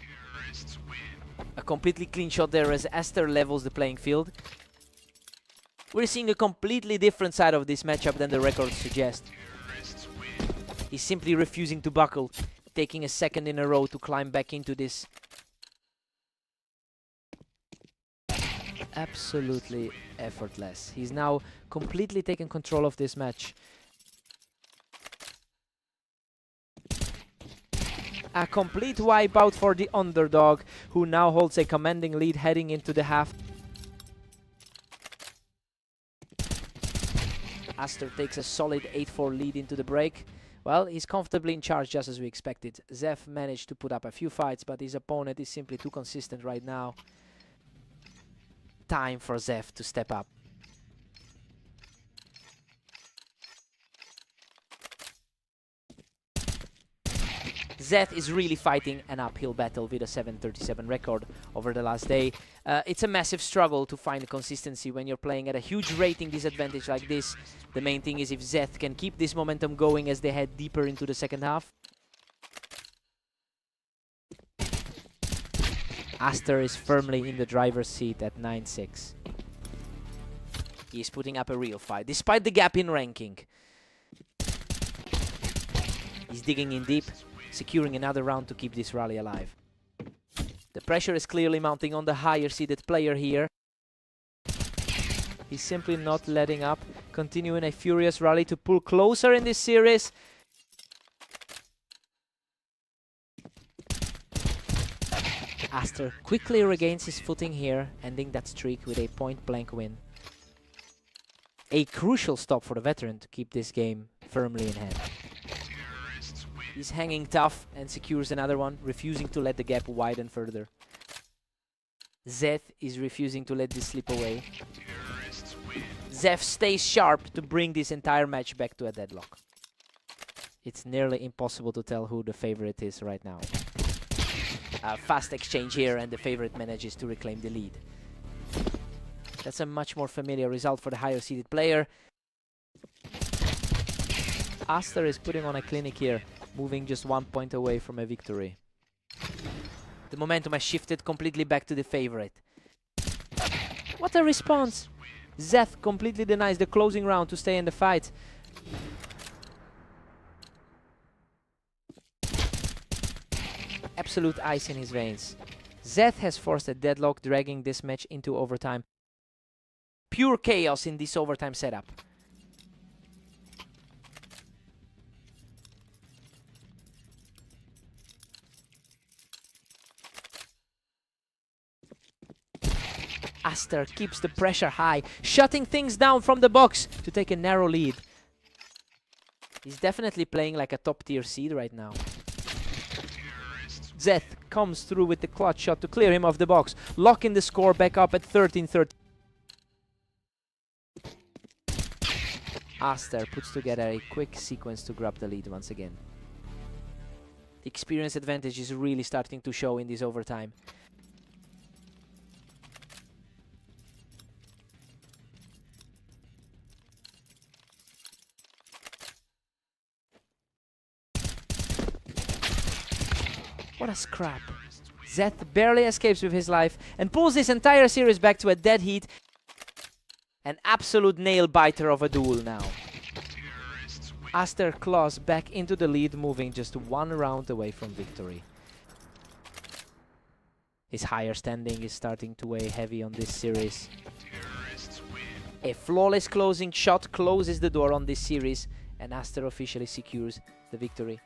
A completely clean shot there as Aster levels the playing field. We're seeing a completely different side of this matchup than the records suggest. He's simply refusing to buckle, taking a second in a row to climb back into this. Absolutely effortless. He's now completely taken control of this match. A complete wipeout for the underdog, who now holds a commanding lead heading into the half. Aster takes a solid 8-4 lead into the break. Well, he's comfortably in charge, just as we expected. Zeth managed to put up a few fights, but his opponent is simply too consistent right now. Time for Zeth to step up. Zeth is really fighting an uphill battle with a 7:37 record over the last day. It's a massive struggle to find consistency when you're playing at a huge rating disadvantage like this. The main thing is if Zeth can keep this momentum going as they head deeper into the second half. Aster is firmly in the driver's seat at 9-6. He's putting up a real fight, despite the gap in ranking. He's digging in deep, securing another round to keep this rally alive. The pressure is clearly mounting on the higher seeded player here. He's simply not letting up, continuing a furious rally to pull closer in this series. Aster quickly regains his footing here, ending that streak with a point-blank win. A crucial stop for the veteran to keep this game firmly in hand. He's hanging tough and secures another one, refusing to let the gap widen further. Zeth is refusing to let this slip away. Zeth stays sharp to bring this entire match back to a deadlock. It's nearly impossible to tell who the favorite is right now. A fast exchange here, and the favorite manages to reclaim the lead. That's a much more familiar result for the higher seeded player. Aster is putting on a clinic here, moving just 1 point away from a victory. The momentum has shifted completely back to the favorite. What a response! Zeth completely denies the closing round to stay in the fight. Absolute ice in his veins. Zeth has forced a deadlock, dragging this match into overtime. Pure chaos in this overtime setup. Aster keeps the pressure high, shutting things down from the box to take a narrow lead. He's definitely playing like a top-tier seed right now. Zeth comes through with the clutch shot to clear him off the box, locking the score back up at 13-13. Aster puts together a quick sequence to grab the lead once again. The experience advantage is really starting to show in this overtime. What a scrap. Zeth barely escapes with his life and pulls this entire series back to a dead heat. An absolute nail-biter of a duel now. Aster claws back into the lead, moving just 1 round away from victory. His higher standing is starting to weigh heavy on this series. A flawless closing shot closes the door on this series, and Aster officially secures the victory.